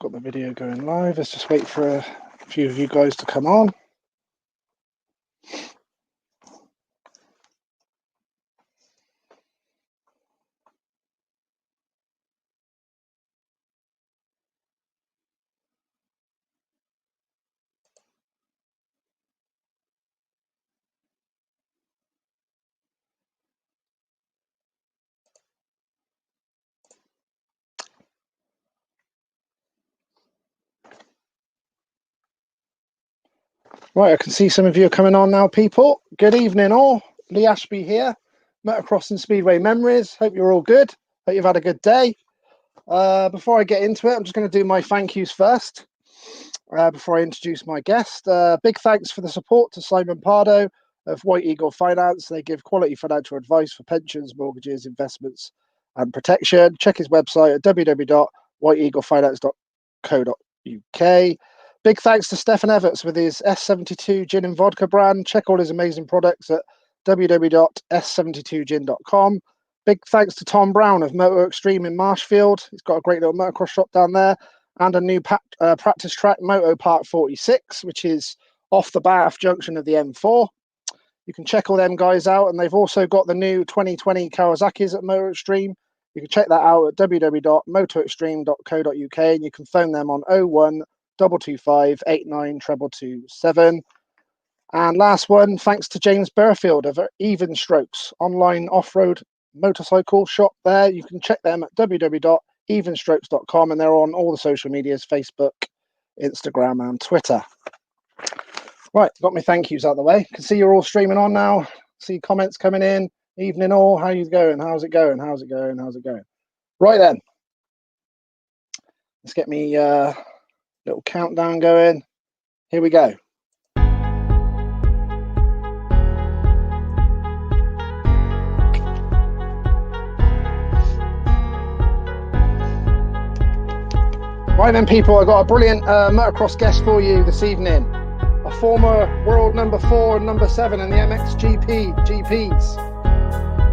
Got the video going live. Let's just wait for a few of you guys to come on. Right, I can see some of you are coming on now, people. Good evening, all. Lee Ashby here, Motocross and Speedway Memories. Hope you're all good. Hope you've had a good day. Before I get into it, I'm just going to do my thank yous first. Before I introduce my guest, big thanks for the support to Simon Pardo of White Eagle Finance. They give quality financial advice for pensions, mortgages, investments, and protection. Check his website at www.whiteeaglefinance.co.uk. Big thanks to Stefan Everts with his S72 Gin and Vodka brand. Check all his amazing products at www.s72gin.com. Big thanks to Tom Brown of Motor Extreme in Marshfield. He's got a great little motocross shop down there and a new practice track, Moto Park 46, which is off the Bath junction of the M4. You can check all them guys out, and they've also got the new 2020 Kawasaki's at Motor Extreme. You can check that out at www.motorextreme.co.uk, and you can phone them on 01 225 89 227. And last one, thanks to James Burfield of Even Strokes, online off-road motorcycle shop there. You can check them at www.evenstrokes.com, and they're on all the social medias, Facebook, Instagram, and Twitter. Right, got my thank yous out of the way. Can see you're all streaming on now. See comments coming in. Evening all, how you going? How's it going? How's it going? How's it going? Right then, let's get me little countdown going. Here we go. Right then, people, I've got a brilliant motocross guest for you this evening. A former world number 4 and number 7 in the GPs.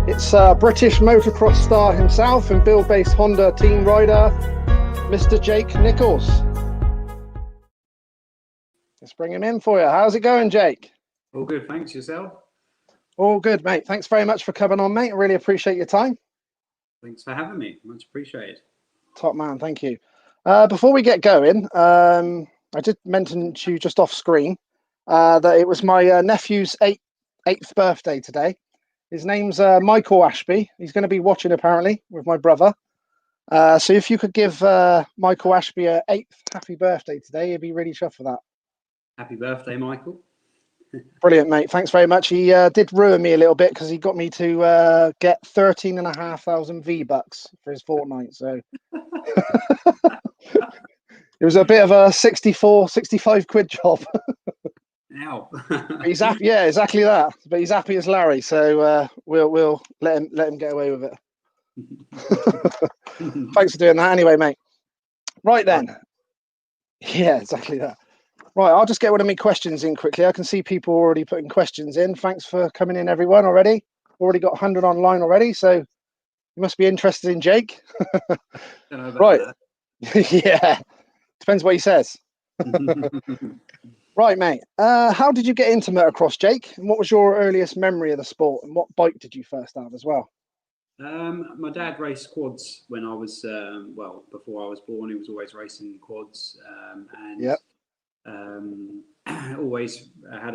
It's British motocross star himself and Bill-based Honda team rider, Mr Jake Nicholls. Let's bring him in for you. How's it going, Jake? All good, thanks. Yourself? All good, mate. Thanks very much for coming on, mate. I really appreciate your time. Thanks for having me. Much appreciated. Top man, thank you. Before we get going, I did mention to you just off screen that it was my nephew's 8th birthday today. His name's Michael Ashby. He's going to be watching apparently with my brother. So if you could give Michael Ashby a 8th happy birthday today, he'd be really chuffed for that. Happy birthday, Michael. Brilliant, mate. Thanks very much. He did ruin me a little bit because he got me to get 13,500 V-Bucks for his fortnight. So it was a bit of a 65 quid job. Ow. He's happy, yeah, exactly that. But he's happy as Larry, so we'll let him get away with it. Thanks for doing that, anyway, mate. Right then, yeah, exactly that. Right, I'll just get one of my questions in quickly. I can see people already putting questions in. Thanks for coming in, everyone. Already got 100 online already, so you must be interested in Jake. Right. Yeah, depends what he says. Right, mate. How did you get into motocross, Jake? And what was your earliest memory of the sport? And what bike did you first have as well? My dad raced quads when I was, before I was born. He was always racing quads, and yep. Always had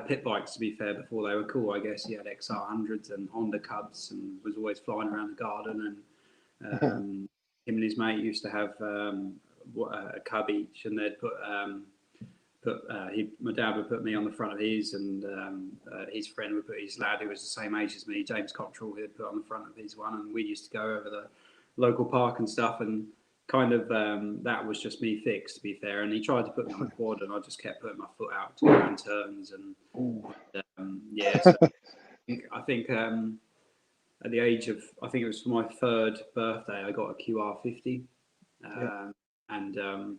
pit bikes, to be fair, before they were cool. I guess he had XR100s and Honda Cubs, and was always flying around the garden. And him and his mate used to have a cub each, and they'd my dad would put me on the front of his, and his friend would put his lad who was the same age as me, James Cottrell, he'd put on the front of his one, and we used to go over the local park and stuff, and kind of that was just me fixed, to be fair. And he tried to put me on a quad, and I just kept putting my foot out to go around turns, and so I think at the age of, I think it was for my 3rd birthday, I got a QR50, and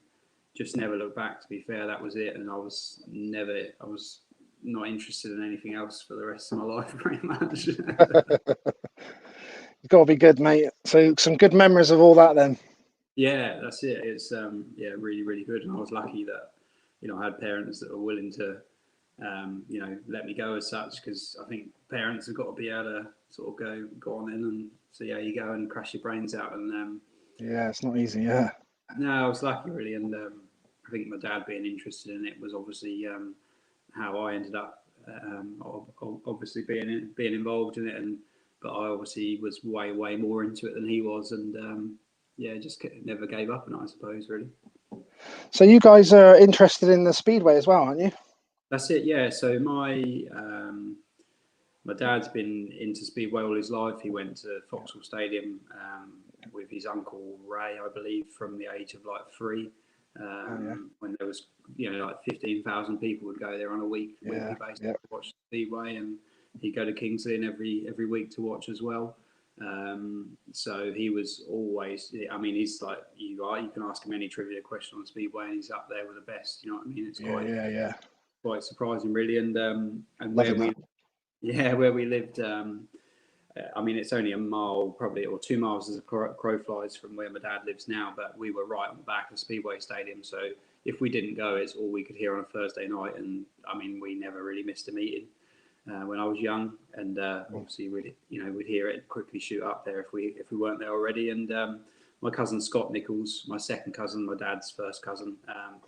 just never looked back, to be fair. That was it, and I was not interested in anything else for the rest of my life, pretty much. You've got to be good, mate. So some good memories of all that then. Yeah, that's it. It's yeah, really, really good. And I was lucky that, I had parents that were willing to, let me go as such, because I think parents have got to be able to sort of go on in and see how you go and crash your brains out. And yeah, it's not easy. Yeah. no, I was lucky really, and I think my dad being interested in it was obviously how I ended up obviously being involved in it, but I obviously was way more into it than he was, and yeah, just never gave up on it, I suppose, really. So you guys are interested in the speedway as well, aren't you? That's it, yeah. So my dad's been into speedway all his life. He went to Vauxhall Stadium with his uncle Ray, I believe, from the age of like 3. When there was, like 15,000 people would go there on a weekly basis to watch speedway, and he'd go to King's Lynn every week to watch as well. So he was always, I mean, he's like you are. You can ask him any trivia question on speedway, and he's up there with the best. You know what I mean? It's quite surprising, really. And where we lived. I mean, it's only a mile, probably, or 2 miles as a crow flies from where my dad lives now, but we were right on the back of Speedway Stadium. So if we didn't go, it's all we could hear on a Thursday night. And I mean, we never really missed a meeting when I was young. And obviously, we'd hear it quickly shoot up there if we weren't there already. And my cousin Scott Nicholls, my second cousin, my dad's first cousin,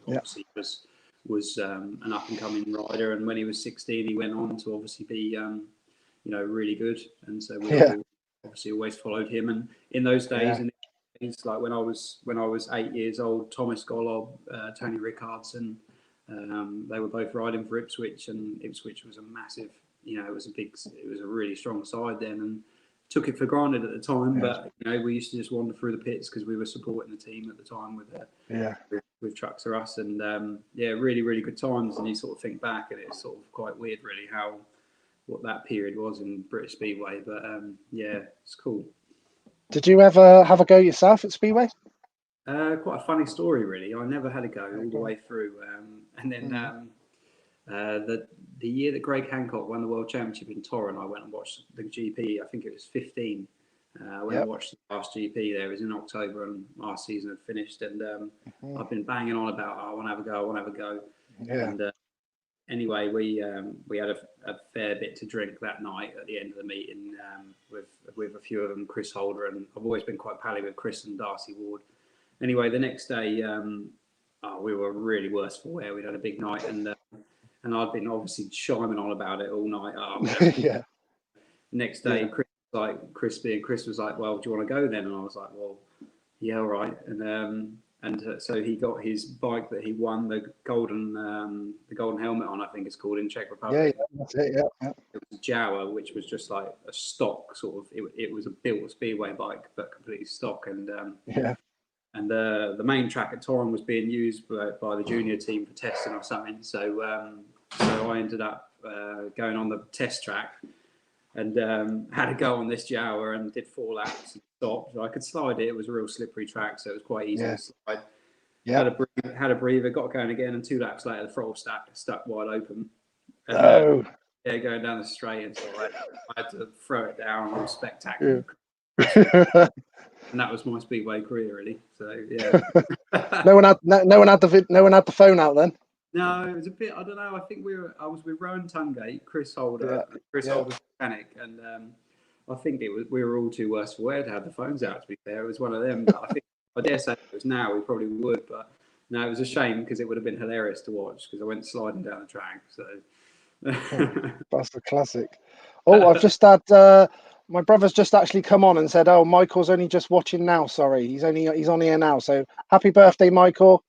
obviously was an up and coming rider. And when he was 16, he went on to obviously be really good, and so we obviously always followed him. And in those days, like when I was 8 years old, Thomas Golob, Tony Rickardson, they were both riding for Ipswich, and Ipswich was a massive, it was a really strong side then, and took it for granted at the time. But we used to just wander through the pits because we were supporting the team at the time with Trucks R Us, and really, really good times. And you sort of think back, and it's sort of quite weird, really, what that period was in British Speedway. But it's cool. Did you ever have a go yourself at Speedway? Quite a funny story, really. I never had a go all the way through, and then the year that Greg Hancock won the World Championship in Torrent, I went and watched the GP. I think it was 15. I went and watched the last GP there. It was in October, and last season had finished, and I've been banging on about, I want to have a go. And anyway, we had a fair bit to drink that night at the end of the meeting with a few of them, Chris Holder, and I've always been quite pally with Chris and Darcy Ward. Anyway, the next day, we were really worse for wear. We'd had a big night, and I'd been obviously chiming on about it all night. Next day, Chris was like, "Well, do you want to go then?" And I was like, "Well, yeah, all right." And so he got his bike that he won the golden helmet on, I think it's called, in Czech Republic. Yeah, that's it. Yeah. It was a Jawa, which was just like a stock sort of. It was a built speedway bike, but completely stock. And and the main track at Torrent was being used by the junior team for testing or something. So I ended up going on the test track and had a go on this Jawa and did 4 laps and stopped. I could slide it. It was a real slippery track, so it was quite easy to slide. Had a breather, got going again, and 2 laps later, the throttle stuck wide open. And, going down the straight, and so I had to throw it down. It was spectacular. And that was my speedway career, really. So no one had the phone out then. No, it was a bit. I don't know. I think I was with Rowan Tungate, Chris Holder, Holder's mechanic, and I think we were all too worse for wear to have the phones out. To be fair, it was one of them. But I dare say if it was now, we probably would. But no, it was a shame because it would have been hilarious to watch because I went sliding down the track. So that's a classic. Oh, I've just had my brother's just actually come on and said, "Oh, Michael's only just watching now. Sorry, he's on here now. So happy birthday, Michael."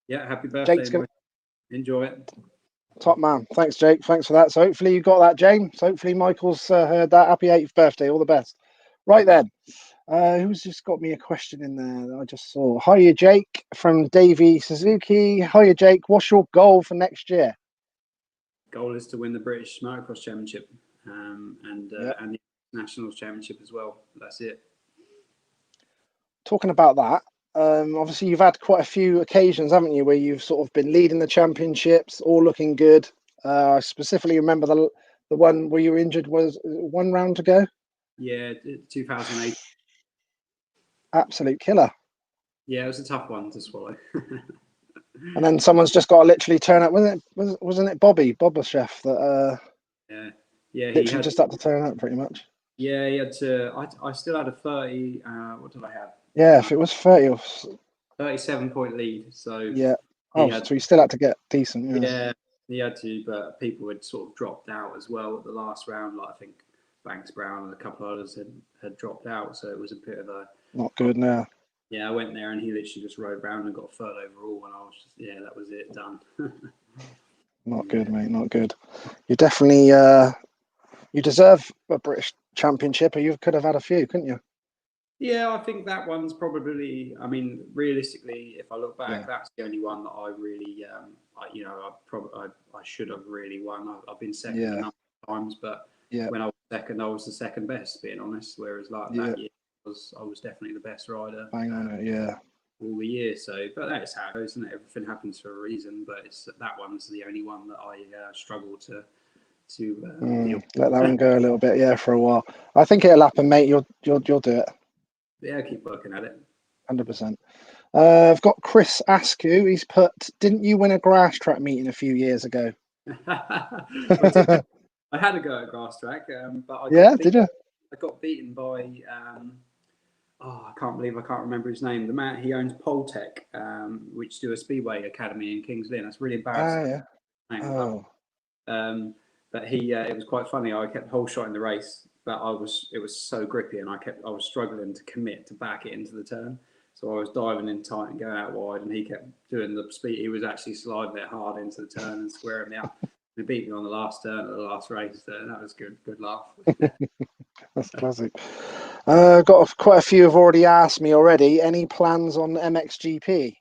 Yeah, happy birthday. Enjoy it. Top man. Thanks, Jake. Thanks for that. So hopefully you got that, James. Hopefully Michael's heard that. Happy 8th birthday. All the best. Right then. Who's just got me a question in there that I just saw? Hiya, Jake, from Davee Sizuki. Hiya, Jake. What's your goal for next year? Goal is to win the British Motocross Championship and the Nationals Championship as well. That's it. Talking about that, obviously you've had quite a few occasions, haven't you, where you've sort of been leading the championships, all looking good. I specifically remember the one where you were injured was 1 round to go. Yeah, 2008. Absolute killer. Yeah, it was a tough one to swallow. And then someone's just got to literally turn up. Wasn't it Bob chef that yeah, he literally had. just had to turn up pretty much? Yeah, he had to. I still had a 30. What did I have? Yeah, if it was 30 or 37-point lead. So yeah. he Oh, had. so he still had to get decent. Yeah. Yeah, he had to, but people had sort of dropped out as well at the last round. Like I think Banks Brown and a couple of others had dropped out, so it was a bit of a. Not good now. Yeah, I went there and he literally just rode round and got third overall, and I was just, yeah, that was it, done. Not good, mate. Not good. You definitely you deserve a British Championship, or you could have had a few, couldn't you? Yeah, I think that one's probably. I mean, realistically, if I look back, Yeah. that's the only one that I really, I should have really won. I've been second a number of times, but Yeah. when I was second, I was the second best, being honest. Whereas like that year, I was definitely the best rider. Bang on it, yeah. All the year. So, but that's how it goes, isn't it? Everything happens for a reason. But it's that one's the only one that I struggle to deal. Let that one go a little bit, yeah, for a while. I think it'll happen, mate. You'll do it. Yeah, keep working at it. 100%. I've got Chris Askew. He's put, didn't you win a grass track meeting a few years ago? I had to go at grass track, but Did you? I got beaten by. I can't believe I can't remember his name. The man, he owns Poltech, which do a speedway academy in Kings Lynn. That's really embarrassing. Oh. But he, it was quite funny. I kept whole shot in the race, but it was so grippy, and I was struggling to commit to back it into the turn. So I was diving in tight and going out wide, and he kept doing the speed. He was actually sliding it hard into the turn and squaring me up. He beat me on the last turn of the last race. That was good. Good laugh. That's classic. Got quite a few have already asked me already. Any plans on MXGP?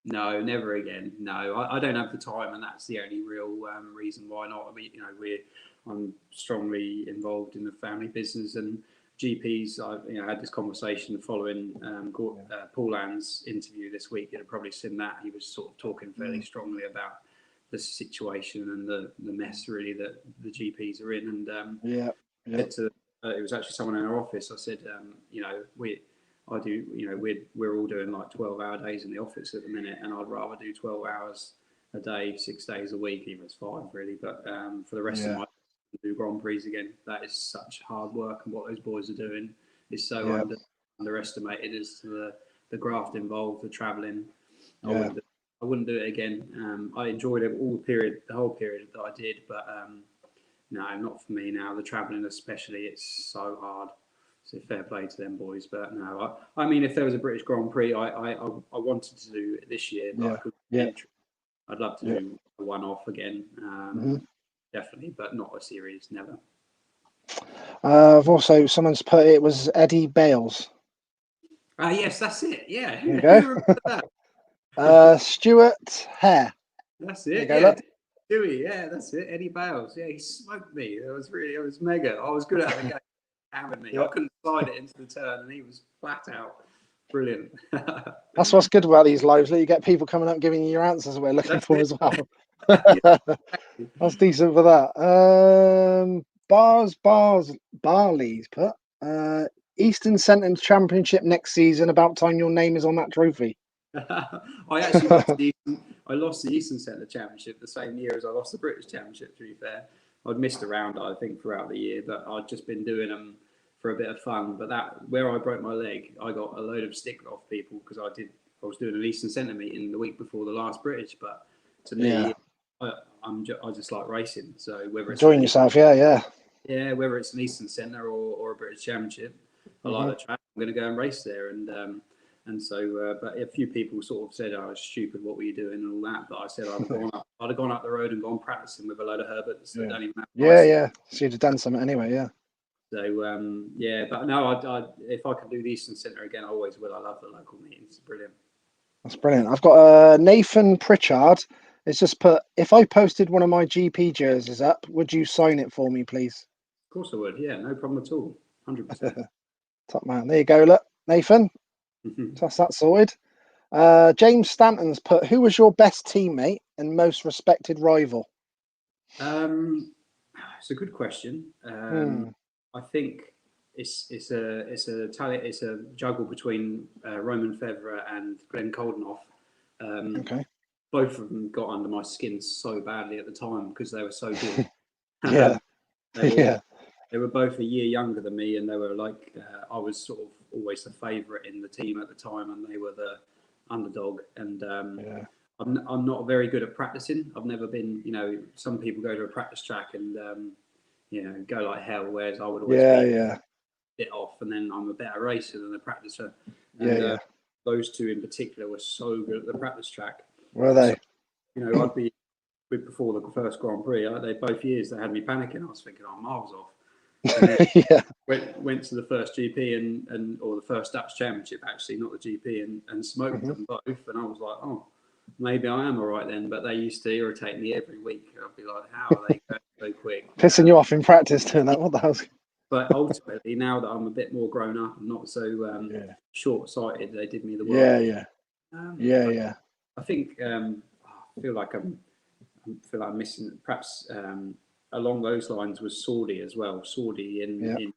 No, never again. No, I don't have the time, and that's the only real reason why not. I mean, I'm strongly involved in the family business and GPs. I had this conversation following Paul Land's interview this week. You'd have probably seen that. He was sort of talking fairly strongly about the situation and the mess really that the GPs are in. And said to it was actually someone in our office. I said, we're all doing like 12-hour days in the office at the minute, and I'd rather do 12 hours a day, 6 days a week, even it's 5 really. But for the rest of my life, do Grand Prix again. That is such hard work, and what those boys are doing is so underestimated as to the graft involved, the travelling. I wouldn't do it again. I enjoyed it the whole period that I did, but no, not for me now. The travelling especially, it's so hard. So fair play to them boys, but no. I mean, if there was a British Grand Prix, I wanted to do it this year, but I couldn't enter. I'd love to do a one-off again, definitely, but not a series, never. I've also, someone's put it was Eddie Barlz. Yes, that's it. Yeah, there you go. Stuart Hare. That's it. Yeah, Dewey. Yeah, that's it. Eddie Barlz. Yeah, he smoked me. It was mega. I was good at the game. Hammered me. I couldn't slide it into the turn, and he was flat out. Brilliant. That's what's good about these lives. That you get people coming up giving you your answers we're looking for as well. That's decent for that. Barlz Barley's put Eastern Centre Championship next season. About time your name is on that trophy. I actually lost the Eastern Centre Championship the same year as I lost the British Championship, to be fair. I'd missed a round, I think, throughout the year, but I'd just been doing them for a bit of fun. But where I broke my leg, I got a load of stick off people because I was doing an Eastern Centre meeting the week before the last British. But to me, I just like racing. So whether it's enjoying yourself, whether it's an Eastern Centre or a British Championship, I like the track. I'm going to go and race there, and so, but a few people sort of said, "Oh, it's stupid. What were you doing?" and all that. But I said I'd have gone up the road and gone practicing with a load of Herberts that don't even have So you'd have done something anyway, So but no, if I could do the Eastern Centre again, I always will. I love the local meetings. It's brilliant. That's brilliant. I've got Nathan Pritchard. It's just put, if I posted one of my GP jerseys up, would you sign it for me, please? Of course I would. Yeah, no problem at all. 100%. Top man. There you go. Look, Nathan. That's that sorted. James Stanton's put, who was your best teammate and most respected rival? It's a good question. I think it's a juggle between Roman Federer and Glenn Coldenoff. Okay. Both of them got under my skin so badly at the time because they were so good. Yeah. Yeah. They were both a year younger than me, and they were like I was sort of always the favourite in the team at the time, and they were the underdog. And Yeah. I'm not very good at practicing. I've never been, you know, some people go to a practice track and you know, go like hell, whereas I would always be Yeah. a bit off, and then I'm a better racer than a practicer. Yeah. And Yeah. those two in particular were so good at the practice track. Were they? So, you know, I'd be before the first Grand Prix. They both years they had me panicking. I was thinking, I'm miles off. And then Yeah. went to the first GP and or the first Dutch Championship actually, not the GP, and smoked them both. And I was like, oh, maybe I am all right then. But they used to irritate me every week. I'd be like, how are they going so quick? Pissing you off in practice doing that. What the hell's... But ultimately, now that I'm a bit more grown up and not so short-sighted, they did me the world. Yeah. I think I feel like I'm missing. Perhaps along those lines was Saudi as well. Saudi in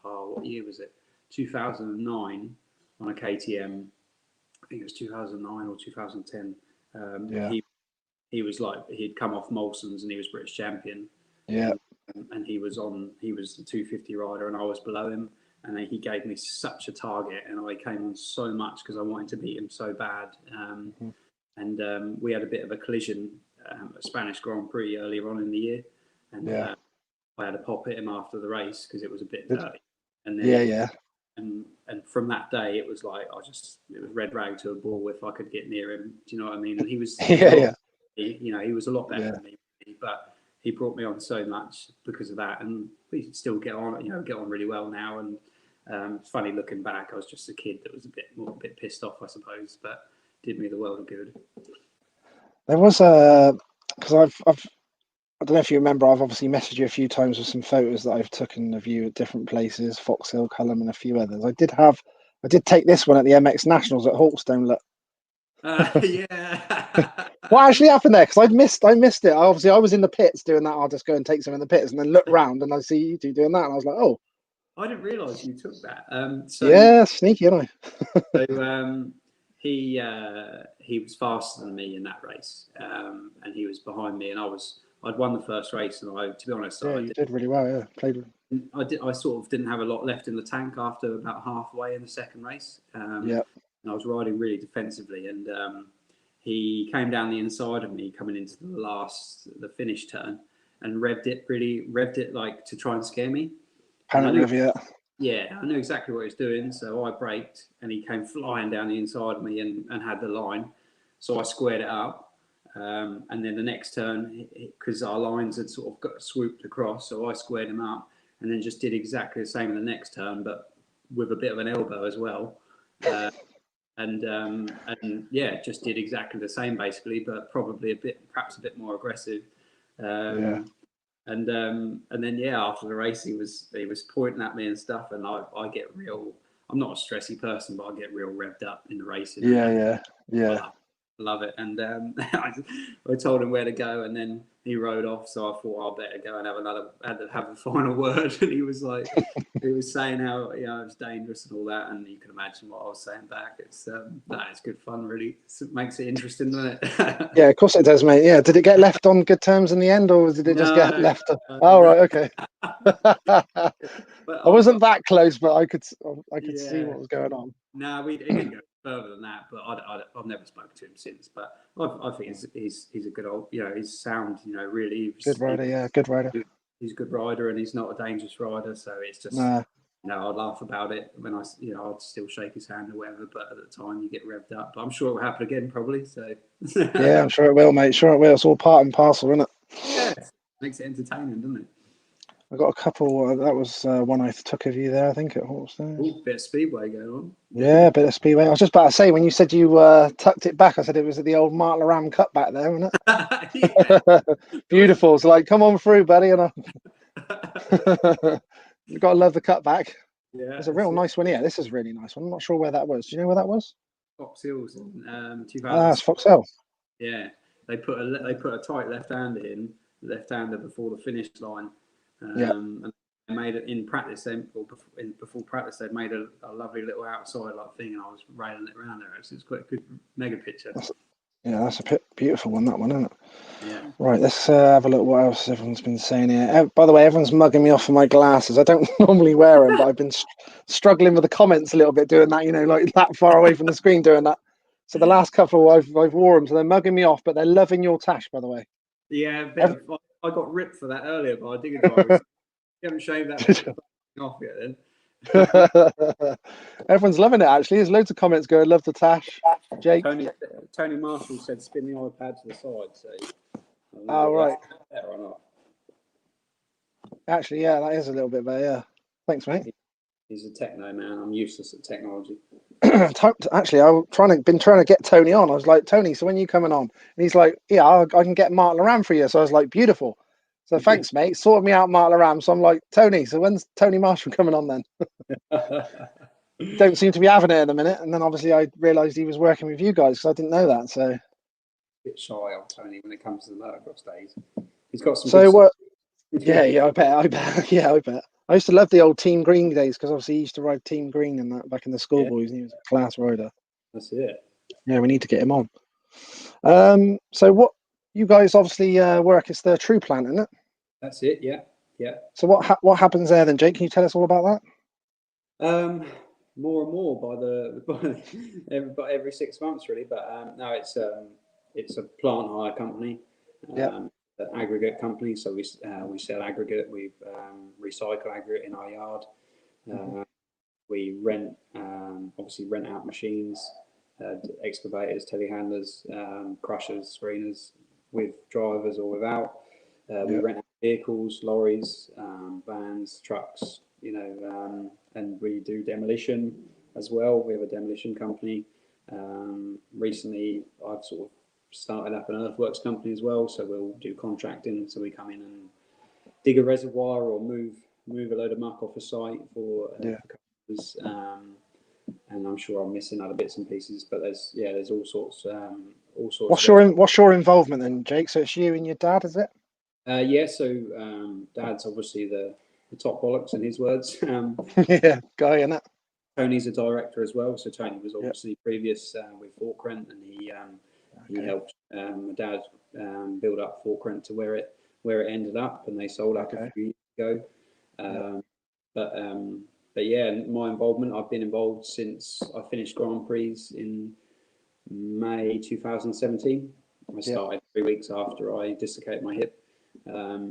what year was it? 2009 on a KTM. I think it was 2009 or 2010. He was like he'd come off Molson's and he was British champion. Yeah. And he was the 250 rider and I was below him, and he gave me such a target and I came on so much because I wanted to beat him so bad. And we had a bit of a collision at Spanish Grand Prix earlier on in the year, and I had a pop at him after the race because it was a bit dirty. And then and from that day it was like it was red rag to a bull if I could get near him. Do you know what I mean? And he was you know, he was a lot better than me, but he brought me on so much because of that, and we still get on really well now. And it's funny looking back, I was just a kid that was a bit pissed off, I suppose, but did me the world of good. There was because I don't know if you remember, I've obviously messaged you a few times with some photos that I've taken of you at different places, Fox Hill, Culham, and a few others. I did take this one at the MX Nationals at Hawkstone. Look. What actually happened there? Because I missed it. Obviously, I was in the pits doing that. I'll just go and take some in the pits, and then look round and I see you two doing that, and I was like, oh. I didn't realise you took that. Sneaky, aren't I? So he was faster than me in that race, and he was behind me, and I'd won the first race, and to be honest, you did really well. Yeah, played. I sort of didn't have a lot left in the tank after about halfway in the second race. And I was riding really defensively, and he came down the inside of me coming into the finish turn, and revved it like to try and scare me. Panic rev, I knew exactly what he was doing, so I braked, and he came flying down the inside of me and had the line. So I squared it up, and then the next turn, because our lines had sort of got swooped across, so I squared him up, and then just did exactly the same in the next turn, but with a bit of an elbow as well. And just did exactly the same basically, but probably perhaps a bit more aggressive. And then after the race, he was pointing at me and stuff, and I get real. I'm not a stressy person, but I get real revved up in the racing. I love it. And I told him where to go, and then he rode off. So I thought I better go and have a final word. And he was like, he was saying how it was dangerous and all that, and you can imagine what I was saying back. It's good fun, really. It makes it interesting, doesn't it? Yeah, of course it does, mate. Yeah, did it get left on good terms in the end, or did it just get left? Oh, right, okay. I wasn't that close, but I could see what was going on. No, we didn't go further than that, but I've never spoken to him since. But I think he's a good old, he's sound, really. Good rider, good rider. He's a good rider, and he's not a dangerous rider. So it's just, I laugh about it when I'd still shake his hand or whatever. But at the time, you get revved up. But I'm sure it will happen again, probably. So yeah, I'm sure it will, mate. Sure it will. It's all part and parcel, isn't it? Yeah, makes it entertaining, doesn't it? I got a couple. That was one I took of you there, I think, at Hawkstone. Ooh, bit of speedway going on. Yeah, a bit of speedway. I was just about to say, when you said you tucked it back, I said it was at the old Mark Laram cut back there, wasn't it? Beautiful. It's like, come on through, buddy. And you've got to love the cut back. Yeah, it's a real nice one here. This is a really nice one. I'm not sure where that was. Do you know where that was? Fox Hills in 2000. It's Fox Hill. Yeah, they put a tight left-hander before the finish line. And made it in practice. Before practice, they made a lovely little outside thing, and I was railing it around there. It's quite a good mega picture. That's a beautiful one, that one, isn't it? Yeah. Right, let's have a look what else everyone's been saying here. By the way, everyone's mugging me off for my glasses. I don't normally wear them, but I've been struggling with the comments a little bit doing that, like that far away from the screen doing that. So the last couple I've wore them, so they're mugging me off, but they're loving your tash, by the way. Yeah, I got ripped for that earlier, but I dig it. You haven't shaved that off yet, then. Everyone's loving it, actually. There's loads of comments going, love the tash. Jake. Tony Marshall said spin the iPad to the side, so right. Better or not. Actually, yeah, that is a little bit better, yeah. Thanks, mate. He's a techno man. I'm useless at technology. Actually, I've been trying to get Tony on. I was like, Tony, so when are you coming on? And he's like, yeah, I can get Mark Laram for you. So I was like, beautiful. So thanks, mate. Sorted me out, Mark Laram. So I'm like, Tony, so when's Tony Marshall coming on then? Don't seem to be having it in a minute. And then obviously I realised he was working with you guys because I didn't know that. So a bit shy on Tony when it comes to the motocross days. He's got some. So what? Yeah, I bet. Yeah, I bet. I used to love the old Team Green days because obviously he used to ride Team Green and that back in the schoolboys, and he was a class rider. That's it. Yeah, we need to get him on. So what you guys obviously work is the True Plant, isn't it? That's it. Yeah. So what happens there then, Jake? Can you tell us all about that? More and more by every 6 months, really. But no, it's a plant hire company. An aggregate company, so we sell aggregate. We recycle aggregate in our yard. We rent out machines, excavators, telehandlers, crushers, screeners, with drivers or without. We rent out vehicles, lorries, vans, trucks, and we do demolition as well. We have a demolition company. Recently, I've sort of started up an earthworks company as well, so we'll do contracting. So we come in and dig a reservoir or move a load of muck off a site for customers. And I'm sure I'm missing other bits and pieces, but there's all sorts. What's your involvement then, Jake? So it's you and your dad, is it? So Dad's obviously the top bollocks in his words. Yeah, guy in it. Tony's a director as well, so Tony was obviously previous with Forkrent, and he helped my dad build up Forkrent to where it ended up, and they sold up a few years ago. But yeah, my involvement, I've been involved since I finished Grand Prix in May 2017. I started 3 weeks after I dislocated my hip. I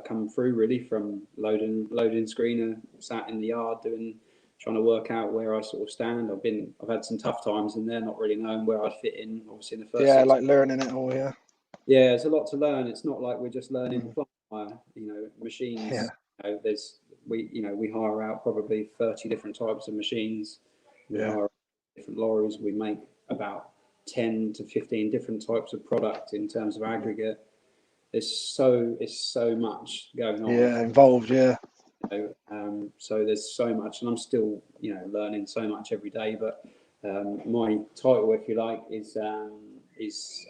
come through really from loading screener, sat in the yard trying to work out where I sort of stand. I've had some tough times in there, not really knowing where I'd fit in. Obviously in the first. Yeah, like learning it all. Yeah. Yeah, there's a lot to learn. It's not like we're just learning machines. Yeah. We hire out probably 30 different types of machines. We hire different lorries. We make about 10 to 15 different types of product in terms of aggregate. It's so much going on. Yeah, involved. Yeah. So there's so much, and I'm still learning so much every day. But my title, if you like, is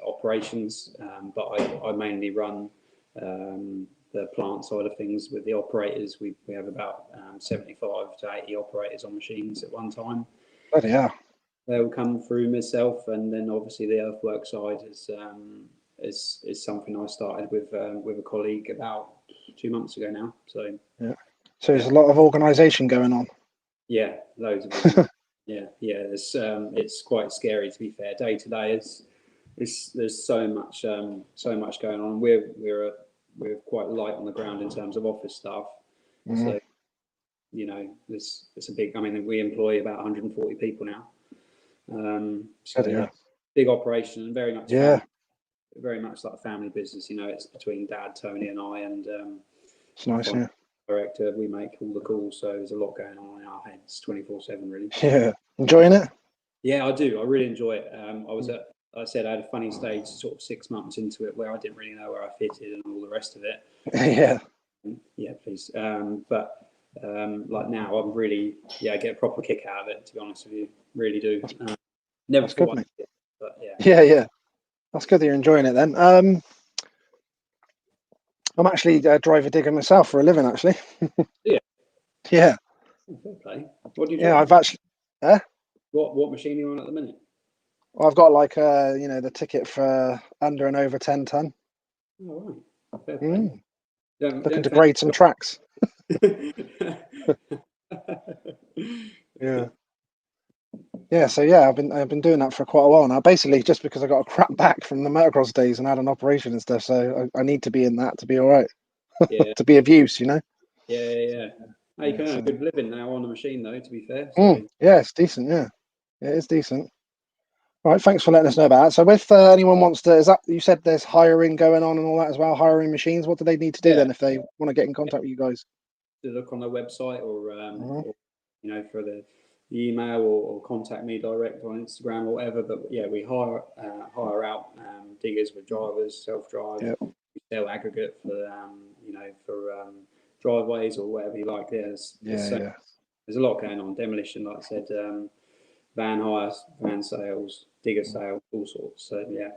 operations. But I mainly run the plant side of things with the operators. We have about 75 to 80 operators on machines at one time. Bloody hell. They'll come through myself, and then obviously the earthwork side is something I started with a colleague about 2 months ago now. So there's a lot of organisation going on. Yeah, loads of it. It's quite scary, to be fair. Day to day, there's so much going on. We're quite light on the ground in terms of office staff. So it's a big. I mean, we employ about 140 people now. Big operation, and very much very much like a family business. It's between Dad, Tony, and I, and it's nice. Director. We make all the calls, so there's a lot going on in our heads 24/7, really. Yeah, enjoying it? Yeah, I do. I really enjoy it. I said I had a funny stage, sort of 6 months into it, where I didn't really know where I fitted and all the rest of it. Yeah, please. Like now, I'm really I get a proper kick out of it. To be honest with you, really do. Never thought I did, but yeah. That's good that you're enjoying it then. I'm actually a driver digger myself for a living, actually. Yeah. Yeah. Oh, fair play. What do you Yeah, drive? I've actually. What machine are you on at the minute? Well, I've got like the ticket for under and over 10 ton. Oh, right. Fair play. Mm. Don't, Looking don't to grade some tracks. Yeah. Yeah, so yeah, I've been doing that for quite a while now. Basically, just because I got a crap back from the motocross days and had an operation and stuff, so I need to be in that to be all right, Yeah, to be of use, you know. yeah. Oh, you Yeah, can earn a so good living now on the machine, though. To be fair, so yeah, it's decent. Yeah, it is decent. All right, thanks for letting us know about that. So, if anyone wants to, is that you said there's hiring going on and all that as well, hiring machines? What do they need to do yeah, then if they want to get in contact with you guys? to look on their website Mhm. or for the email or contact me direct on Instagram or whatever. But yeah, we hire out diggers with drivers, self-drive, Yep. we sell aggregate for driveways or whatever you like. Yeah. There's a lot going on. Demolition, like I said, van hires, van sales, digger sales, all sorts. So yeah.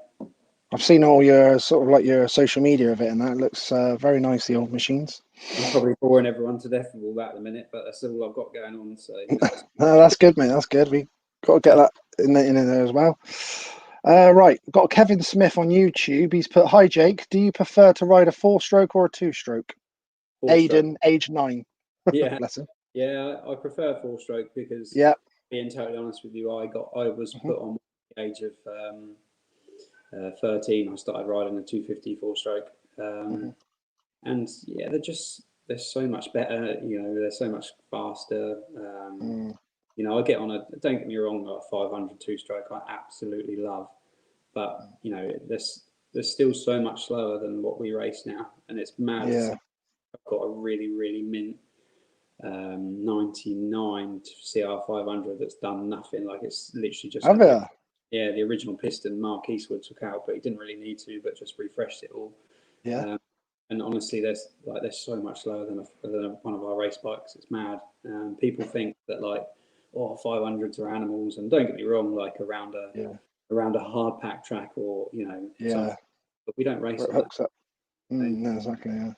I've seen all your sort of like your social media of it, and that looks very nice. The old machines. I'm probably boring everyone to death with all that at the minute, but that's all I've got going on. So No, that's good, mate. That's good. We got to get that in there as well. Right, got Kevin Smith on YouTube. He's put, "Hi Jake, do you prefer to ride a 4-stroke or a 2-stroke?" four-stroke. Aiden, age 9. Yeah, Bless him. yeah, I prefer four-stroke because, Yeah. being totally honest with you, I was Mhm. put on at the age of 13. I started riding a 250 four-stroke, Mhm. and yeah, they're so much better. They're so much faster. Mm. I get on a. Don't get me wrong, like a 500 two-stroke, I absolutely love, but they're still so much slower than what we race now, and it's mad to see. Yeah. I've got a really, really mint 99 CR500 that's done nothing. Like it's literally just Have had you? the original piston Mark Eastwood took out, but he didn't really need to, but just refreshed it all. Yeah. And honestly, they're so much slower than one of our race bikes. It's mad. People think that 500s are animals, and don't get me wrong, like around Yeah. a hard pack track or something, Yeah. but we don't race Where it on that. hooks up. No, exactly. Yeah.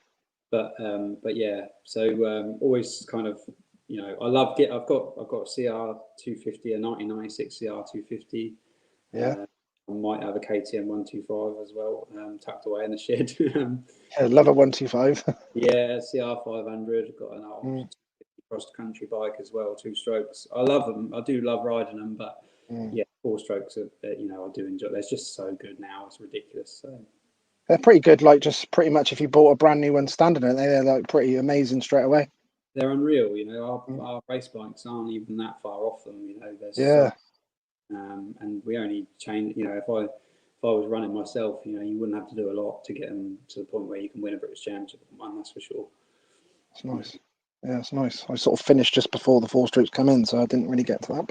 But yeah, so always kind of I love get. I've got a CR 250, a 1996 CR 250. Yeah. I might have a KTM 125 as well, tucked away in the shed. Yeah. Love a 125. Yeah, CR 500. Got an old Mm. cross country bike as well, two strokes. I love them. I do love riding them, but Mm. yeah, four strokes are I do enjoy. They're just so good now. It's ridiculous. So. They're pretty good. Like just pretty much if you bought a brand new one standard, they're like pretty amazing straight away. They're unreal. Mm. Our race bikes aren't even that far off them. There's so, Yeah. and we only change. If I was running myself, you wouldn't have to do a lot to get them to the point where you can win a British Championship one. That's for sure. It's nice. Yeah, it's nice. I sort of finished just before the 4-strokes come in, so I didn't really get to that.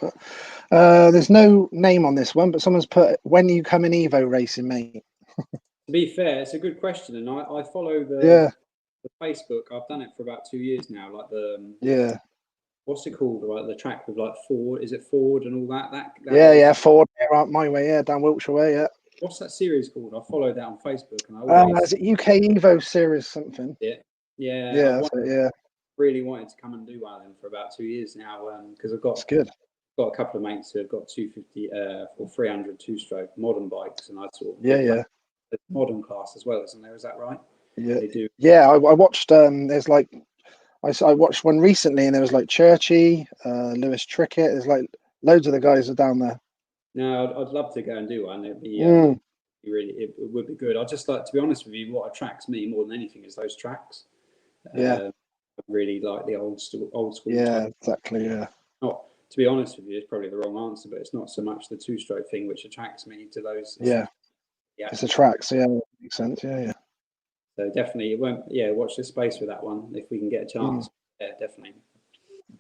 But there's no name on this one, but someone's put, "When you come in Evo racing, mate?" To be fair, it's a good question, and I follow the Yeah. Facebook. I've done it for about 2 years now. Like Yeah. what's it called? Like the track with like Ford. Is it Ford and all that? That Yeah. race. Yeah. Ford, yeah, my way. Yeah, down Wiltshire way. Yeah. What's that series called? I followed that on Facebook, and I always Is it UK Evo Series something? yeah. Yeah. That's it, yeah. Really wanted to come and do one of them for about 2 years now, because I've got It's good. a couple of mates who have got 250 or 300 two-stroke modern bikes, and I sort of Yeah. the modern class as well, isn't there? Is that right? Yeah. They do. Yeah. I watched. There's like I watched one recently, and there was like Churchy, Lewis Trickett. There's like loads of the guys are down there. No, I'd love to go and do one. It'd be Mm. it would be good. I just like to be honest with you. What attracts me more than anything is those tracks. Yeah. I really like the old school Yeah. type. Exactly. Yeah. Not to be honest with you, it's probably the wrong answer, but it's not so much the two-stroke thing which attracts me to those. Yeah. It's the track, so yeah, that makes sense. Yeah. So definitely, it won't. Yeah, watch this space for that one if we can get a chance. Yeah, definitely.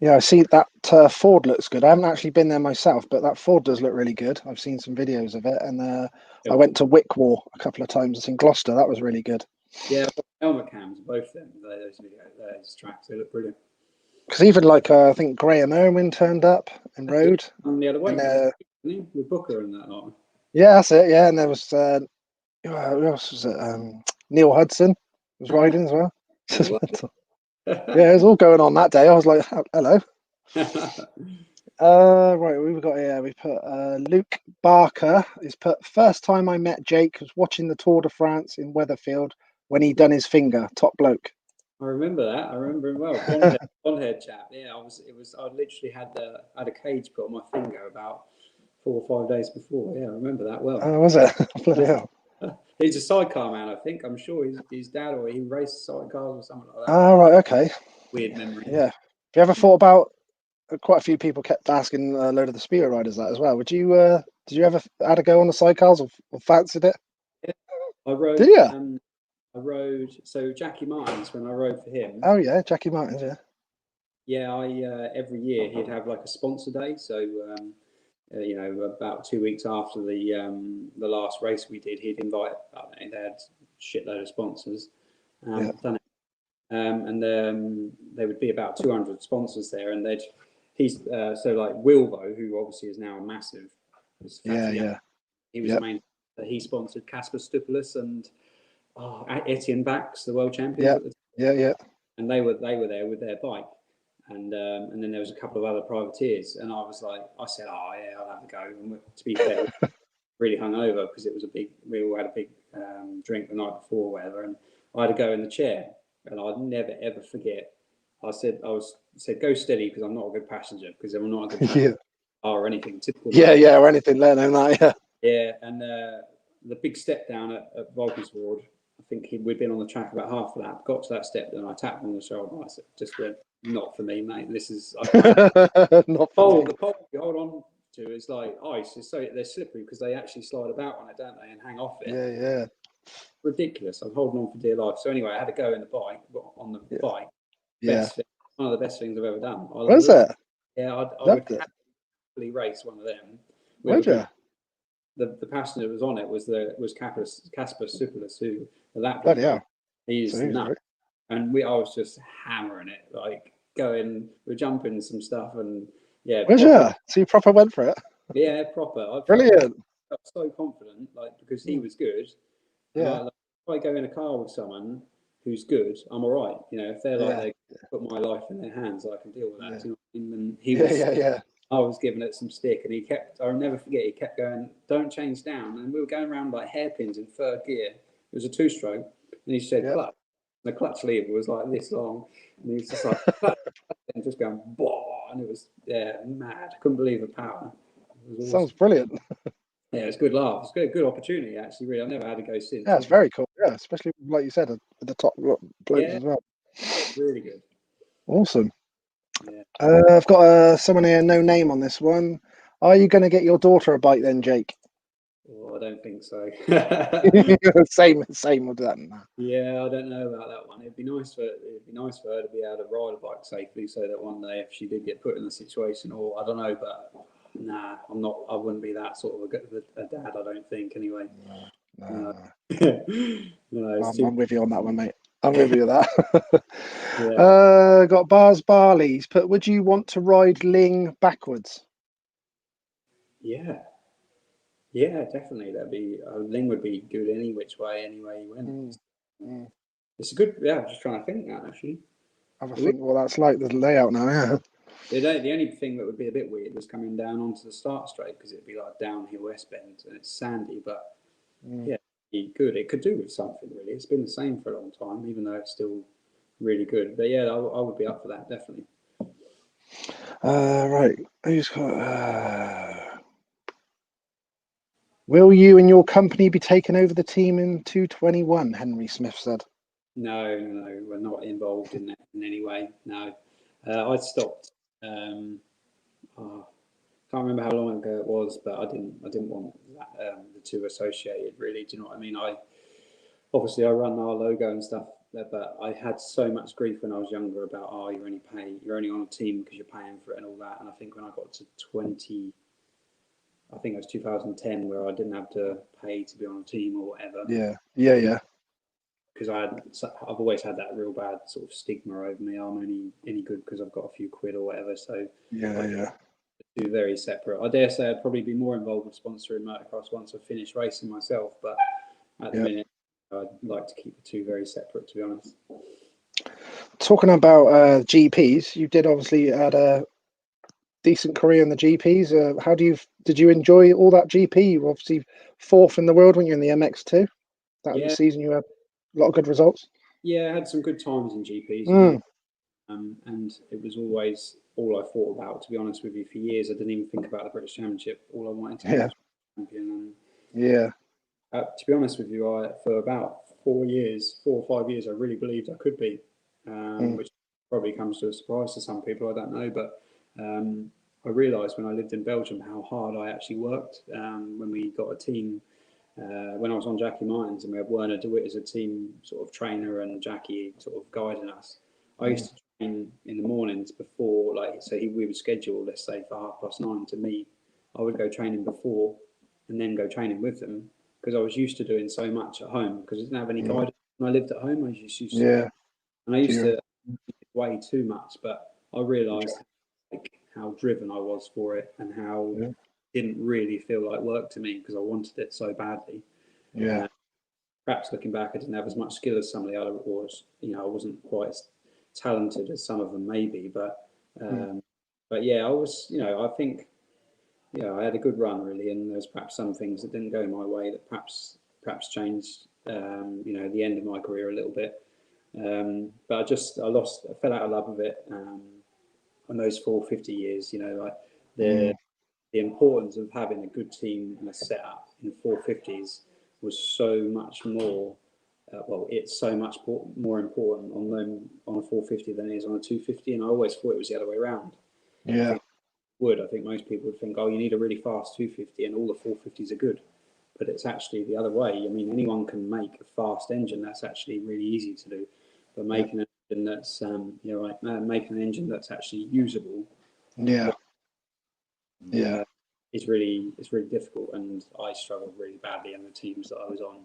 Yeah, I see that Ford looks good. I haven't actually been there myself, but that Ford does look really good. I've seen some videos of it, and I went to Wickwar a couple of times. It's in Gloucester. That was really good. Yeah, helmet cams, both of them. Those tracks, they look brilliant. Because even like I think Graham Irwin turned up and rode. On the other way, And with Booker and that lot. yeah, that's it. Yeah, and there was who else was it? Neil Hudson was riding as well. Oh, Yeah, it was all going on that day. I was like, hello. Right, we've got here. We put Luke Barker. He's put first time I met Jake was watching the Tour de France in Weatherfield when he done his finger. Top bloke. I remember that. I remember him well. Blonde haired chap. Yeah, I literally had a cage put on my finger about 4 or 5 days before. Yeah, I remember that well. Oh, was it? Bloody hell. He's a sidecar man, I think. I'm sure his dad or he raced sidecars or something like that. Oh, right, okay. Weird memory. Yeah. Have you ever thought about? Quite a few people kept asking a load of the speeder riders that as well. Would you? Did you ever had a go on the sidecars or fancied it? Yeah, I rode. Did you? I rode. So Jackie Martins, when I rode for him. Oh yeah, Jackie Martins. Yeah. Yeah, every year he'd have like a sponsor day. So about 2 weeks after the last race we did, he'd invite. They had a shitload of sponsors. Done it. And there would be about 200 sponsors there, and so like Wilvo, who obviously is now a massive. He was the main. He sponsored Casper Stupulus and Etienne Bax, the world champion. Yeah. And they were there with their bike, and then there was a couple of other privateers, and I said, oh yeah, I'll have a go. And to be fair, really hungover because it was we all had a big drink the night before, or whatever, and I had to go in the chair, and I'd never ever forget. I said go steady because I'm not a good passenger because I'm not a good passenger or anything typical. Or anything. Let them know that. Yeah, and the big step down at Volkensward, I think we'd been on the track about half of that. Got to that step, and I tapped him on the shoulder. I said, "Just went, not for me, mate. This is not for me. The pole you hold on to is like ice. So they're slippery because they actually slide about on it, don't they, and hang off it. Yeah. Ridiculous. I'm holding on for dear life. So anyway, I had to go on the bike. Yeah. One of the best things I've ever done. Was it? Yeah, I would happily race one of them. Would you? The passenger that was on it was Casper Stupulus, who the lap he's nuts. And I was just hammering it, like we're jumping some stuff, and yeah. Was you? So you proper went for it? Yeah, proper. Brilliant. I felt so confident, like because he was good. Yeah. If I go in a car with someone who's good, I'm all right. If they're like they put my life in their hands, I can deal with that. And he was. I was giving it some stick, and I'll never forget, he kept going, don't change down. And we were going around like hairpins in third gear. It was a 2-stroke. And he said, clutch. And the clutch lever was like this long. And he was just like, and just going, boah. And it was, mad. I couldn't believe the power. Awesome. Sounds brilliant. Yeah, it's good laugh. It's good opportunity, actually, really. I've never had to go since. Yeah, it's very cool. Yeah, especially, like you said, at the top blokes as well. Really good. Awesome. Yeah. I've got someone here, no name on this one. Are you going to get your daughter a bike then, Jake? Well, I don't think so. Same with that. Yeah, I don't know about that one. It'd be nice for her to be able to ride a bike safely, so that one day, if she did get put in the situation, or I don't know, but nah, I'm not. I wouldn't be that sort of a dad. I don't think, anyway. No. No, I'm with you on that one, mate. I'm with you on that. Yeah. Got Barlz Barley. He's put, would you want to ride Ling backwards? Yeah, definitely. That'd be Ling would be good any which way, anyway you went. It's a good. Yeah, I'm just trying to think now. Actually, Have a think what that's like. The layout now. Yeah. The only thing that would be a bit weird was coming down onto the start straight, because it'd be like downhill S bend and it's sandy, but yeah, it'd be good. It could do with something, really. It's been the same for a long time, even though it's still really good. But yeah, I would be up for that, definitely. Right. Who's got? Will you and your company be taking over the team in 221? Henry Smith said. No, we're not involved in that in any way. No, I stopped. Can't remember how long ago it was, but I didn't want that, the two associated, really. Do you know what I mean? Obviously I run our logo and stuff, but I had so much grief when I was younger about you're only on a team because you're paying for it and all that. And I think when I got to 20, I think it was 2010, where I didn't have to pay to be on a team or whatever. Yeah. Because I've always had that real bad sort of stigma over me. I'm only any good because I've got a few quid or whatever. So yeah. Two very separate. I dare say I'd probably be more involved with sponsoring motocross once I finish racing myself. But at the minute, I'd like to keep the two very separate, to be honest. Talking about GPs, you did obviously had a decent career in the GPs. Did you enjoy all that GP? You were obviously fourth in the world when you were in the MX2. That was the season you had a lot of good results. Yeah, I had some good times in GPs. And it was always all I thought about, to be honest with you. For years, I didn't even think about the British Championship. All I wanted to do was champion. And to be honest with you, for about 4 or 5 years, I really believed I could be, which probably comes to a surprise to some people. I don't know, but I realised when I lived in Belgium how hard I actually worked. When we got a team, when I was on Jackie Martins, and we had Werner DeWitt as a team sort of trainer and Jackie sort of guiding us. I used to train in the mornings before, we would schedule, let's say, for 9:30 to meet. I would go training before and then go training with them, because I was used to doing so much at home, because I didn't have any guidance when I lived at home. I just used to, and I used to way too much, but I realised how driven I was for it, and how it didn't really feel like work to me, because I wanted it so badly. Perhaps looking back, I didn't have as much skill as some of the other, or I wasn't quite as talented as some of them maybe, but yeah, I was, I think, I had a good run really, and there's perhaps some things that didn't go my way that perhaps changed, the end of my career a little bit. But I fell out of love with it. On those 450 years, the importance of having a good team and a setup in 450s was so much more. It's so much more important on a 450 than it is on a 250, and I always thought it was the other way around. Yeah. I think most people would think, oh, you need a really fast 250 and all the 450s are good. But it's actually the other way. I mean, anyone can make a fast engine. That's actually really easy to do. But making an engine that's, making an engine that's actually usable. It's really difficult. And I struggled really badly in the teams that I was on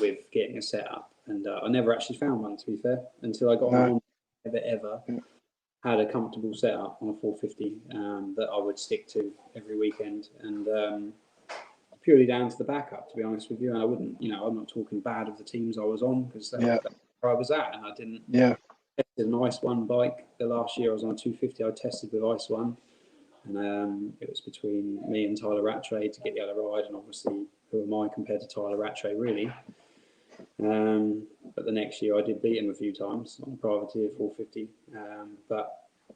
with getting a setup. And I never actually found one, to be fair, until I got on ever had a comfortable setup on a 450 that I would stick to every weekend, and purely down to the backup, to be honest with you. And I wouldn't, I'm not talking bad of the teams I was on, because that's where I was at, and I didn't tested an Ice One bike. The last year I was on a 250, I tested with Ice One, and it was between me and Tyler Rattray to get the other ride, and obviously who am I compared to Tyler Rattray, really? But the next year I did beat him a few times on privateer 450. But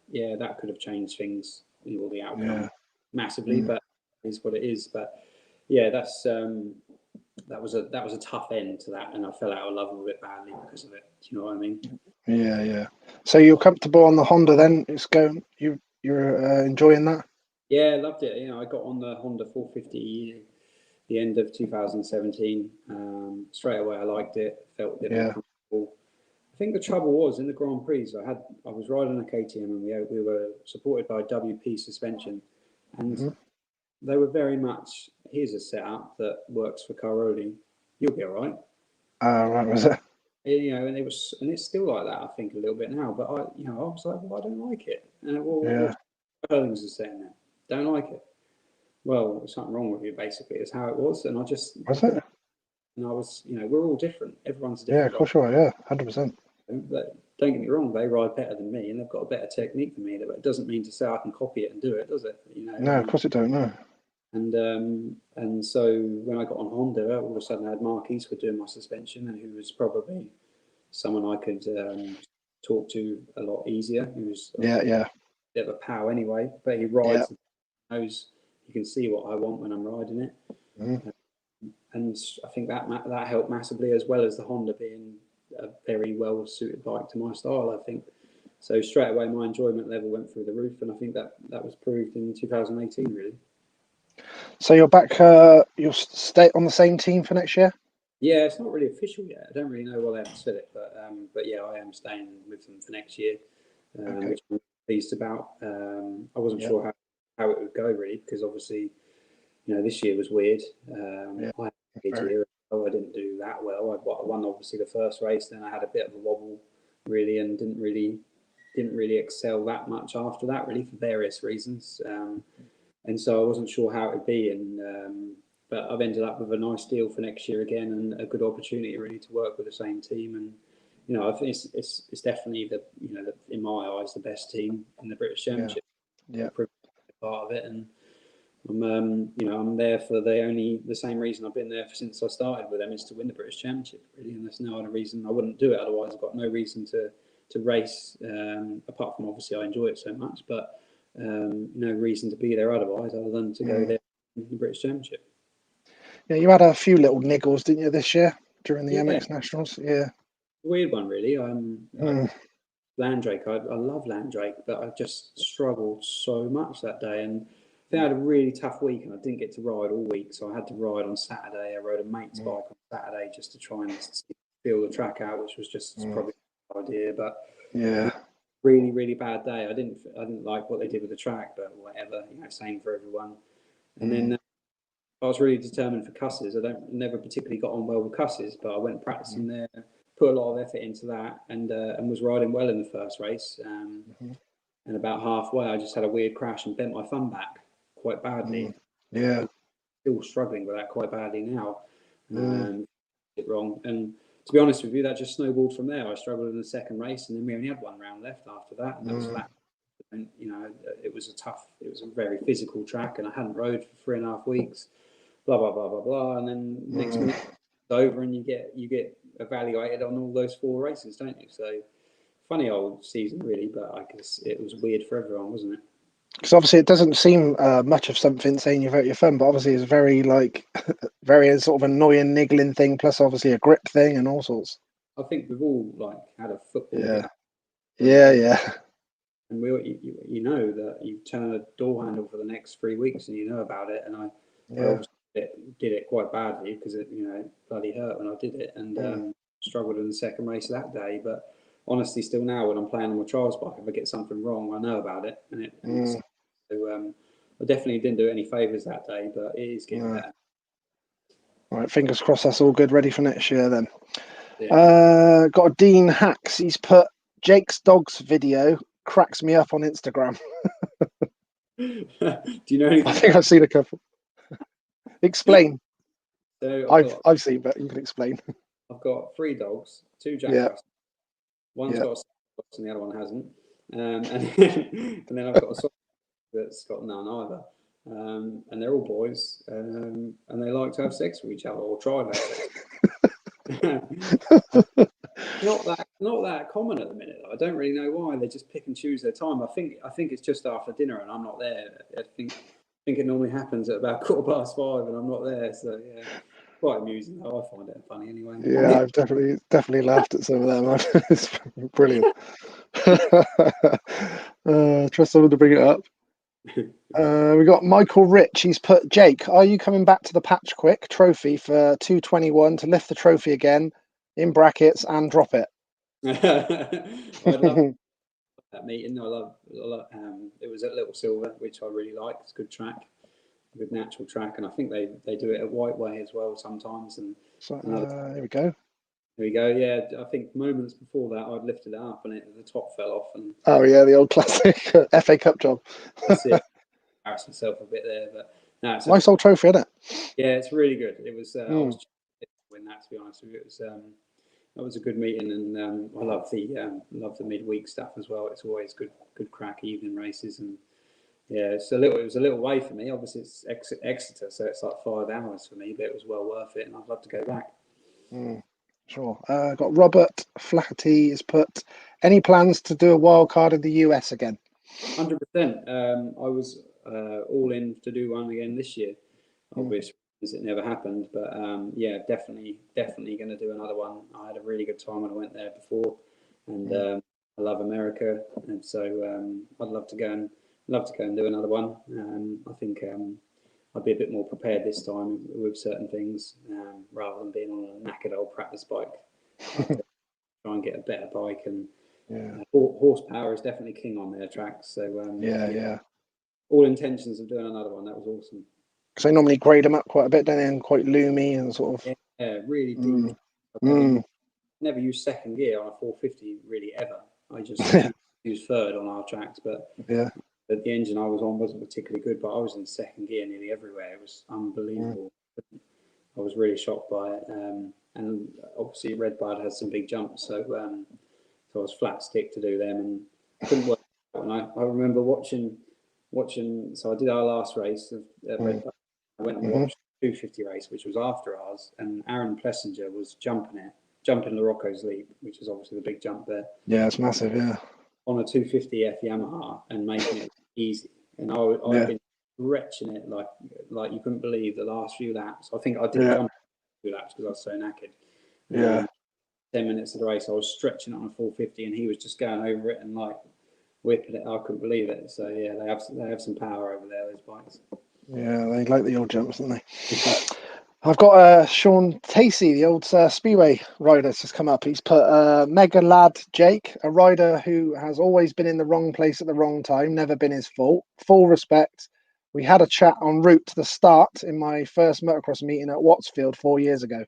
yeah, that could have changed things, or the outcome massively. But it is what it is. But yeah, that was a tough end to that, and I fell out of love with it badly because of it. Do you know what I mean? Yeah. So you're comfortable on the Honda then? It's going. You're enjoying that? Yeah, I loved it. I got on the Honda 450 the end of 2017. Straight away, I liked it. Felt a bit uncomfortable. I think the trouble was in the Grand Prix. I was riding a KTM, and we were supported by WP suspension, and they were very much, here's a setup that works for Caroli. You'll be all right. Right, was it? And it's still like that. I think a little bit now, but I was like, well, I don't like it. And Erlings is saying that, don't like it. Well, there's something wrong with you, basically, is how it was. And I just... Was it? And I was, we're all different. Everyone's different. Yeah, of course you are, yeah, 100%. But don't get me wrong, they ride better than me, and they've got a better technique than me. But it doesn't mean to say I can copy it and do it, does it? No, of course it don't, no. And so when I got on Honda, all of a sudden I had Mark Eastwood doing my suspension, and who was probably someone I could talk to a lot easier. He was a bit of a pal anyway, but he rides, knows, you can see what I want when I'm riding it. And I think that helped massively, as well as the Honda being a very well suited bike to my style, I think. So straight away my enjoyment level went through the roof, and I think that was proved in 2018 really. So you're back, you'll stay on the same team for next year? Yeah, it's not really official yet. I don't really know why they haven't said it, but yeah, I am staying with them for next year, which I'm pleased about. I wasn't sure how it would go really, because obviously, this year was weird. I had a good year. I didn't do that well. I won obviously the first race, then I had a bit of a wobble really, and didn't really excel that much after that really, for various reasons. And so I wasn't sure how it would be, and but I've ended up with a nice deal for next year again, and a good opportunity really to work with the same team. And I think it's definitely in my eyes the best team in the British Championship. Yeah. Part of it, and I'm there for the same reason I've been there since I started with them, is to win the British Championship really, and there's no other reason I wouldn't do it otherwise. I've got no reason to race, apart from obviously I enjoy it so much, but no reason to be there otherwise other than to go there in the British Championship. Yeah, you had a few little niggles, didn't you, this year during the MX Nationals? Yeah. Weird one really. Landrake, I love Landrake, but I just struggled so much that day, and I think I had a really tough week, and I didn't get to ride all week, so I had to ride on Saturday. I rode a mate's bike on Saturday just to try and feel the track out, which was just probably a good idea, but really, really bad day. I didn't like what they did with the track, but whatever, same for everyone. And then I was really determined for Cusses. I never particularly got on well with Cusses, but I went practicing there, put a lot of effort into that, and was riding well in the first race. And about halfway, I just had a weird crash and bent my thumb back quite badly. Yeah. Still struggling with that quite badly now. It wrong. And to be honest with you, that just snowballed from there. I struggled in the second race, and then we only had one round left after that, and that was that. And it was a very physical track, and I hadn't rode for 3.5 weeks. Blah blah blah blah blah, and then next week it's over, and you get evaluated on all those 4 races, don't you? So funny old season, really, but I guess it was weird for everyone, wasn't it? Because obviously it doesn't seem much of something saying you've hurt your thumb, but obviously it's very very sort of annoying niggling thing, plus obviously a grip thing and all sorts. I think we've all had a football. Yeah. And you know that you turn a door handle for the next 3 weeks, and you know about it. And I obviously did it quite badly because it bloody hurt when I did it, and struggled in the second race that day. But honestly, still now when I'm playing on my trials bike, if I get something wrong, I know about it, so I definitely didn't do any favours that day, but it is getting better. All right, fingers crossed that's all good, ready for next year then. Got a Dean Hakes. He's put Jake's dogs video cracks me up on Instagram. Do you know anything? I think I've seen a couple. Explain. So I've seen, but you can explain. I've got 3 dogs, 2 Jack Russells. One's got a box and the other one hasn't. And then I've got a sock that's got none either. And they're all boys, and they like to have sex with each other, or try to have sex. Not that common at the minute. I don't really know why. They just pick and choose their time. I think it's just after dinner and I'm not there. I think it normally happens at about 5:15 and I'm not there. So yeah, quite amusing though. I find it funny anyway. Yeah, I've definitely laughed at some of them. It's brilliant. Trust someone to bring it up. We got Michael Rich. He's put, Jake, are you coming back to the Patch Quick trophy for 221 to lift the trophy again, in brackets, and drop it? I'd love that meeting. I love it was at Little Silver, which I really like. It's a good track, a good natural track, and I think they do it at White Way as well sometimes. And so, here we go. There we go. Yeah, I think moments before that I'd lifted it up and the top fell off. And oh yeah, the old classic FA Cup job. That's it. Embarrassed myself a bit there, but no, it's nice old trophy, isn't it? Yeah, it's really good. It was. I was to win that, to be honest with you. It was. That was a good meeting, and I love the midweek stuff as well. It's always good crack evening races, and yeah, it was a little way for me. Obviously, it's Exeter, so it's like 5 hours for me, but it was well worth it, and I'd love to go back. Sure. Got Robert Flaherty has put, any plans to do a wild card in the US again? 100%. I was all in to do one again this year. Obviously, it never happened, but yeah, definitely going to do another one. I had a really good time when I went there before, and I love America, and so I'd love to go and do another one. I think I'd be a bit more prepared this time with certain things, rather than being on a knackered old practice bike. Try and get a better bike, and horsepower is definitely king on their tracks. So yeah. All intentions of doing another one. That was awesome. Because they normally grade them up quite a bit, don't they? And quite loomy and sort of. Yeah, really deep. Never used second gear on a 450 really ever. I just used third on our tracks, but the engine I was on wasn't particularly good. But I was in second gear nearly everywhere. It was unbelievable. I was really shocked by it. And obviously Redbud has some big jumps, so I was flat stick to do them and couldn't work out. And I remember watching. So I did our last race at Redbud. I went and watched the 250 race, which was after ours, and Aaron Plessinger was jumping Larocco's Leap, which is obviously the big jump there. Yeah, it's massive. Yeah. On a 250F Yamaha and making it easy, and I've been retching it like you couldn't believe the last few laps. I think I did jump a few laps because I was so knackered. 10 minutes of the race, I was stretching it on a 450, and he was just going over it and like whipping it. I couldn't believe it. So yeah, they have some power over there, those bikes. Yeah, they like the old jumps, don't they? I've got Sean Tacey, the old Speedway rider, just come up. He's put Mega Lad Jake, a rider who has always been in the wrong place at the wrong time, never been his fault. Full respect. We had a chat en route to the start in my first motocross meeting at Wattsfield 4 years ago.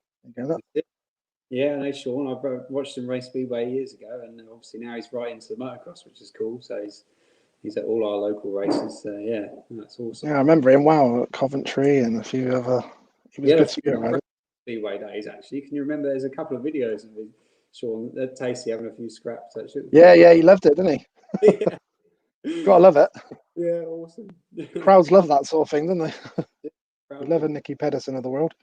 Yeah, no, Sean. I've watched him race Speedway years ago, and obviously now he's right into the motocross, which is cool. So he's at all our local races. Yeah, that's awesome. Yeah, I remember him well at Coventry and a few other. He was a good speedway. Speedway days, actually. Can you remember? There's a couple of videos of Sean Tacey having a few scraps. Actually. Yeah, he loved it, didn't he? Yeah. Gotta love it. Yeah, awesome. Crowds love that sort of thing, don't they? We love a Nicky Pedersen of the world.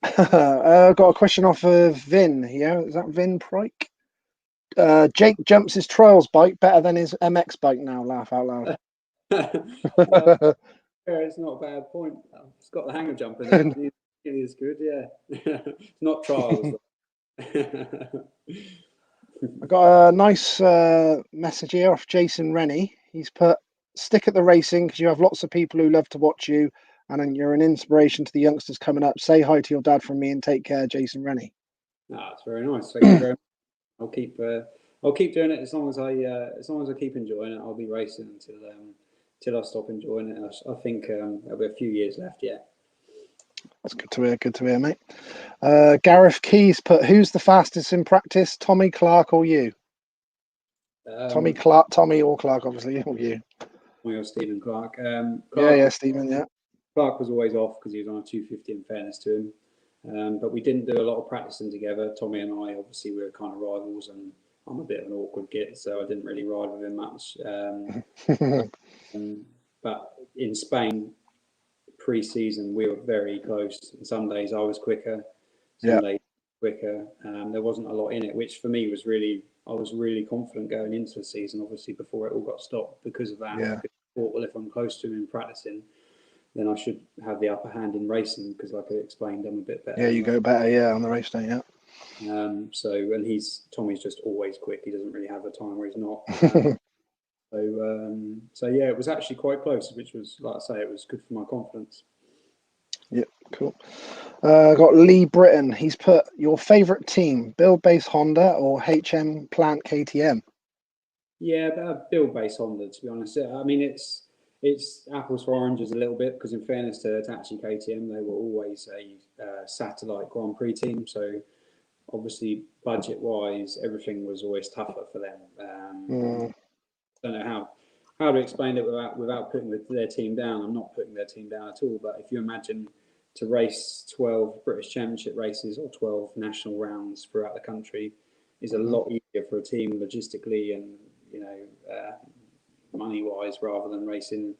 Got a question off of Vin here. Is that Vin Prike? Jake jumps his trials bike better than his MX bike now. Laugh out loud. Yeah, it's not a bad point. It's got the hang of jumping. It is good, yeah. It's not trials. I got a nice message here off Jason Rennie. He's put, stick at the racing because you have lots of people who love to watch you, and you're an inspiration to the youngsters coming up. Say hi to your dad from me and take care, Jason Rennie. That's very nice. Thank you very much. I'll keep doing it as long as I keep enjoying it. I'll be racing until I stop enjoying it. I think there'll be a few years left yet. That's good to hear. Good to hear, mate. Gareth Keys put, who's the fastest in practice, Tommy Clark or you? Tommy or Clark, obviously, or you? Or Stephen Clark. Stephen, yeah. Clark was always off because he was on a 250, in fairness to him. But we didn't do a lot of practicing together. Tommy and I, obviously, we were kind of rivals, and I'm a bit of an awkward git, so I didn't really ride with him much. But in Spain, pre-season, we were very close. And some days I was quicker, some days quicker. There wasn't a lot in it, which for me was I was really confident going into the season, obviously, before it all got stopped because of that. I thought, well, if I'm close to him in practicing, then I should have the upper hand in racing because, like I explained, I'm a bit better. Yeah, you go better, on the race day, and Tommy's just always quick. He doesn't really have a time where he's not. So yeah, it was actually quite close, which was, like I say, it was good for my confidence. Yep, cool. Got Lee Britton. He's put, your favourite team, Build-Base Honda or HM Plant KTM? Yeah, Build-Base Honda, to be honest. I mean, it's apples for oranges a little bit because, in fairness to Hitachi KTM, they were always a satellite Grand Prix team. So obviously, budget-wise, everything was always tougher for them. I don't know how to explain it without putting their team down. I'm not putting their team down at all. But if you imagine to race 12 British Championship races or 12 national rounds throughout the country is a lot easier for a team logistically and money-wise rather than racing.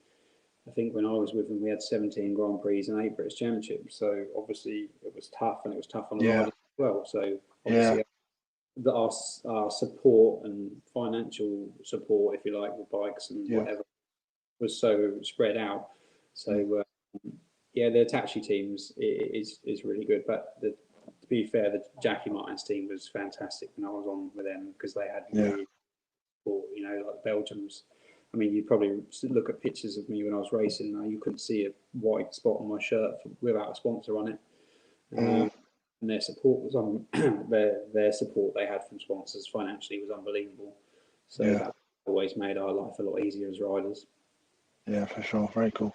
I think when I was with them, we had 17 Grand Prix and 8 British Championships. So obviously it was tough, and it was tough on the riders as well. So obviously our support and financial support, if you like, with bikes and whatever, was so spread out. So the Hitachi teams is really good. But to be fair, the Jackie Martin's team was fantastic when I was on with them because they had really support, like Belgium's. I mean, you probably look at pictures of me when I was racing. You couldn't see a white spot on my shirt without a sponsor on it. And their support was on their support they had from sponsors financially was unbelievable. So that always made our life a lot easier as riders. Yeah, for sure. Very cool.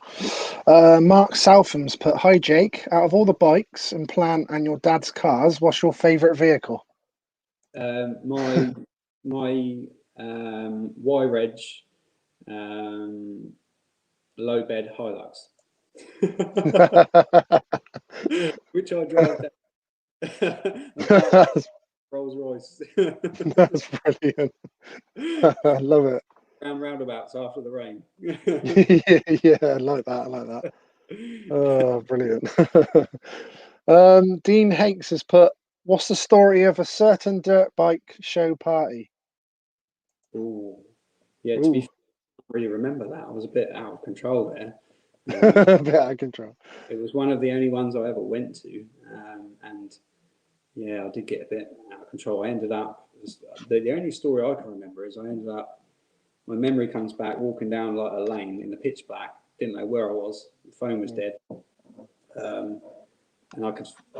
Mark Southam's put, hi Jake, out of all the bikes and Plant and your dad's cars, what's your favourite vehicle? My Y-Reg low bed Hilux. which I drive down. Rolls Royce. That's brilliant. I love it. Round roundabouts after the rain. Yeah, I like that. I like that. Oh, brilliant. Dean Hakes has put, what's the story of a certain dirt bike show party? Ooh. Yeah, to Ooh. be fair, I don't really remember that. I was a bit out of control there. A bit out of control. It was one of the only ones I ever went to. And yeah, I did get a bit out of control. I ended up, the only story I can remember is I ended up, my memory comes back walking down like a lane in the pitch black, didn't know where I was, the phone was dead. And I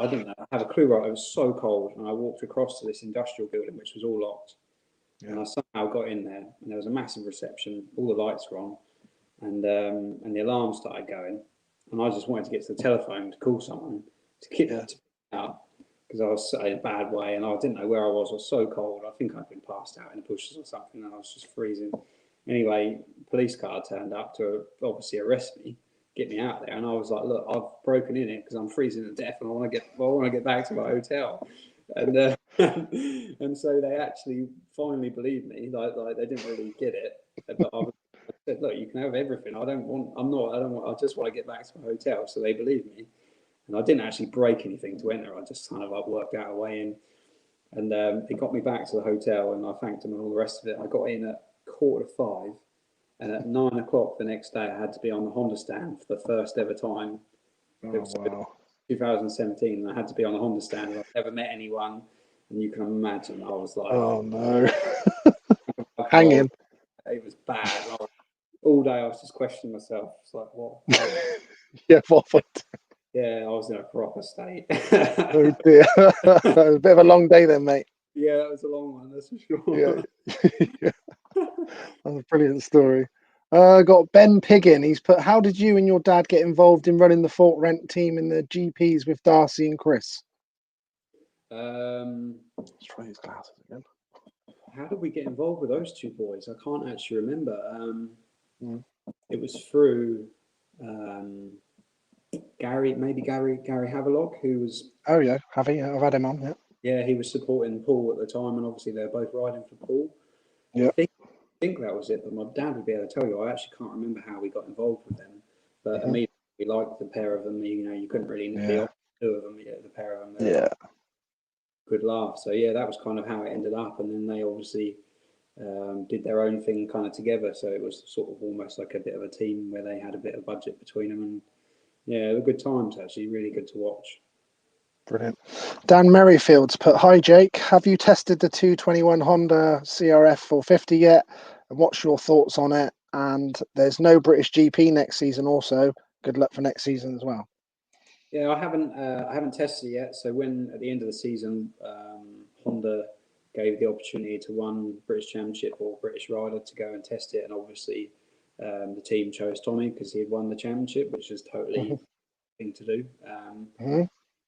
didn't know, have a clue where it was so cold. And I walked across to this industrial building, which was all locked. Yeah. And I somehow got in there, and there was a massive reception, all the lights were on, and the alarm started going. And I just wanted to get to the telephone to call someone to get to pick out, because I was in a bad way and I didn't know where I was so cold. I think I'd been passed out in the bushes or something, and I was just freezing. Anyway, police car turned up to obviously arrest me, get me out there, and I was like, look, I've broken in it because I'm freezing to death and I want to get back to my hotel. And and so they actually finally believed me. Like they didn't really get it, but I said, look, you can have everything. I just want to get back to my hotel. So they believed me, and I didn't actually break anything to enter. I just kind of worked out a way in, and it got me back to the hotel, and I thanked them and all the rest of it. I got in at 5:15. And at 9 o'clock the next day, I had to be on the Honda stand for the first ever time. Oh, wow. 2017, and I had to be on the Honda stand. I've never met anyone, and you can imagine I was like, oh no, hanging. It was bad. All day I was just questioning myself. It's like, what? Yeah, what? Yeah, I was in a proper state. Oh dear, a bit of a long day then, mate. Yeah, that was a long one, that's for sure. Yeah. That's a brilliant story. Got Ben Piggin. He's put, how did you and your dad get involved in running the Fort Rent team in the GPs with Darcy and Chris? Let's try his glasses again. How did we get involved with those two boys? I can't actually remember. It was through Gary Havelock, who was... Oh yeah, I've had him on, yeah. Yeah, he was supporting Paul at the time, and obviously they're both riding for Paul. Yeah. I think that was it, but my dad would be able to tell you. I actually can't remember how we got involved with them, but immediately we liked the pair of them. You know, you couldn't really be off two of them. The pair of them. Yeah. Good laugh. So yeah, that was kind of how it ended up, and then they obviously did their own thing kind of together. So it was sort of almost like a bit of a team where they had a bit of budget between them, and yeah, they were good times actually. Really good to watch. Brilliant. Dan Merrifield's put, hi Jake, have you tested the 221 Honda CRF 450 yet? And what's your thoughts on it? And there's no British GP next season also. Good luck for next season as well. Yeah, I haven't tested it yet. So when at the end of the season, Honda gave the opportunity to one British Championship or British rider to go and test it, and obviously the team chose Tommy because he had won the championship, which is totally thing to do.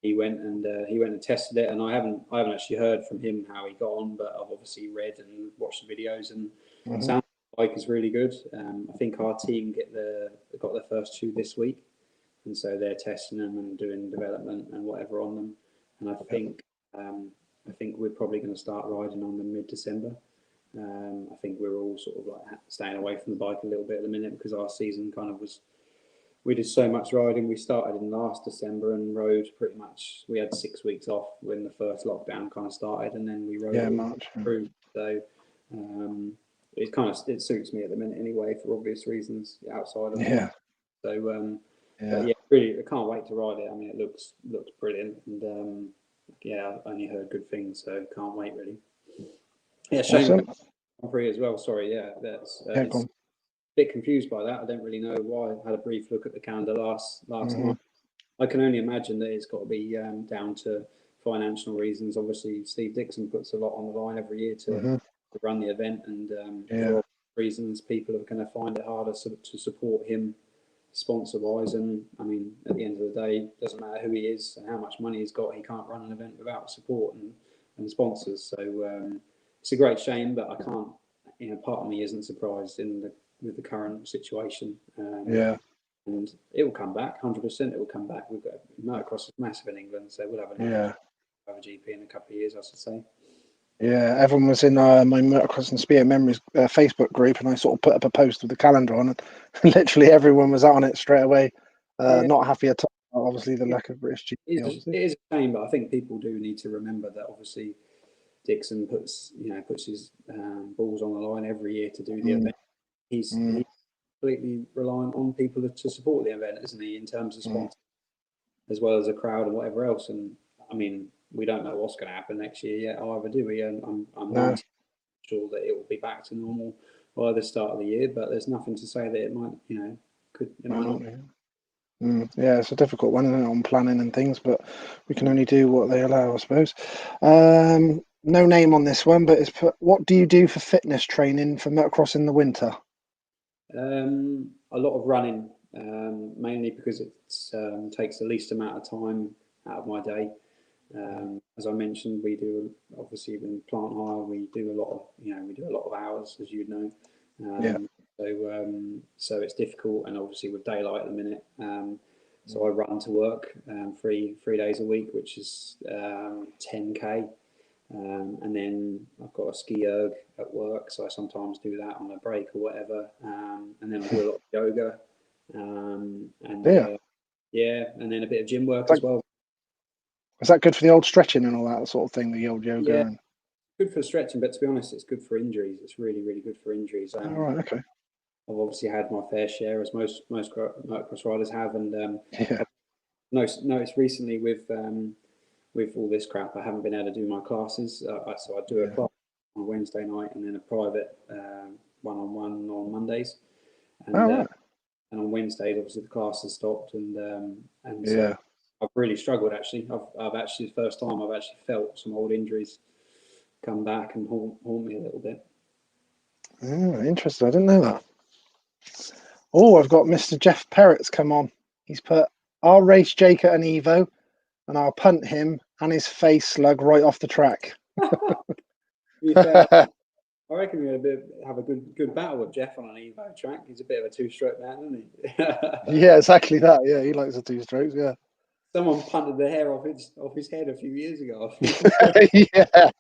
He went and tested it, and I haven't actually heard from him how he got on, but I've obviously read and watched the videos, and sounds like it's really good. I think our team got their first two this week, and so they're testing them and doing development and whatever on them. And I think we're probably going to start riding on them mid-December. I think we're all sort of like staying away from the bike a little bit at the minute because our season kind of was. We did so much riding. We started in last December and rode pretty much. We had 6 weeks off when the first lockdown kind of started, and then we rode March through. So it suits me at the minute anyway for obvious reasons outside of that. So but yeah, really, I can't wait to ride it. I mean, it looks brilliant, and yeah, I only heard good things, so can't wait really. Yeah, shame Grand Prix as well. Sorry, yeah, that's a bit confused by that. I don't really know why. I had a brief look at the calendar last night. I can only imagine that it's got to be down to financial reasons. Obviously, Steve Dixon puts a lot on the line every year to run the event, and for reasons, people are going to find it harder to support him sponsor-wise. And I mean, at the end of the day, it doesn't matter who he is and how much money he's got. He can't run an event without support and sponsors. So it's a great shame, but I can't. You know, part of me isn't surprised with the current situation. and it will come back 100%. It will come back. We've got motocross is massive in England, so we'll have another GP in a couple of years, I should say. Yeah, everyone was in my Motocross and Spear Memories Facebook group, and I sort of put up a post with the calendar on, and literally everyone was out on it straight away. Not happy at all. Obviously, the lack of British GP. It is a shame, but I think people do need to remember that obviously Dixon puts his balls on the line every year to do the event. He's completely reliant on people to support the event, isn't he, in terms of sponsors, as well as a crowd and whatever else. And I mean, we don't know what's going to happen next year yet, either, do we? And I'm 90% sure that it will be back to normal by the start of the year, but there's nothing to say that it might, it might not. Yeah, it's a difficult one, isn't it, on planning and things, but we can only do what they allow, I suppose. No name on this one, but it's what do you do for fitness training for motocross in the winter? A lot of running, mainly because it takes the least amount of time out of my day. As I mentioned, we do obviously in plant hire. We do a lot of hours, as you'd know. So it's difficult, and obviously with daylight at the minute. So I run to work 3 days a week, which is 10k, and then I've got a ski erg at work, so I sometimes do that on a break or whatever. And then I do a lot of yoga, and then a bit of gym work as well. Is that good for the old stretching and all that sort of thing, the old yoga? Yeah, good for stretching, but to be honest, it's good for injuries. It's really, really good for injuries. All right, okay. I've obviously had my fair share, as most motocross riders have, and noticed recently with all this crap, I haven't been able to do my classes. So I do a class on Wednesday night, and then a private one-on-one on Mondays. And on Wednesdays, obviously the class has stopped, so I've really struggled actually. I've actually, the first time I've actually felt some old injuries come back and haunt me a little bit. Interesting. I didn't know that. Oh, I've got Mr. Jeff Perrett's come on. He's put, I'll race Jake at an Evo, and I'll punt him and his face slug right off the track. I reckon we're going to have a good battle with Jeff on an Evo track. He's a bit of a two-stroke man, isn't he? Yeah, exactly that. Yeah, he likes the two strokes. Yeah. Someone punted the hair off his head a few years ago. Yeah.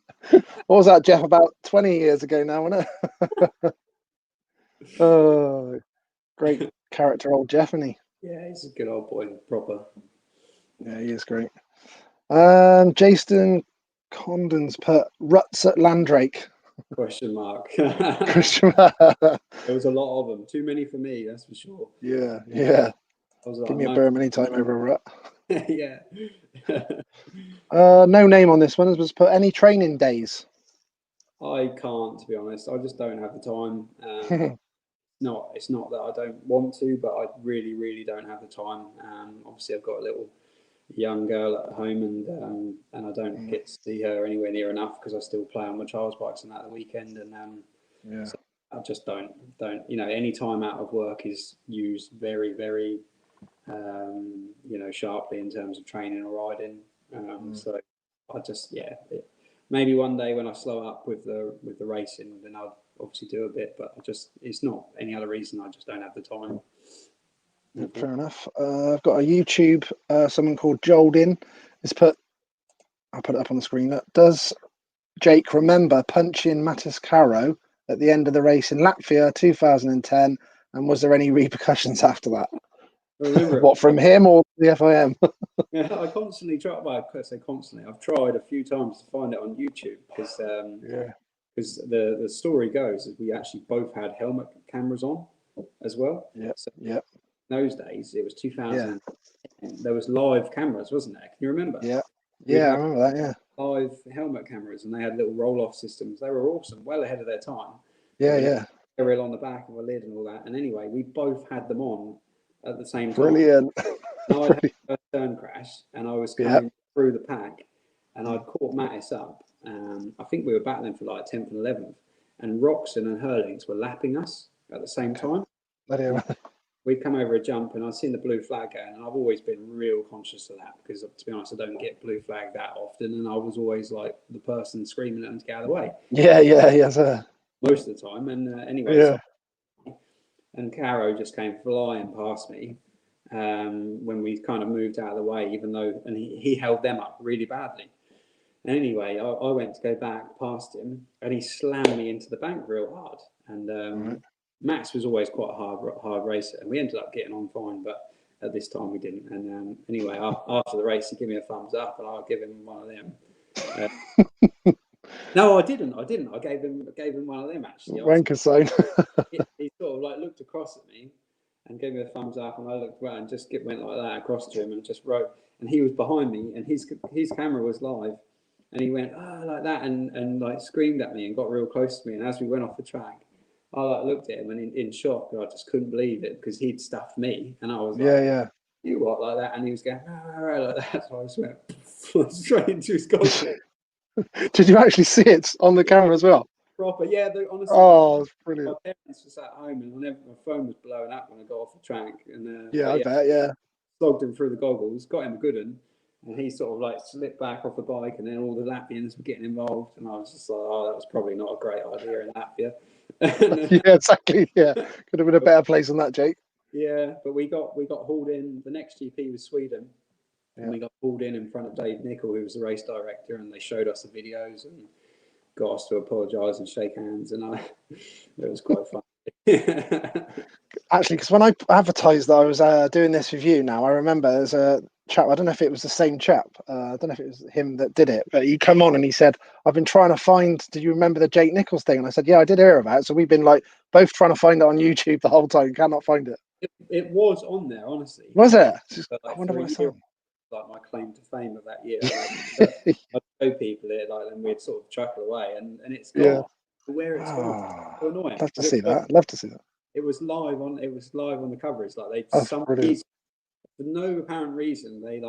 What was that, Jeff? About 20 years ago now, wasn't it? Oh, great character, old Jeff, isn't he? Yeah, he's a good old boy, proper. Yeah, he is great. Jason Condon's put ruts at Landrake. Question mark. Question mark. There was a lot of them. Too many for me, that's for sure. Yeah. Give me a berm anytime over a rut. Yeah. No name on this one. Was put any training days. I can't, to be honest. I just don't have the time. It's not that I don't want to, but I really, really don't have the time. Obviously, I've got a little young girl at home, and I don't get to see her anywhere near enough because I still play on my child's bikes and that the weekend. And so I just don't. Any time out of work is used very, very, sharply in terms of training or riding. So I just maybe one day when I slow up with the racing, then I'll obviously do a bit, but it's not any other reason. I just don't have the time. Fair enough. I've got a YouTube, someone called Joldin. I'll put it up on the screen. Does Jake remember punching Mattis Caro at the end of the race in Latvia 2010? And was there any repercussions after that? Remember what, from him or the FIM? Yeah, I constantly try. Well, I say constantly. I've tried a few times to find it on YouTube because the story goes is we actually both had helmet cameras on as well. Yeah. So in those days, it was 2000. Yeah. There was live cameras, wasn't there? Can you remember? Yeah. Yeah, I remember that. Yeah. Live helmet cameras, and they had little roll-off systems. They were awesome, well ahead of their time. Yeah. Aerial on the back of a lid and all that. And anyway, we both had them on at the same time. Brilliant. I had a turn crash, and I was coming through the pack, and I'd caught Mattis up. I think we were battling for like 10th and 11th, and Roxon and Hurlings were lapping us at the same time. We'd come over a jump, and I'd seen the blue flag going, and I've always been real conscious of that because, to be honest, I don't get blue flag that often, and I was always like the person screaming at them to get out of the way. Yeah, sir. Most of the time, and anyway. So, and Caro just came flying past me, when we kind of moved out of the way, even though, and he held them up really badly. And anyway, I went to go back past him, and he slammed me into the bank real hard. And Max was always quite a hard racer, and we ended up getting on fine, but at this time we didn't. And anyway, after the race, he gave me a thumbs up, and I'll give him one of them. No, I didn't. I gave him one of them actually. Wanker sign. He sort of like looked across at me and gave me a thumbs up, and I looked around and just went like that across to him and just wrote. And he was behind me, and his camera was live, and he went like that and like screamed at me and got real close to me. And as we went off the track, I like looked at him and in shock, I just couldn't believe it because he'd stuffed me, and I was like, yeah. You what like that? And he was going like that, so I just went straight into his goggles. Did you actually see it on the camera as well? Proper, yeah. Honestly, oh, it's brilliant. My parents was at home, and my phone was blowing up when I got off the track. And I bet, yeah. Slogged him through the goggles, got him a good one, and he sort of like slipped back off the bike, and then all the Latvians were getting involved, and I was just like, that was probably not a great idea in Latvia. Yeah, exactly. Yeah, could have been a better place than that, Jake. Yeah, but we got hauled in. The next GP was Sweden. And we got pulled in front of Davee Nicholls, who was the race director, and they showed us the videos and got us to apologise and shake hands, and it was quite fun. Actually, because when I advertised that I was doing this with you now, I remember there's a chap, I don't know if it was the same chap, I don't know if it was him that did it, but he come on and he said, I've been trying to find, do you remember the Jake Nicholls thing? And I said, yeah, I did hear about it. So we've been like both trying to find it on YouTube the whole time, cannot find it. It was on there, honestly. Was it? Like, I wonder what it's on. Like my claim to fame of that year. I'd show people it, like, and we'd sort of chuckle away, and it's gone. Yeah. Where it's gone. It's so annoying. Love to see that. Love to see that. It was live on the coverage. Like for no apparent reason, they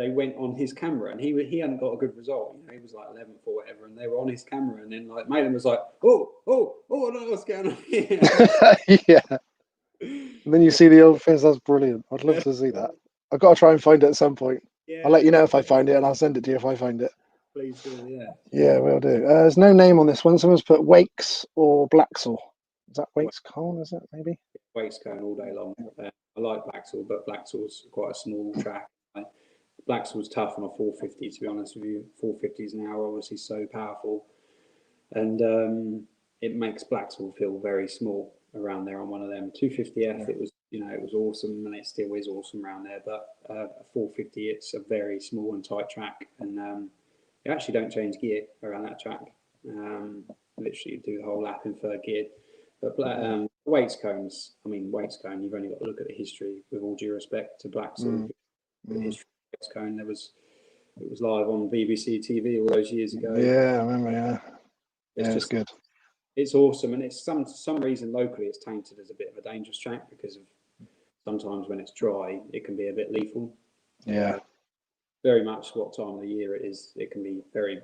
went on his camera, and he hadn't got a good result. You know, he was like 11th or whatever, and they were on his camera, and then like Malin was like, oh, I don't know what's going on here. Yeah. And then you see the old face. That's brilliant. I'd love to see that. I've got to try and find it at some point. Yeah. I'll let you know if I find it, and I'll send it to you if I find it. Please do, yeah. Yeah, we'll do. There's no name on this one. Someone's put Wakes or Blacksall. Is that Wakes Cone, is it, maybe? Wakes Cone all day long. I like Blacksall, but Blacksall's quite a small track. Blacksall's tough on a 450, to be honest with you. 450s an hour, obviously so powerful. And it makes Blacksall feel very small around there on one of them. 250F, it was awesome, and it still is awesome around there. But 450, it's a very small and tight track, and you actually don't change gear around that track. Literally do the whole lap in third gear. But Wakes Cones, Wakes Cone, you've only got to look at the history, with all due respect to Blacksall. The history of Wakes Cone, it was live on BBC TV all those years ago. Yeah, I remember, yeah. It's good. It's awesome, and it's for some reason locally it's tainted as a bit of a dangerous track because of sometimes when it's dry it can be a bit lethal. Yeah. Very much what time of the year it is. It can be pretty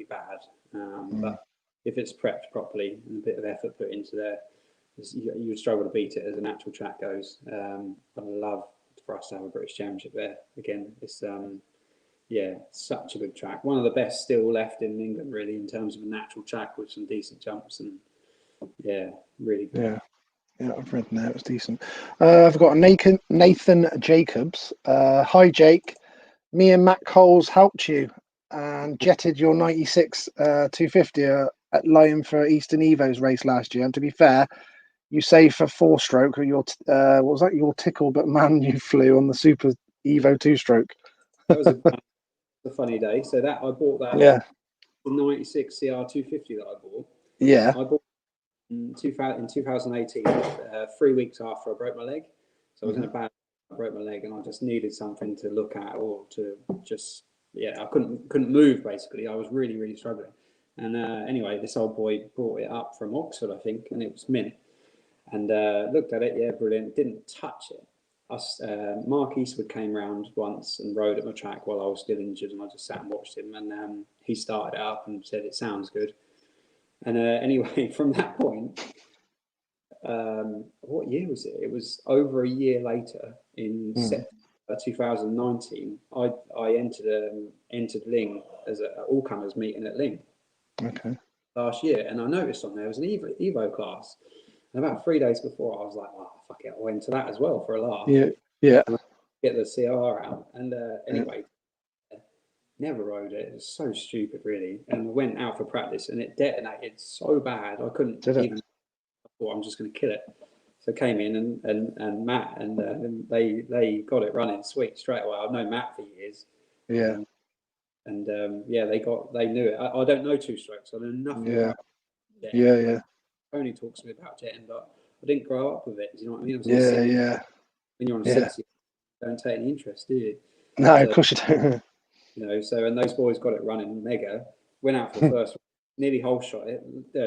bad. But if it's prepped properly and a bit of effort put into there, you would struggle to beat it as an actual track goes. I'd love for us to have a British Championship there again. It's such a good track. One of the best still left in England, really, in terms of a natural track with some decent jumps, and really good. Yeah, I've read that. It was decent. I've got Nathan Jacobs. Hi, Jake. Me and Matt Coles helped you and jetted your 96 250 at Lyon for Eastern Evo's race last year. And to be fair, you saved for 4-stroke. Or your what was that? Your tickle, but man, you flew on the Super Evo 2-stroke. That was a funny day. So that I bought that. Yeah. The 96 CR 250 that I bought. Yeah. I bought in 2018, 3 weeks after I broke my leg. So I was in a bad. I broke my leg, and I just needed something to look at, or to just I couldn't move basically. I was really, really struggling. And anyway, this old boy brought it up from Oxford, I think, and it was mint. And looked at it, yeah, brilliant. Didn't touch it. Mark Eastwood came round once and rode at my track while I was still injured, and I just sat and watched him. And he started it up and said it sounds good. And anyway, from that point, what year was it? It was over a year later, in September 2019. I entered Ling as an all-comers meeting at Ling. Okay. Last year, and I noticed on there was an Evo class. And about 3 days before, I was like, oh, fuck it, I went to that as well for a laugh. Yeah. Get the CR out. And anyway, never rode it. It was so stupid, really. And I went out for practice and it detonated so bad, I couldn't even. I thought I'm just going to kill it. So I came in and Matt and they got it running sweet straight away. I've known Matt for years. Yeah. Yeah, they knew it. I don't know two strokes. I know nothing about jetting. Yeah. Tony talks to me about jetting, but I didn't grow up with it. Do you know what I mean? I was Yeah. When you're on 60, you don't take any interest, do you? No, of course you don't. You know, so and those boys got it running mega. Went out for the first, nearly whole shot it.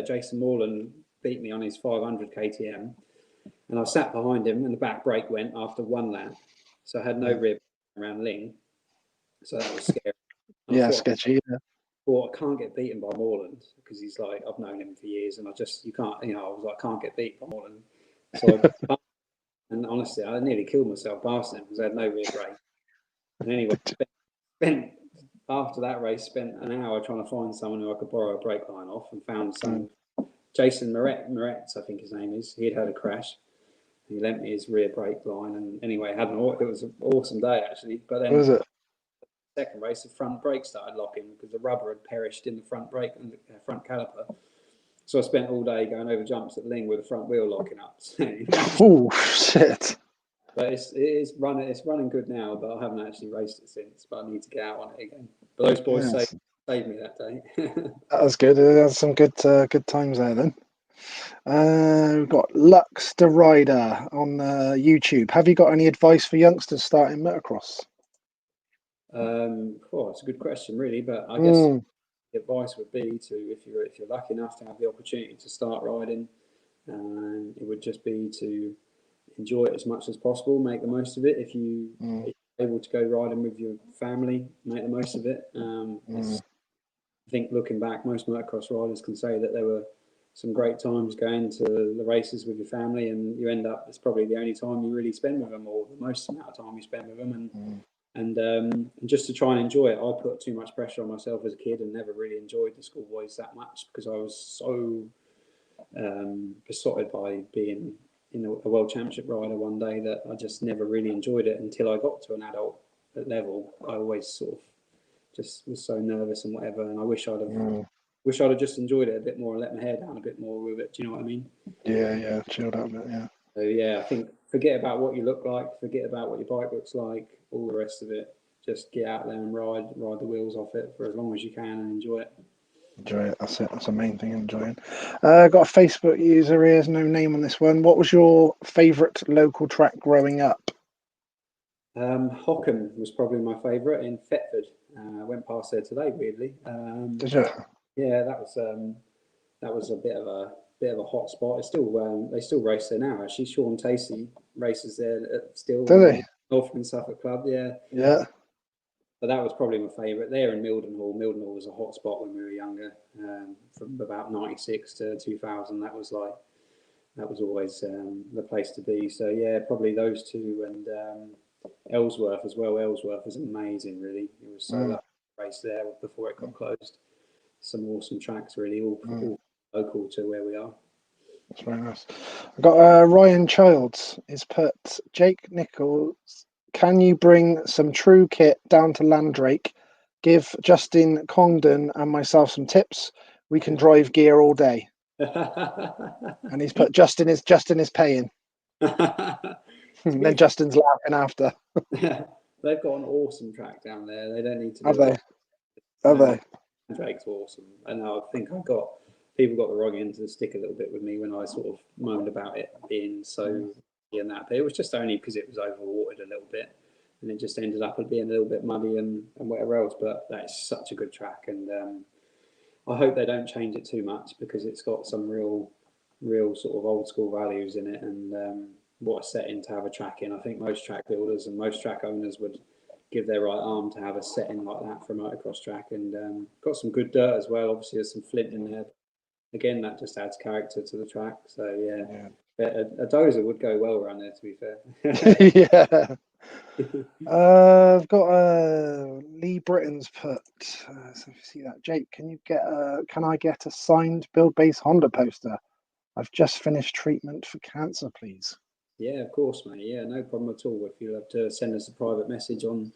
Jason Morland beat me on his 500 KTM, and I sat behind him, and the back brake went after one lap, so I had no rear around Ling, so that was scary. Yeah, sketchy. Yeah. Well, I can't get beaten by Morland because he's like, I've known him for years, and you can't, I was like, I can't get beat by Morland. So, and honestly, I nearly killed myself passing him because I had no rear brake. And anyway, spent after that race, spent an hour trying to find someone who I could borrow a brake line off, and found some Jason Moretz, I think his name is. He had a crash. He lent me his rear brake line, and anyway, it was an awesome day actually. But then, what was it? Second race, the front brake started locking because the rubber had perished in the front brake and the front caliper. So I spent all day going over jumps at Ling with the front wheel locking up. Oh shit! But it's running good now, but I haven't actually raced it since. But I need to get out on it again. But those boys saved me that day. That was good. That's some good times there then. We've got Lux the Rider on YouTube. Have you got any advice for youngsters starting motocross? It's a good question, really. But I guess the advice would be to, if you're lucky enough to have the opportunity to start riding, it would just be to enjoy it as much as possible, make the most of it. If you're able to go riding with your family, make the most of it. I think looking back, most motocross riders can say that there were some great times going to the races with your family, and you end up, it's probably the only time you really spend with them, or the most amount of time you spend with them. And just to try and enjoy it, I put too much pressure on myself as a kid and never really enjoyed the schoolboys that much because I was so besotted by being a world championship rider one day that I just never really enjoyed it until I got to an adult level. I always sort of just was so nervous and whatever, and I wish I'd have just enjoyed it a bit more and let my hair down a bit more with it. Do you know what I mean? Yeah, chilled out a bit. Yeah. So yeah, I think forget about what you look like, forget about what your bike looks like, all the rest of it. Just get out there and ride the wheels off it for as long as you can and enjoy it. Enjoy it. That's it. That's the main thing. Enjoying. Got a Facebook user here. There's no name on this one. What was your favourite local track growing up? Hockham was probably my favourite in Thetford. I went past there today, weirdly. Did you? Yeah, that was a bit of a hot spot. It's still they still race there now. Actually, Sean Tacey races there still. Do they? Norfolk Suffolk Club, yeah. Yeah. But that was probably my favourite. There in Mildenhall. Mildenhall was a hot spot when we were younger. From about 96 to 2000, that was always the place to be. So yeah, probably those two, and Ellsworth as well. Ellsworth was amazing, really. It was so lucky to race there before it got closed. Some awesome tracks, really, all local to where we are. That's very nice. I've got Ryan Childs. He's put, Jake Nicholls, can you bring some true kit down to Landrake? Give Justin Congdon and myself some tips. We can drive gear all day. And he's put, Justin is paying. Then Justin's laughing after. They've got an awesome track down there. They don't need to. Have they? Have they? Drake's awesome, and I think people got the wrong end of the stick a little bit with me when I sort of moaned about it being so and that. But it was just only because it was overwatered a little bit, and it just ended up being a little bit muddy and whatever else. But that is such a good track, and I hope they don't change it too much because it's got some real sort of old school values in it, and what a setting to have a track in. I think most track builders and most track owners would give their right arm to have a setting like that for a motocross track, and got some good dirt as well. Obviously, there's some flint in there. Again, that just adds character to the track. So yeah. A dozer would go well around there, to be fair. Yeah. I've got Lee Britton's put. So if you see that, Jake, can I get a signed Build Base Honda poster? I've just finished treatment for cancer, please. Yeah, of course, mate. Yeah, no problem at all. If you'll have to send us a private message on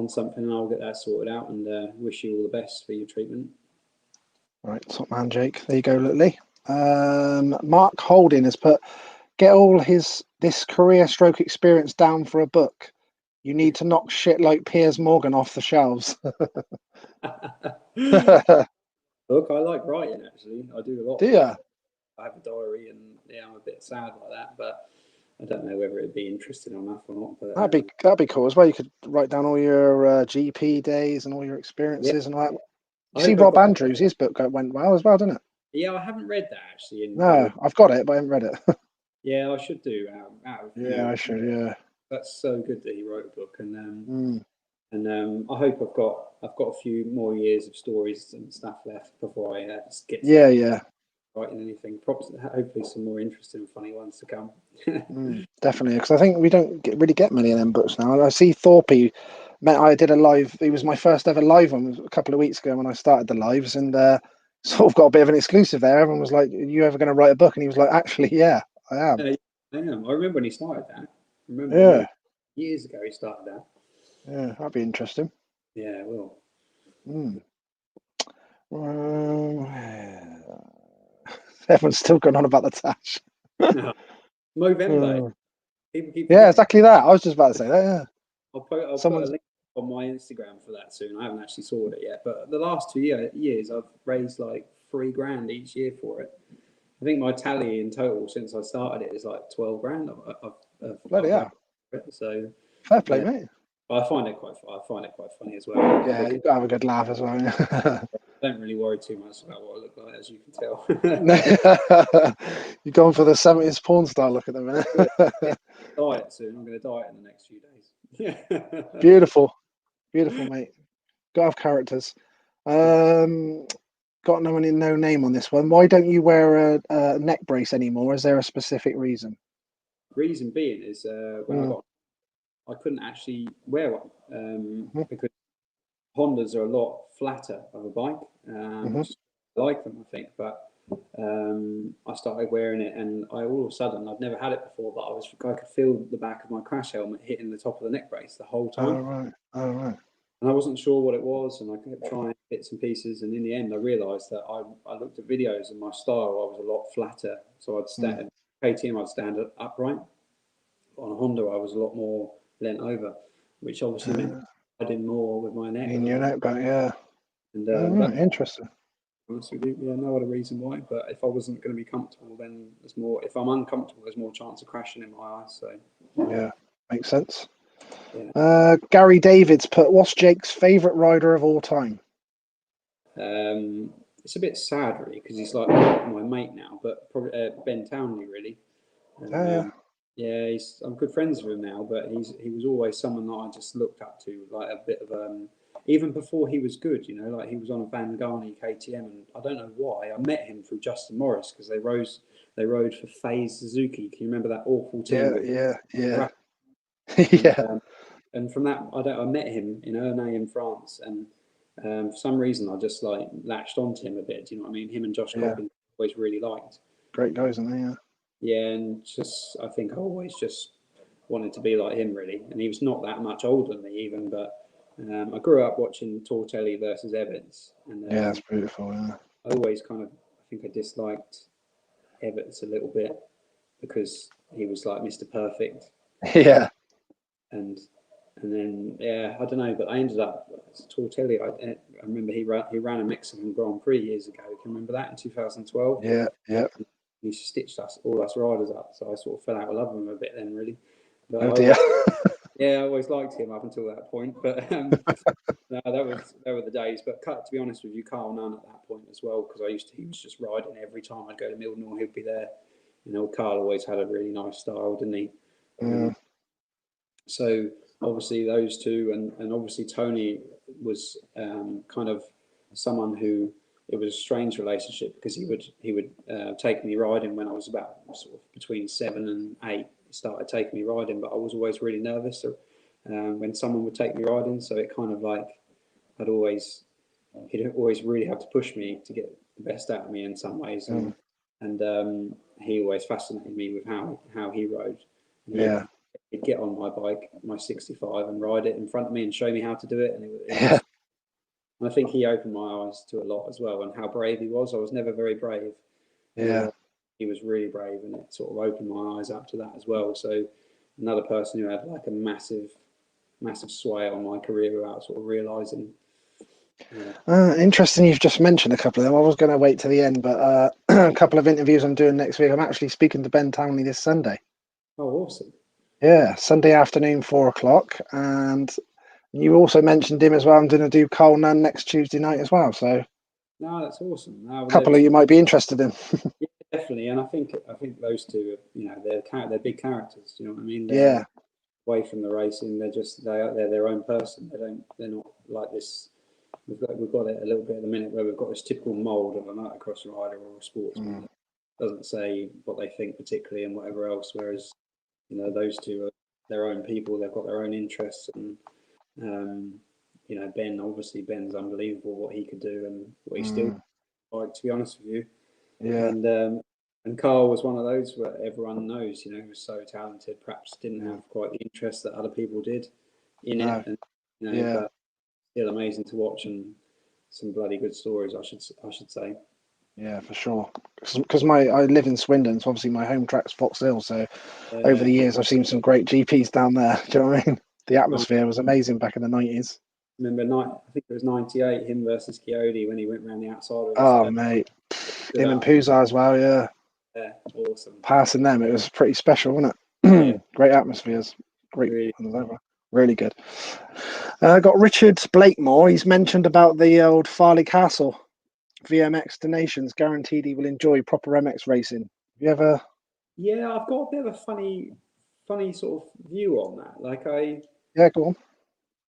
something, and I'll get that sorted out, and wish you all the best for your treatment. Right, top man, Jake. There you go, Lee. Mark Holding has put, get all this career stroke experience down for a book. You need to knock shit like Piers Morgan off the shelves. Look, I like writing, actually. I do a lot. Do you? I have a diary, and yeah, I'm a bit sad like that, but I don't know whether it'd be interesting enough or not. But that'd be cool as well. You could write down all your GP days and all your experiences and all that. You see, Rob Andrews, his book went well as well, didn't it? Yeah, I haven't read that actually. No, I've got it, but I haven't read it. Yeah, I should do. I should. Yeah, that's so good that he wrote a book, and I hope I've got a few more years of stories and stuff left before I just get writing anything. Hopefully, some more interesting, funny ones to come. Definitely, because I think we don't really get many of them books now. I see Thorpe. I did a live. It was my first ever live one a couple of weeks ago when I started the lives, and sort of got a bit of an exclusive there. Everyone was like, "Are you ever going to write a book?" And he was like, "Actually, yeah, I am." I am. I remember when he started that. Years ago he started that. Yeah, that'd be interesting. Yeah, it will. Everyone's still going on about the Tash. Movember. Yeah, exactly that. I was just about to say that. Yeah. I'll put a link on my Instagram for that soon. I haven't actually sorted it yet, but the last 2 years I've raised like $3,000 each year for it. I think my tally in total since I started it is like 12 grand. Bloody hell. So fair play, mate. I find it quite funny as well. Yeah, you have a good laugh as well. I don't really worry too much about what I look like, as you can tell. You're going for the 70s porn star look at the minute. Diet soon. I'm going to diet in the next few days. Beautiful, mate. Got to have characters. Got no name on this one. Why don't you wear a neck brace anymore? Is there a specific reason? Reason being is when I couldn't actually wear one because Hondas are a lot flatter of a bike. I like them, I think, but I started wearing it, and all of a sudden, I'd never had it before, but I could feel the back of my crash helmet hitting the top of the neck brace the whole time. Oh, right. And I wasn't sure what it was, and I kept trying bits and pieces, and in the end, I realised that I looked at videos, and my style, I was a lot flatter. So I'd stand KTM, I'd stand upright. On a Honda, I was a lot more leant over, which obviously meant I did more with my neck. In your neck back, yeah. And interesting. Honest with you, yeah, no other reason why. But if I wasn't going to be comfortable, then there's more. If I'm uncomfortable, there's more chance of crashing in my eyes. So yeah, makes sense. Yeah. Gary Davids put, what's Jake's favourite rider of all time? It's a bit sad, really, because he's like my mate now, but probably Ben Townley, really. And, yeah, I'm good friends with him now, but he was always someone that I just looked up to, like a bit of even before he was good, like he was on a Van Garney KTM, and I don't know why. I met him through Justin Morris because they rode for Davee Sizuki. Can you remember that awful team? Yeah. And from that, I met him in Ernay in France, and for some reason I just like latched onto him a bit. Do you know what I mean? Him and Josh Coppin always really liked. Great guys, aren't they? Yeah. Yeah, and I think I always just wanted to be like him, really. And he was not that much older than me, even. But I grew up watching Tortelli versus Evans, and that's beautiful. Yeah. I always I think I disliked Evans a little bit because he was like Mr. Perfect. Yeah. And then I don't know, but I ended up Tortelli. I remember he ran a Mexican Grand Prix years ago. Can you remember that in 2012? Yeah. He stitched all us riders up, so I sort of fell out of love with him a bit then, really. But oh dear. I always liked him up until that point. But no, that were the days. But to be honest with you, Carl Nunn at that point as well, because he was just riding every time I'd go to Mildenhall, he'd be there. Carl always had a really nice style, didn't he? So obviously those two, and obviously Tony was kind of someone who, it was a strange relationship because he would take me riding when I was about sort of between 7 and 8. He started taking me riding, but I was always really nervous when someone would take me riding. So it kind of like he'd always really have to push me to get the best out of me in some ways. And and he always fascinated me with how he rode. And Yeah. he'd get on my bike, my 65, and ride it in front of me and show me how to do it. And Yeah. I think he opened my eyes to a lot as well, and how brave he was. I was never very brave. Yeah. He was really brave, and it sort of opened my eyes up to that as well. So another person who had like a massive sway on my career without sort of realising. Interesting you've just mentioned a couple of them. I was going to wait to the end, but a couple of interviews I'm doing next week. I'm actually speaking to Ben Townley this Sunday. Oh, awesome. Yeah, Sunday afternoon, 4:00. And you also mentioned him as well. I'm going to do Cole Nunn next Tuesday night as well. So no, that's awesome. a couple of you might be interested in. Yeah, definitely. And I think those two, they're big characters. You know what I mean? Yeah. Away from the racing, they're their own person. They're not like this. We've got it a little bit at the minute where we've got this typical mould of a motocross rider or a sportsman that doesn't say what they think particularly and whatever else. Whereas, those two are their own people. They've got their own interests, and Ben's unbelievable what he could do and what he still like. To be honest with you, Yeah. And Carl was one of those where everyone knows, he was so talented. Perhaps didn't have quite the interest that other people did in it, and but still amazing to watch and some bloody good stories, I should say. Yeah, for sure. Because I live in Swindon, so obviously my home track's Fox Hill. So over the years, I've seen some great GPs down there. Do you know what I mean? The atmosphere was amazing back in the 90s. Remember, I think it was 98, him versus Coyote when he went around the outside of Oh, mate. Him and Puzar as well, yeah. Yeah, awesome. Passing them, it was pretty special, wasn't it? Yeah. Great atmospheres. Great. Really good. Got Richard Blakemore. He's mentioned about the old Farley Castle VMX donations. Guaranteed he will enjoy proper MX racing. Have you ever? Yeah, I've got a bit of a funny sort of view on that. Like Go on.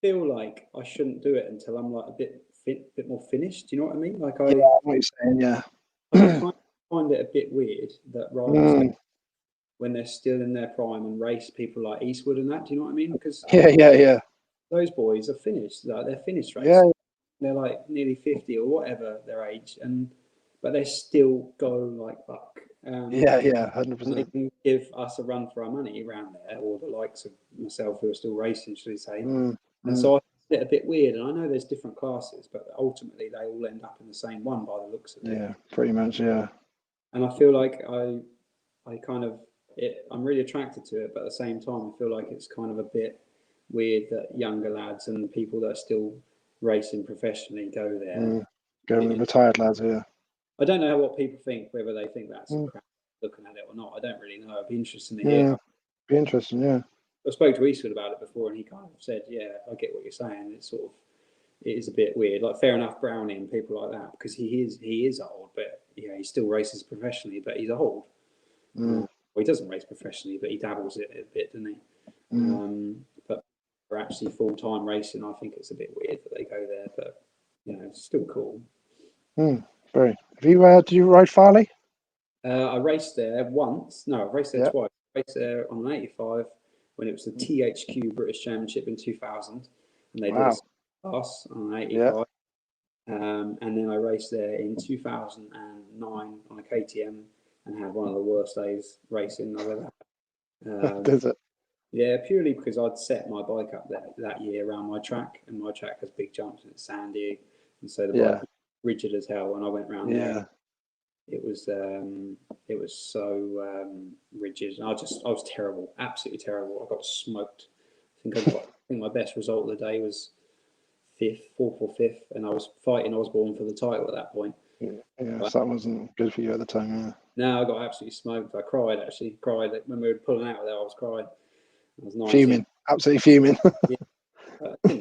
feel like I shouldn't do it until I'm like a bit more finished. Do you know what I mean? Like I know what you're saying. Yeah. I kind of find it a bit weird that riders when they're still in their prime and race people like Eastwood and that. Do you know what I mean? Because yeah. Those boys are finished. Like they're finished racing. Yeah. They're like nearly 50 or whatever their age, but they still go like fuck. 100%. They can give us a run for our money around there, or the likes of myself who are still racing, should we say? And so I find it a bit weird. And I know there's different classes, but ultimately they all end up in the same one by the looks of it. Yeah, pretty much. Yeah. And I feel like I'm really attracted to it, but at the same time, I feel like it's kind of a bit weird that younger lads and people that are still racing professionally go there. Go with the retired lads, yeah. I don't know what people think, whether they think that's crap looking at it or not. I don't really know. It'd be interesting to hear. Be interesting, yeah. I spoke to Eastwood about it before, and he kind of said, "Yeah, I get what you're saying. It is a bit weird. Like fair enough, Brownie and people like that, because he is old, but he still races professionally, but he's old. Well, he doesn't race professionally, but he dabbles it a bit, doesn't he? But for actually full-time racing, I think it's a bit weird that they go there, but it's still cool. Very. Did you ride Farley? I raced there once. No, I raced there twice. I raced there on an 85 when it was the THQ British Championship in 2000, and they did a class on an 85. And then I raced there in 2009 on a KTM and had one of the worst days racing I've ever had. Does it? Yeah, purely because I'd set my bike up that year around my track, and my track has big jumps and it's sandy, and so the bike was rigid as hell. And I went round there. It was so rigid, and I was terrible, absolutely terrible. I got smoked. I think my best result of the day was fourth or fifth, and I was fighting Osborne for the title at that point. So that wasn't good for you at the time. Yeah. No, I got absolutely smoked. I cried when we were pulling out of there. I was crying. I was 19. Fuming, absolutely fuming.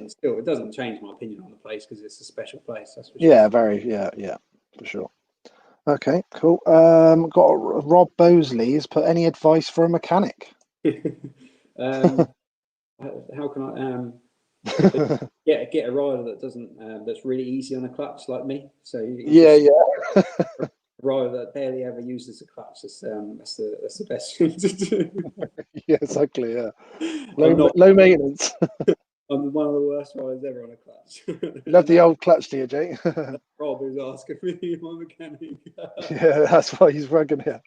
Still, it doesn't change my opinion on the place because it's a special place. That's for sure. Yeah, for sure. Okay, cool. Got Rob Bosley has put any advice for a mechanic? How can I get a rider that doesn't that's really easy on a clutch like me? So a rider that barely ever uses a clutch. That's the best thing to do. Yeah, exactly. Yeah, low maintenance. I'm one of the worst riders ever on a clutch. You love the old clutch, do you, Jake? Rob who's asking me, my mechanic. Yeah, that's why he's rugging here.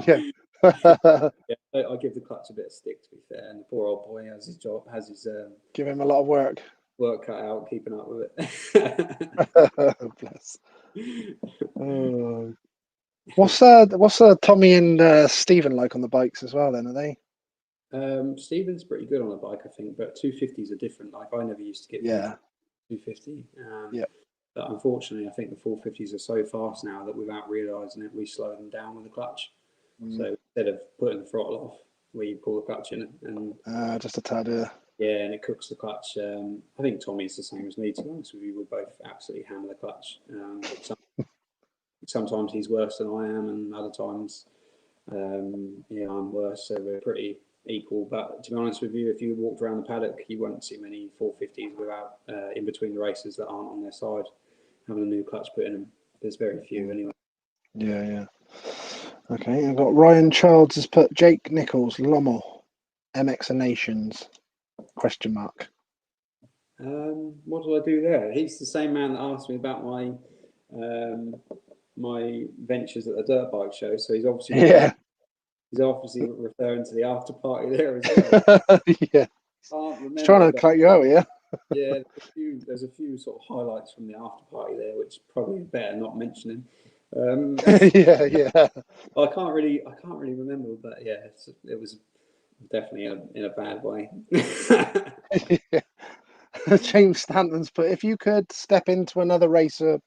Yeah. Yeah, I give the clutch a bit of stick, to be fair, and the poor old boy has his job, has his Give him a lot of work. work cut out, keeping up with it. Bless. Oh. What's Tommy and Stephen like on the bikes as well? Then are they? Stephen's pretty good on a bike, I think, but 250s are different. Like I never used to get 250. Yeah. But unfortunately, I think the 450s are so fast now that without realising it, we slow them down with the clutch. So instead of putting the throttle off, we pull the clutch in and just a tad. yeah, and it cooks the clutch. I think Tommy's the same as me, to be honest with you. We both absolutely hammer the clutch. Sometimes he's worse than I am, and other times, I'm worse. So we're pretty equal. But to be honest with you, if you walked around the paddock, you won't see many 450s without in between the races that aren't on their side having a new clutch put in them. There's very few anyway. Yeah. Okay, I've got Ryan Childs has put Jake Nicholls, Lommel, MX Nations, ? What do I do there? He's the same man that asked me about my my ventures at the dirt bike show. So he's obviously referring to the after party there as well. Yeah. Can't remember. He's trying to cut you out, yeah. Yeah, there's a few sort of highlights from the after party there, which probably better not mentioning. Yeah. I can't really remember, but yeah, it was definitely in a bad way. Yeah. James Stanton's put, if you could step into another racer's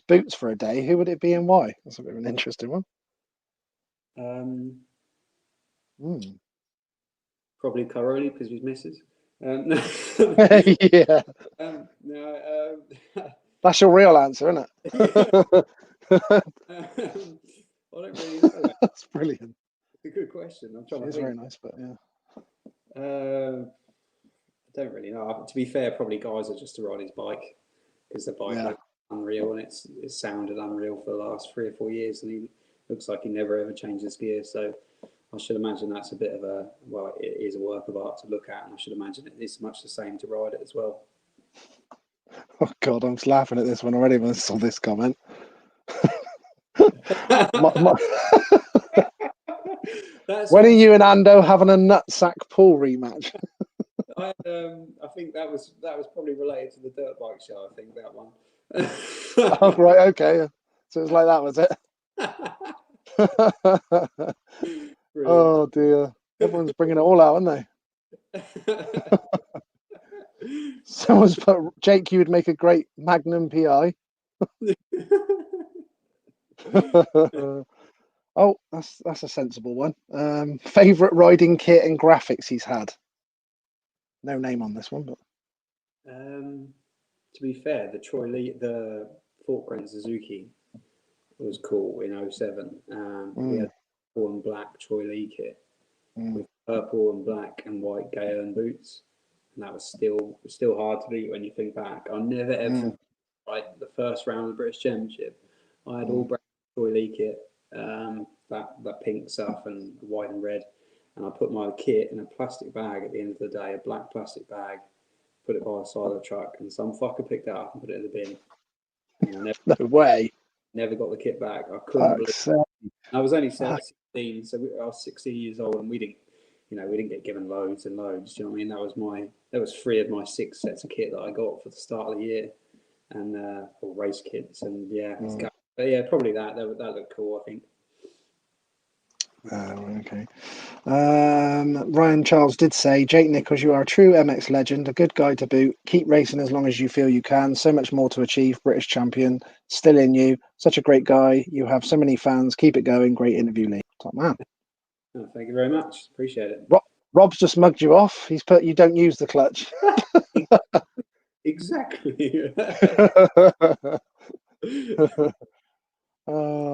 boots for a day, who would it be and why? That's a bit of an interesting one. Probably Caroli because he's misses. Yeah. No. That's your real answer, isn't it? I don't really know. That's brilliant. It's a good question. I'm trying to It's think. very nice, but yeah. I don't really know. To be fair, probably guys are just to ride his bike because the bike looks unreal and it's sounded unreal for the last 3 or 4 years, and he looks like he never ever changes gear. So I should imagine that's a bit of it is a work of art to look at, and I should imagine it is much the same to ride it as well. Oh God, I'm just laughing at this one already when I saw this comment. When are you and Ando having a nutsack pool rematch? I think that was probably related to the dirt bike show. I think that one. Oh right, okay. So it was like that, was it? Oh dear, everyone's bringing it all out, aren't they? Someone's put, Jake, you would make a great Magnum PI. Oh, that's a sensible one. Favorite riding kit and graphics he's had. No name on this one, but to be fair, the Fork Suzuki was cool in 07. We had purple and black Troy Lee kit with purple and black and white Gaillon boots, and that was still hard to beat when you think back. I never ever the first round of the British Championship, I had all black Troy Lee kit, that pink stuff and white and red, and I put my kit in a plastic bag at the end of the day, a black plastic bag, put it by the side of the truck, and some fucker picked it up and put it in the bin. And no way. Never got the kit back. I couldn't believe it. I was only 16, so I was 16 years old, and we didn't get given loads and loads. Do you know what I mean? That was 3 of my 6 sets of kit that I got for the start of the year, and or race kits, and but yeah, probably that looked cool, I think. Okay. Ryan Charles did say, Jake Nicholls, you are a true MX legend, a good guy to boot. Keep racing as long as you feel you can. So much more to achieve. British champion, still in you. Such a great guy. You have so many fans. Keep it going. Great interview, Lee. Top man. Oh, thank you very much. Appreciate it. Rob's just mugged you off. He's put, you don't use the clutch. Exactly.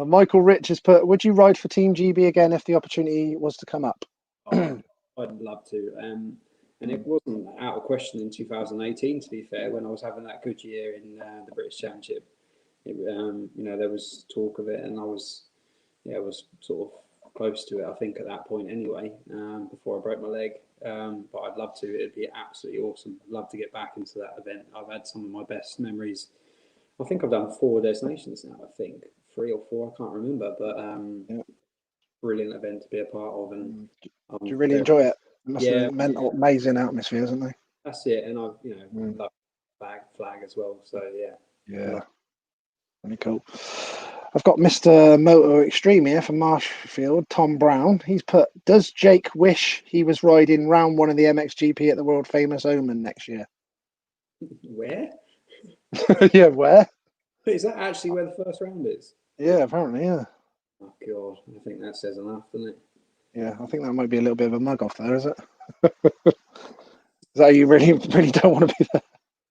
Michael Rich has put, would you ride for Team GB again if the opportunity was to come up? I'd love to. And it wasn't out of question in 2018, to be fair, when I was having that good year in the British Championship. There was talk of it, and I was sort of close to it, I think, at that point anyway, before I broke my leg. But I'd love to. It'd be absolutely awesome. I'd love to get back into that event. I've had some of my best memories. I think I've done 4 destinations now, I think. 3 or 4, I can't remember. But brilliant event to be a part of. And do you really enjoy it? It must have been yeah. amazing atmosphere, isn't it? That's it. And I've, love flag as well. So, Yeah. Really cool. I've got Mr. Moto Extreme here from Marshfield, Tom Brown. He's put, does Jake wish he was riding round 1 of the MXGP at the world famous Oman next year? Where? Yeah, where? Is that actually where the first round is? Yeah, apparently, yeah. Oh, God. I think that says enough, doesn't it? Yeah, I think that might be a little bit of a mug off there, is it? Is that you really, really don't want to be there?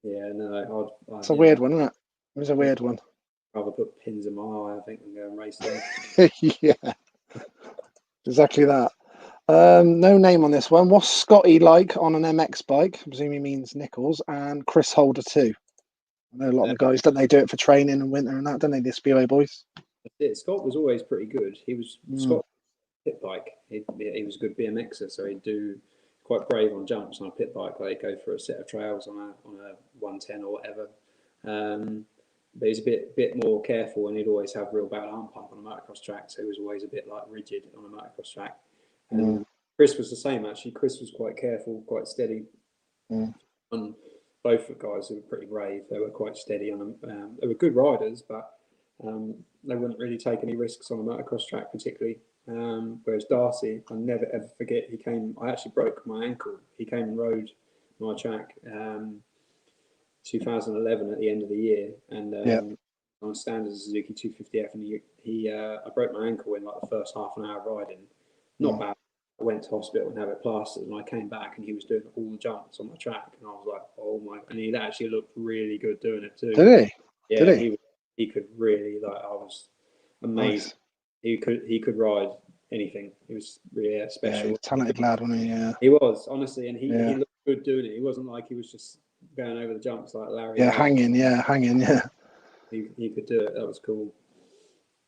Yeah, no. It's a weird one, isn't it? It's a weird one. I'd rather put pins in my eye, I think, than go and race there. Yeah, exactly that. No name on this one. What's Scotty like on an MX bike? I presume he means Nicholls, and Chris Holder too. I know a lot of the guys, don't they do it for training and winter and that, don't they, the Speedway boys? Scott was always pretty good. He was Scott pit bike. He was a good BMXer, so he'd do quite brave on jumps on a pit bike. Like he'd go for a set of trails on a 110 or whatever. But he's a bit more careful, and he'd always have real bad arm pump on a motocross track. So he was always a bit like rigid on a motocross track. And Chris was the same actually. Chris was quite careful, quite steady. And both the guys who were pretty brave, they were quite steady on them. They were good riders, but they wouldn't really take any risks on a motocross track particularly. Whereas Darcy, I'll never ever forget, I actually broke my ankle. He came and rode my track 2011 at the end of the year, and on a standard Suzuki 250F, and I broke my ankle in like the first half an hour of riding. Not bad. I went to hospital and had it plastered, and I came back and he was doing all the jumps on my track, and I was like, oh my! And he actually looked really good doing it too. Did he? Yeah, Did he? He could really, like, I was amazed. Nice. He could ride anything. He was really special. Yeah, he's a talented lad, wasn't he? Yeah. He was, honestly, and he looked good doing it. He wasn't like he was just going over the jumps like Larry. Yeah, hanging. He could do it. That was cool.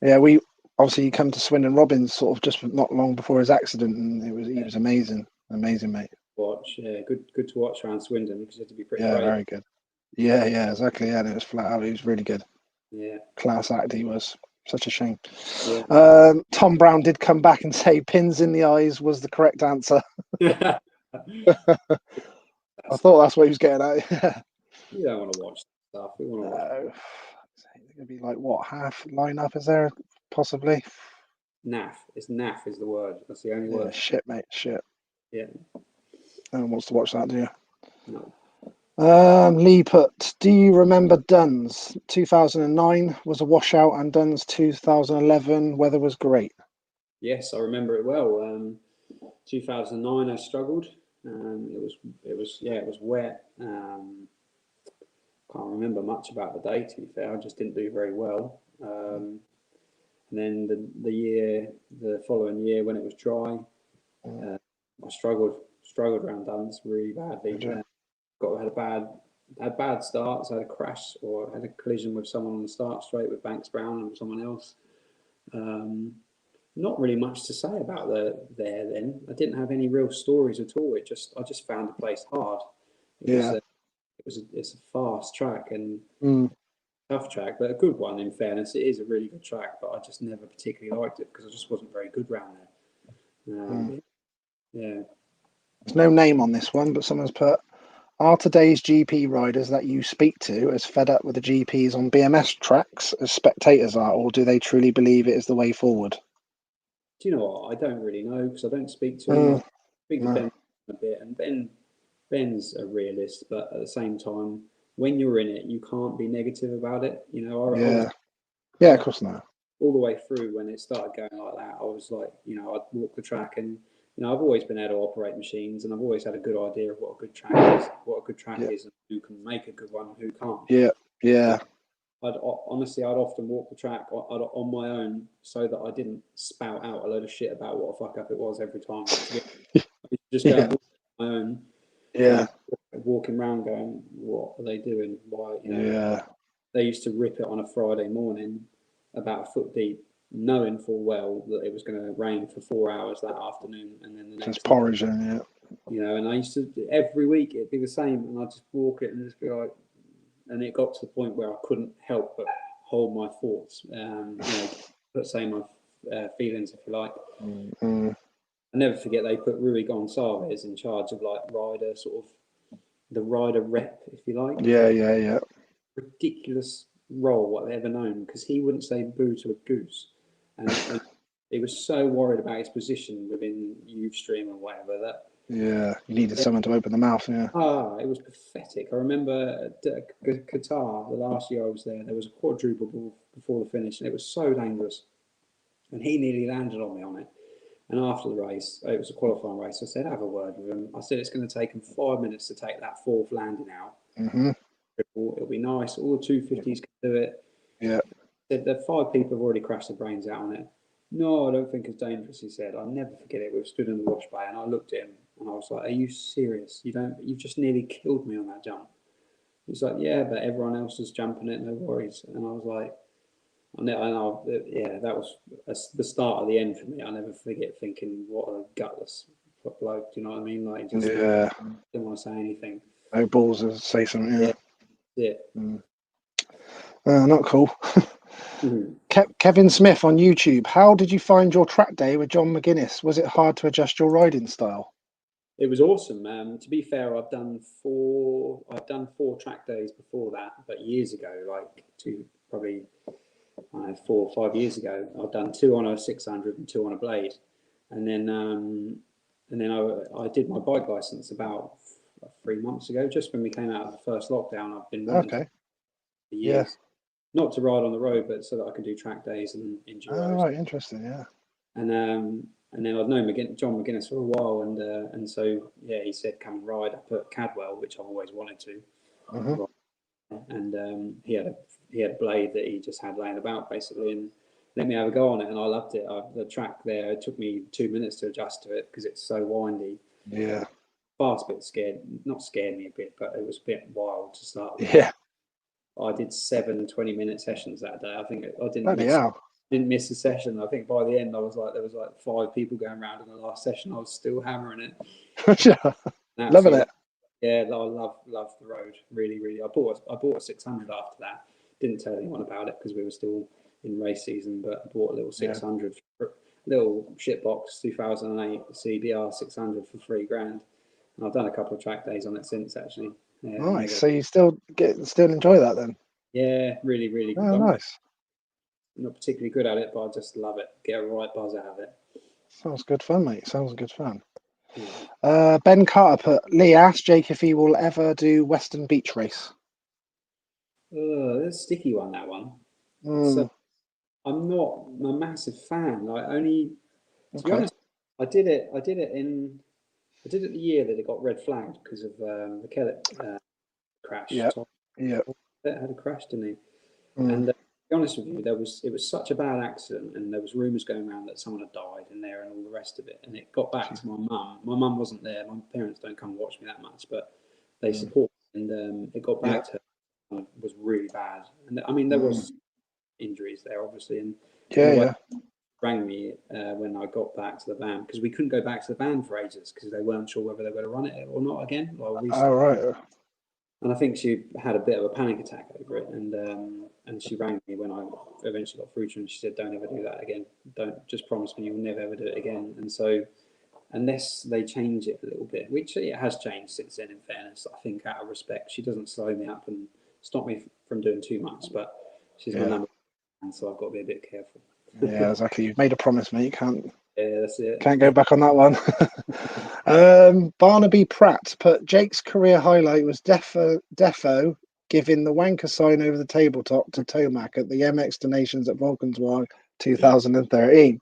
Yeah, we obviously come to Swindon Robbins sort of just not long before his accident, and he was amazing, mate. Good to watch around Swindon because he had to be pretty brave. Very good. Yeah, exactly. Yeah, and it was flat out. He was really good. Yeah, class act. He was. Such a shame. Yeah. Tom Brown did come back and say pins in the eyes was the correct answer. I thought that's what he was getting at. You don't want to watch stuff. We want to watch. It's going to be like what, half lineup is there? Possibly. Naff. It's naff is the word. That's the only word. Shit, mate. Shit. Yeah. No one wants to watch that, do you? No. Lee put, do you remember Duns? 2009 was a washout, and Duns 2011 weather was great. Yes, I remember it well. 2009 I struggled. It was wet. Can't remember much about the day, to be fair. I just didn't do very well. And then the following year when it was dry, I struggled around Duns really badly. Had bad starts. I had a crash or had a collision with someone on the start straight with Banks Brown and someone else. Not really much to say about there then. I didn't have any real stories at all. I just found the place hard. It's a fast track and tough track, but a good one in fairness. It is a really good track, but I just never particularly liked it because I just wasn't very good round there. Yeah. There's no name on this one, but someone's put, are today's GP riders that you speak to as fed up with the GPs on BMS tracks as spectators are, or do they truly believe it is the way forward? Do you know what? I don't really know because I don't speak to him. I speak to Ben a bit, and Ben's a realist, but at the same time, when you're in it, you can't be negative about it. You know, of course not. All the way through when it started going like that, I was like, I'd walk the track and. I've always been able to operate machines, and I've always had a good idea of what a good track is, and who can make a good one and who can't. Yeah. I'd often walk the track on my own so that I didn't spout out a load of shit about what a fuck up it was every time. Just go on my own. Yeah. Walking around going, what are they doing? Why? Yeah. They used to rip it on a Friday morning about a foot deep knowing full well that it was going to rain for 4 hours that afternoon, and then the next Just porridge, yeah. You know, and I used to, every week it'd be the same, and I'd just walk it and just be like, and it got to the point where I couldn't help but hold my thoughts, you know, put say my feelings, if you like. Mm-hmm. I never forget they put Rui Gonçalves in charge of like rider, sort of the rider rep, if you like. Yeah. Ridiculous role what they ever known, because he wouldn't say boo to a goose, and he was so worried about his position within Uvestream or whatever that. Yeah, you needed someone to open the mouth, yeah. It was pathetic. I remember at Qatar, the last year I was there, there was a quadruple before the finish, and it was so dangerous. And he nearly landed on me on it. And after the race, it was a qualifying race, I said, have a word with him. I said, it's going to take him 5 minutes to take that fourth landing out. Mm-hmm. It'll be nice. All the 250s can do it. Yeah. Said that 5 people have already crashed their brains out on it. No, I don't think it's dangerous, he said. I'll never forget it. We stood in the wash bay and I looked at him and I was like, are you serious? You've just nearly killed me on that jump. He's like, yeah, but everyone else is jumping it, no worries. And I was like, yeah, that was the start of the end for me. I'll never forget thinking, what a gutless bloke, do you know what I mean? Like, just Yeah. didn't want to say anything. No balls to say something, yeah. Yeah. Not cool. Kevin Smith on YouTube. How did you find your track day with John McGuinness? Was it hard to adjust your riding style? It was awesome. To be fair, I've done four track days before that, but years ago, like probably 4 or 5 years ago. I've done 2 on a 600 and 2 on a blade, and then I did my bike license about 3 months ago, just when we came out of the first lockdown. I've been wanting for years, not to ride on the road, but so that I can do track days and enduros. Oh, right, interesting, yeah. And then I'd known John McGuinness for a while, and so yeah, he said come and ride up at Cadwell, which I've always wanted to. Mm-hmm. And he had a blade that he just had laying about basically, and let me have a go on it, and I loved it. The track there, it took me 2 minutes to adjust to it because it's so windy. Yeah. Fast bit not scared me a bit, but it was a bit wild to start with. Yeah. I did 7 20-minute sessions that day. I think I didn't miss a session. I think by the end, there was like 5 people going around in the last session. I was still hammering it. Loving it. Yeah, I love the road. Really, really. I bought a 600 after that. Didn't tell anyone about it because we were still in race season, but I bought a little 600, little shitbox 2008 CBR 600 for $3,000. And I've done a couple of track days on it since, actually. Yeah, nice. So you still enjoy that then? Yeah, really, really. Oh, nice. I'm not particularly good at it, but I just love it. Get a right buzz out of it. Sounds good fun, mate. Sounds good fun. Ben Carter put, Lee asked Jake if he will ever do Western Beach Race. That's a sticky one, that one. So I'm not a massive fan. Like, only to be honest, I did it the year that it got red flagged because of the Kellett crash. Yeah. That had a crash, didn't he? And to be honest with you, it was such a bad accident, and there was rumours going around that someone had died in there and all the rest of it. And it got back to my mum. My mum wasn't there. My parents don't come watch me that much, but they support me. And it got back to her. It was really bad. And I mean, there was injuries there, obviously. And rang me when I got back to the van, because we couldn't go back to the van for ages because they weren't sure whether they were going to run it or not again. Right. And I think she had a bit of a panic attack over it, and she rang me when I eventually got through to her, and she said, "Don't ever do that again. Don't, just promise me you'll never ever do it again." And so, unless they change it a little bit, which it has changed since then, in fairness, I think out of respect, she doesn't slow me up and stop me from doing too much, but she's my number one, so I've got to be a bit careful. Yeah, exactly. You've made a promise, mate. You can't. Yeah, that's it. Can't go back on that one. Barnaby Pratt put, Jake's career highlight was Defo giving the wanker sign over the tabletop to Tomac at the MX Donations at Valkenswaard 2013.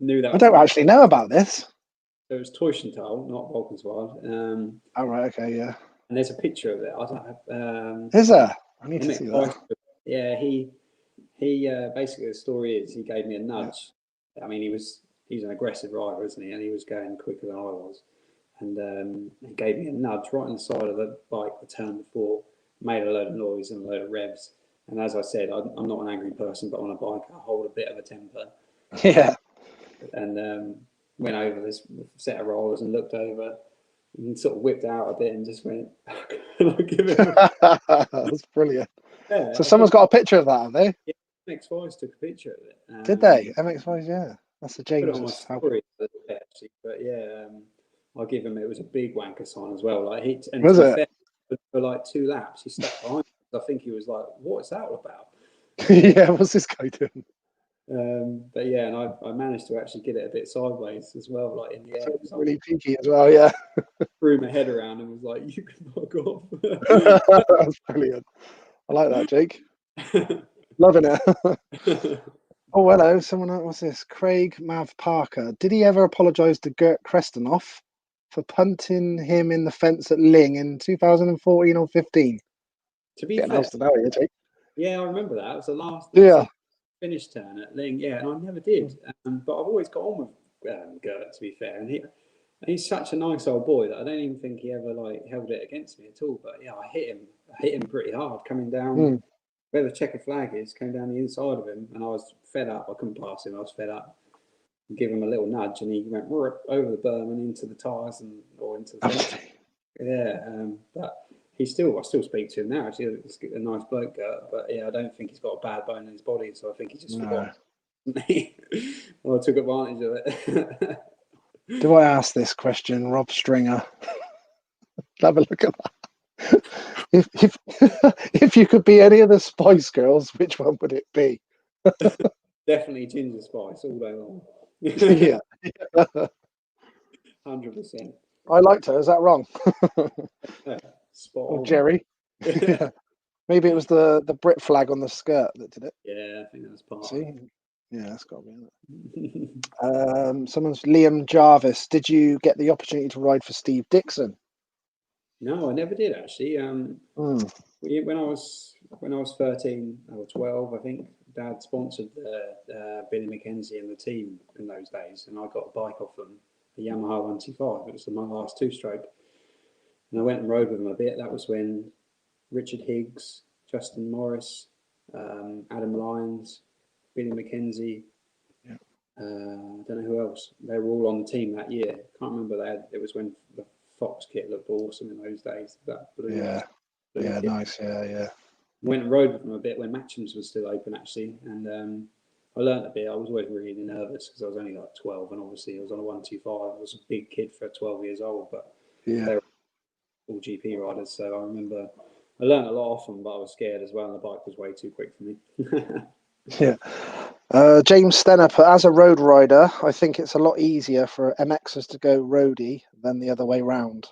Knew that. I don't actually know about this. So it was Teufenthal, not Valkenswaard. Oh, right, okay, yeah. And there's a picture of it. I don't have. Is there? I need to see that. Yeah, he basically, the story is he gave me a nudge. Yeah. I mean, he's an aggressive rider, isn't he? And he was going quicker than I was. And he gave me a nudge right on the side of the bike, the turn before, made a load of noise and a load of revs. And as I said, I'm not an angry person, but on a bike, I hold a bit of a temper. Yeah. And went over this set of rollers and looked over and sort of whipped out a bit and just went, "Can I give him?" That's brilliant. Yeah, So I someone's think got a picture of that, have they? yeah, MX5 took a picture of it. Did they? MX5, yeah. That's the Put it on my James's. story actually, but yeah, I'll give him. It was a big wanker sign as well. Like and to Was be it? fair, for like 2 laps, he stuck behind. I think he was like, "What is that all about?" Yeah, what's this guy doing? But yeah, and I managed to actually get it a bit sideways as well, like in the air. So Really cheeky as well, yeah. I threw my head around and was like, "You can fuck off." That's brilliant. I like that, Jake. Loving it. Oh, hello. Someone else. What's this? Craig Mav Parker. Did he ever apologise to Gert Krestenoff for punting him in the fence at Ling in 2014 or 15? To be Getting fair, house to now, here, Jake. yeah, I remember that. It was the last. That was Yeah. the finish turn at Ling. Yeah, and I never did. But I've always got on with Gert. To be fair, and he's such a nice old boy that I don't even think he ever like held it against me at all. But yeah, I hit him pretty hard coming down where the checker flag is. Came down the inside of him, and I was fed up. I couldn't pass him. I was fed up. Give him a little nudge, and he went over the berm and into the tyres or into the fence. Yeah, but I still speak to him now. Actually, he's a nice bloke, but yeah, I don't think he's got a bad bone in his body. So I think he just forgot. Well, I took advantage of it. Do I ask this question, Rob Stringer? Have a look at that. If you could be any of the Spice Girls, which one would it be? Definitely ginger spice all day long. Yeah. 100%. I liked her. Is that wrong? Spot Or on. Jerry? Yeah. Maybe it was the Brit flag on the skirt that did it. Yeah, I think that's part. See? Yeah, that's got to be it. Someone's Liam Jarvis. Did you get the opportunity to ride for Steve Dixon? No, I never did actually. When I was 13 or 12, I think Dad sponsored Billy McKenzie and the team in those days, and I got a bike off them, a Yamaha 125. It was my last two-stroke, and I went and rode with them a bit. That was when Richard Higgs, Justin Morris, Adam Lyons, Billy McKenzie. Yeah. I don't know who else. They were all on the team that year. Can't remember. It was when the Fox kit looked awesome in those days. That blue. Yeah. Yeah, kit. nice. Yeah. Went and rode with them a bit when Matchams was still open, actually, and I learned a bit. I was always really nervous because I was only like 12, and obviously I was on a 125. I was a big kid for 12 years old, but Yeah. they were all GP riders, so I remember I learned a lot off them, but I was scared as well, and the bike was way too quick for me. Yeah. James Stenner put, as a road rider, I think it's a lot easier for MXers to go roadie than the other way round.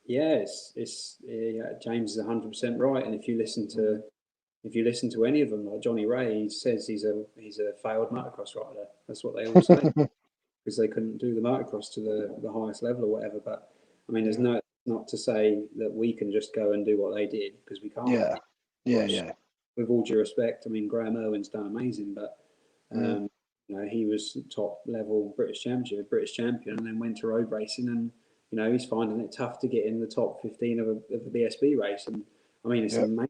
Yeah, James is 100% right, and if you listen to any of them, like Johnny Ray, he says he's a failed motocross rider. That's what they all say because they couldn't do the motocross to the highest level or whatever. But I mean, there's not to say that we can just go and do what they did because we can't. Yeah. With all due respect, I mean, Graham Irwin's done amazing, but he was top level British champion, and then went to road racing, and he's finding it tough to get in the top 15 of a BSB race. And I mean, it's amazing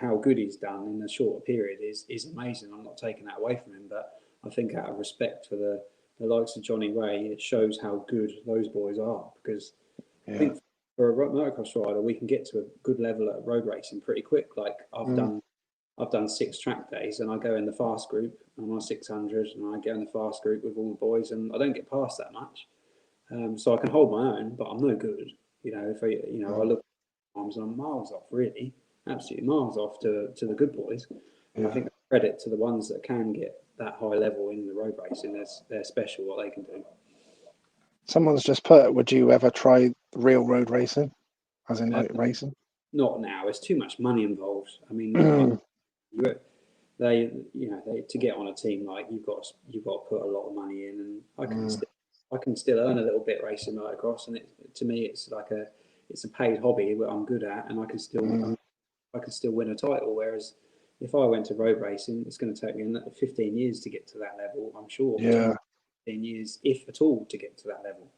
how good he's done in a short period is amazing. I'm not taking that away from him, but I think out of respect for the likes of Johnny Ray, it shows how good those boys are, because I think for a motocross rider, we can get to a good level at road racing pretty quick. Like I've done 6 track days, and I go in the fast group. I'm on 600, and I go in the fast group with all the boys, and I don't get past that much. So I can hold my own, but I'm no good. If I look at times, and I'm miles off, really, absolutely miles off to the good boys. And I think credit to the ones that can get that high level in the road racing. They're special what they can do. Someone's just put, would you ever try real road racing, as in like racing? Not now. There's too much money involved. I mean, they to get on a team, like you've got to put a lot of money in, and I can still earn a little bit racing motocross, and to me it's like it's a paid hobby that I'm good at, and I can still win a title. Whereas if I went to road racing, it's going to take me 15 years to get to that level. I'm sure. 15 years, if at all, to get to that level.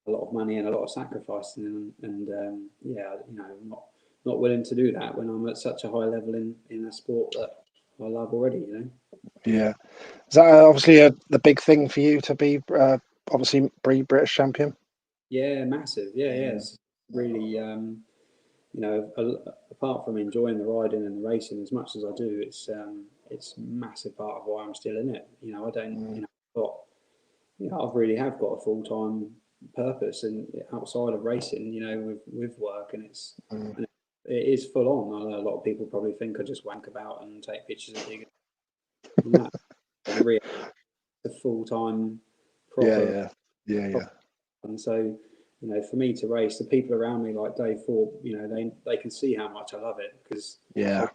A lot of money and a lot of sacrificing, and I'm not willing to do that when I'm at such a high level in a sport that I love already. You know. Yeah. Is that obviously the big thing for you to be obviously British champion? Yeah, massive. Yeah, yeah. It's really, you know, apart from enjoying the riding and the racing as much as I do, it's a massive part of why I'm still in it. You know, I don't, you know, got, you know, I've really have got a full time purpose and outside of racing, you know, with work, and and it is full on. I know a lot of people probably think I just wank about and take pictures of diggers. No, really, a full time, Yeah, proper, yeah, yeah, yeah, proper. And so, you know, for me to race, the people around me, like Dave Thorpe, you know, they can see how much I love it because yeah,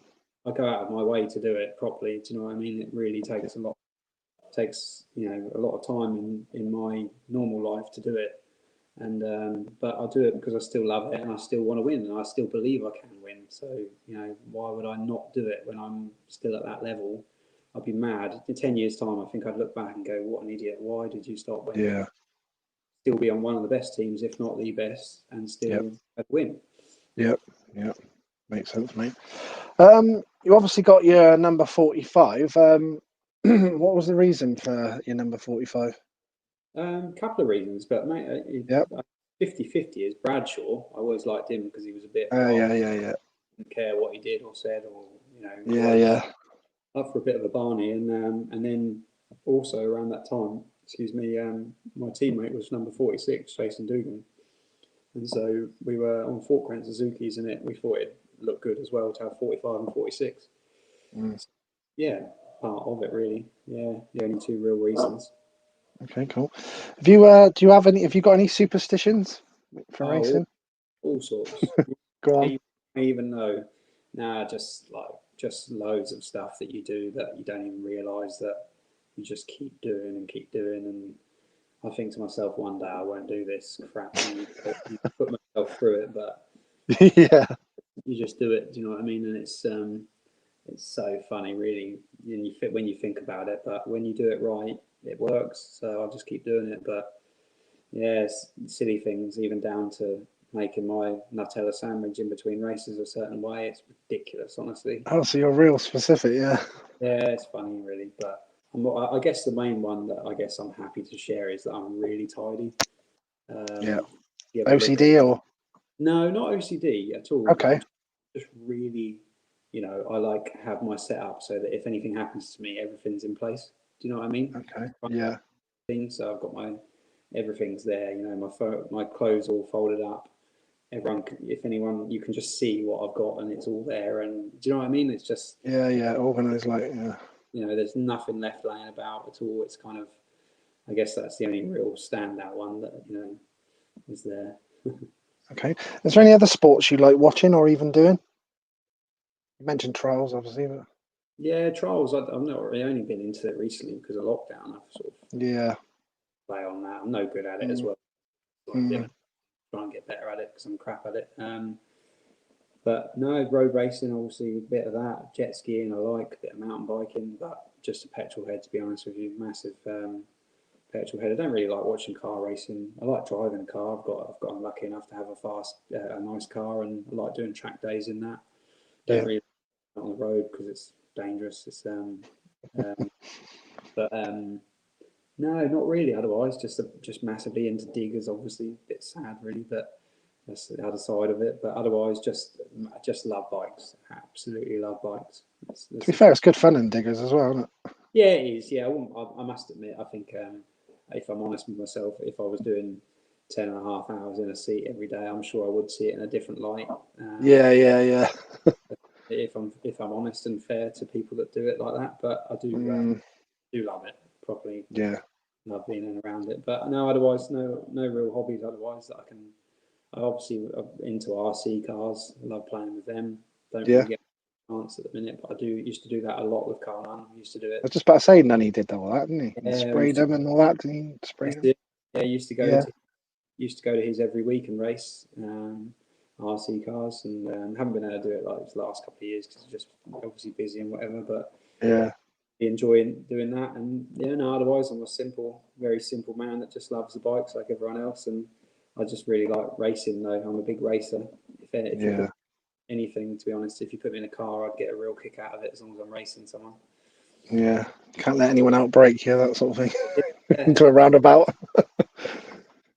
I go out of my way to do it properly. Do you know what I mean? It really takes a lot, takes, you know, a lot of time in my normal life to do it. And but I do it because I still love it and I still want to win and I still believe I can win. So, you know, why would I not do it when I'm still at that level? I'd be mad. In 10 years' time, I think I'd look back and go, what an idiot. Why did you stop when you yeah, still be on one of the best teams, if not the best, and yep, still win? yep, yep. Makes sense, mate. You obviously got your number 45. What was the reason for your number 45? Couple of reasons, but mate, Yep. 50-50 is Bradshaw. I always liked him because he was a bit like, Yeah, yeah, yeah, didn't care what he did or said, or you know, yeah, always yeah. up for a bit of a Barney. And then also around that time, excuse me, my teammate was number 46, Jason Dugan, and so we were on Falkland Suzuki's, and we thought it looked good as well to have 45 and 46. Mm. Yeah, part of it really. Yeah, the only two real reasons. Okay, cool. Have you do you have any? Have you got any superstitions for Oh, all, racing? all sorts. Go on. I even know. Nah, just loads of stuff that you do that you don't even realise that you just keep doing. And I think to myself, one day I won't do this crap, and you put myself through it, but Yeah, you just do it. Do you know what I mean? And it's so funny, really, and you fit when you think about it. But when you do it right, it works. So I'll just keep doing it. But yeah, silly things, even down to making my Nutella sandwich in between races a certain way. It's ridiculous, honestly. oh, so you're real specific, yeah. Yeah, it's funny, really. But I guess the main one that I guess I'm happy to share is that I'm really tidy. Yeah. If you ever look at, OCD or no, not OCD at all. okay. I'm just really, you know, I like have my setup so that if anything happens to me, everything's in place. Do you know what I mean? Okay. Yeah. So I've got my everything's there. You know, my clothes all folded up. Everyone, if anyone, you can just see what I've got, and it's all there. And do you know what I mean? It's just, Yeah, yeah. Organized like yeah. you know, there's nothing left laying about at all. It's kind of, I guess that's the only real standout one that you know is there. Okay. Is there any other sports you like watching or even doing? You mentioned trials, obviously, but Yeah, trials. I've not really only been into it recently because of lockdown. I've sort of yeah. play on that. I'm no good at it as Mm, well. Like mm, Dylan, try and get better at it because I'm crap at it. But no, road racing, obviously a bit of that. Jet skiing, I like a bit of mountain biking, but just a petrol head to be honest with you. Massive petrol head. I don't really like watching car racing. I like driving a car. I've got lucky enough to have a nice car, and I like doing track days in that. Don't yeah. really on the road because it's dangerous. Um, but no, not really. Otherwise, just massively into diggers. Obviously, a bit sad, really, but that's the other side of it. But otherwise, just love bikes. Absolutely love bikes. To be fair, it's good fun in diggers as well, isn't it? Yeah, it is. Yeah, I must admit. I think if I'm honest with myself, if I was doing 10.5 hours in a seat every day, I'm sure I would see it in a different light. Yeah, yeah, yeah. If I'm honest and fair to people that do it like that, but I Mm, do love it properly. yeah, Love being in around it. But no, otherwise, no real hobbies. Otherwise, that I can. I obviously I'm into RC cars. I love playing with them. Don't yeah. really get a chance at the minute, but I do used to do that a lot with Carl. I used to do I was it. just about to say, Nunny did all that, didn't he? He Yeah, sprayed them and all that. Didn't he spray that's them? it. Yeah, Yeah. used to go to his every week and race RC cars, and haven't been able to do it like the last couple of years because just obviously busy and whatever. But Yeah. enjoying doing that. And yeah, no, otherwise I'm a very simple man that just loves the bikes like everyone else. And I just really like racing though. I'm a big racer. If you Yeah. anything, to be honest. If you put me in a car, I'd get a real kick out of it as long as I'm racing someone. Yeah, can't let anyone outbrake you, that sort of thing. Yeah. Into a roundabout.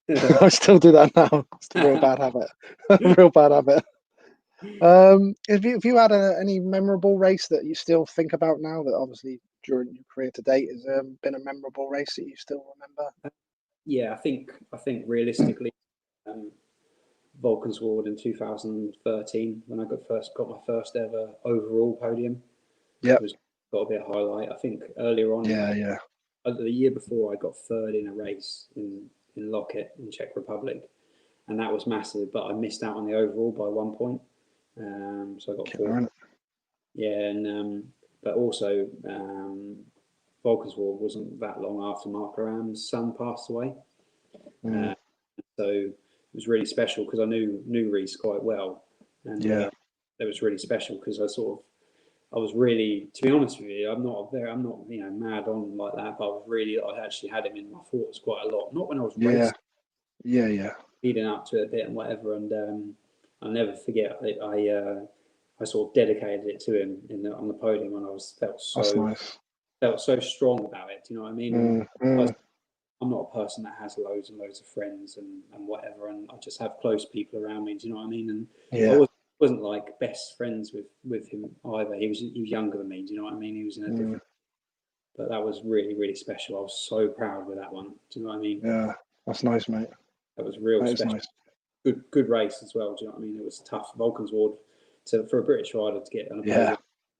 I still do that now. It's a real bad habit. Real bad habit. Have you had any memorable race that you still think about now? That obviously during your career to date has been a memorable race that you still remember? Yeah, I think realistically, Valkenswaard in 2013 when I got my first ever overall podium. Yeah, was got to be a highlight. I think earlier on, yeah. The year before, I got third in a race in Locket in Czech Republic, and that was massive. But I missed out on the overall by 1 point, so I got fourth. Yeah, and but also Valkenswaard wasn't that long after Mark Aram's son passed away, so it was really special because I knew Reese quite well, and it was really special because I was really, to be honest with you, I'm not mad on like that, but I actually had him in my thoughts quite a lot. Not when I was racing, leading up to it a bit and whatever. And I'll never forget I sort of dedicated it to him on the podium, and felt so strong about it. Do you know what I mean? I'm not a person that has loads and loads of friends and whatever, and I just have close people around me. Do you know what I mean? And I wasn't like best friends with him either. He was younger than me. Do you know what I mean? He was in a different. But that was really, really special. I was so proud with that one. Do you know what I mean? Yeah, that's nice, mate. That was real special. Nice. Good race as well. Do you know what I mean? It was tough. Valkenswaard for a British rider to get on a podium,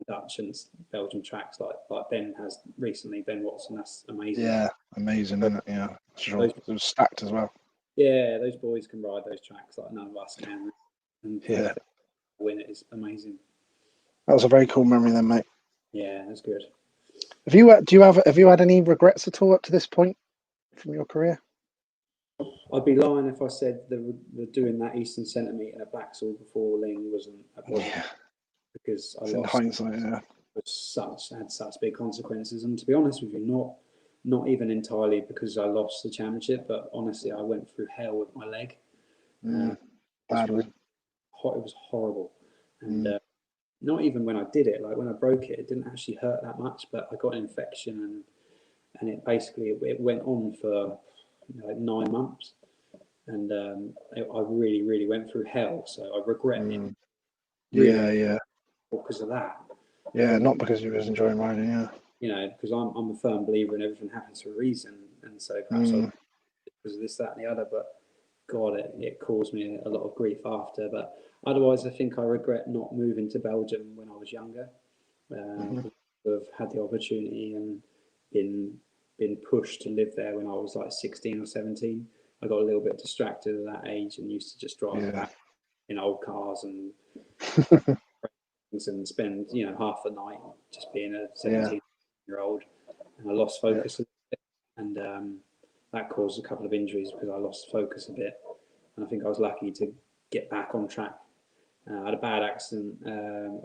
Dutch and Belgian tracks like Ben has recently. Ben Watson, that's amazing. Yeah, amazing, isn't it? Yeah, sure. It was stacked as well. Yeah, those boys can ride those tracks like none of us can. And win it is amazing. That was a very cool memory then, mate. Yeah, that's good. Have you had any regrets at all up to this point from your career? I'd be lying if I said the doing that Eastern Centre meet at Blacksall before Ling wasn't because I lost. In hindsight, had such big consequences, and to be honest with you, not even entirely because I lost the championship, but honestly, I went through hell with my leg. Badly. It was horrible, and not even when I did it. Like when I broke it, it didn't actually hurt that much, but I got an infection, and it basically it went on for like 9 months, and I really, really went through hell. So I regret it. Really, because of that. Yeah, not because you was enjoying riding. Yeah. You know, because I'm a firm believer in everything happens for a reason, and so perhaps because of this, that, and the other. But God, it caused me a lot of grief after. But otherwise, I think I regret not moving to Belgium when I was younger. I've had the opportunity and been pushed to live there when I was like 16 or 17. I got a little bit distracted at that age and used to just drive back in old cars and and spend half the night just being a 17-year-old, and I lost focus a bit, and that caused a couple of injuries because I lost focus a bit, and I think I was lucky to get back on track. I had a bad accident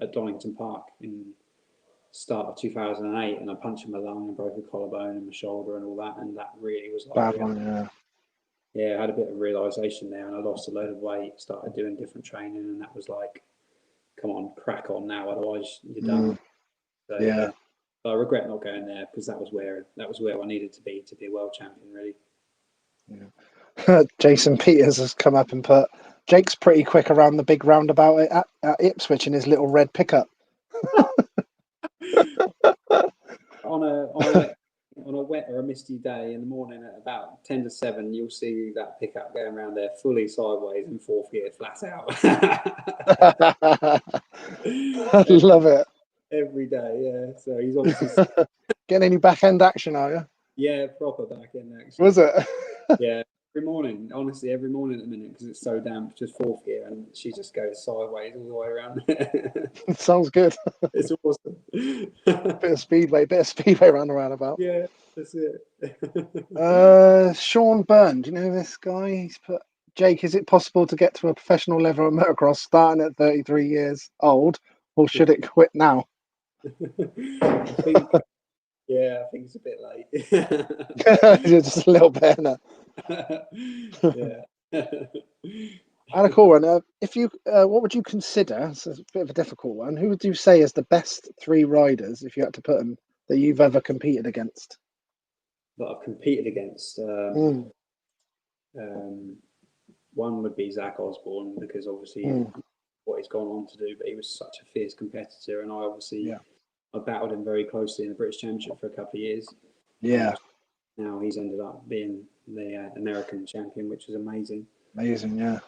at Donington Park in start of 2008, and I punctured my lung and broke a collarbone and my shoulder and all that, and that really was like bad one. I had a bit of realisation there, and I lost a load of weight, started doing different training, and that was like, come on, crack on now, otherwise you're done. So, I regret not going there because that was where I needed to be a world champion, really. Jason Peters has come up and put, Jake's pretty quick around the big roundabout at Ipswich in his little red pickup. on a wet or a misty day in the morning at about 10 to 7, you'll see that pickup going around there fully sideways in fourth gear, flat out. I love it. Every day, yeah. So he's obviously getting any back end action, are you? Yeah, proper back end action. Was it? Yeah, every morning. Honestly, every morning at the minute because it's so damp. Just fourth gear, and she just goes sideways all the way around. Sounds good. It's awesome. bit of speedway around the roundabout. Yeah, that's it. Sean Byrne, do you know this guy? He's put, Jake, is it possible to get to a professional level of motocross starting at 33 years old, or should it quit now? I think it's a bit late. You're just a little bit, innit? Yeah. I had a cool one. If you, what would you consider? It's a bit of a difficult one. Who would you say is the best 3 riders, if you had to put them, that you've ever competed against? That I've competed against. Mm, Um, one would be Zach Osborne, because obviously mm, what he's gone on to do, but he was such a fierce competitor, and yeah, I battled him very closely in the British Championship for a couple of years, and yeah, obviously now he's ended up being the American champion, which is amazing. amazing, yeah,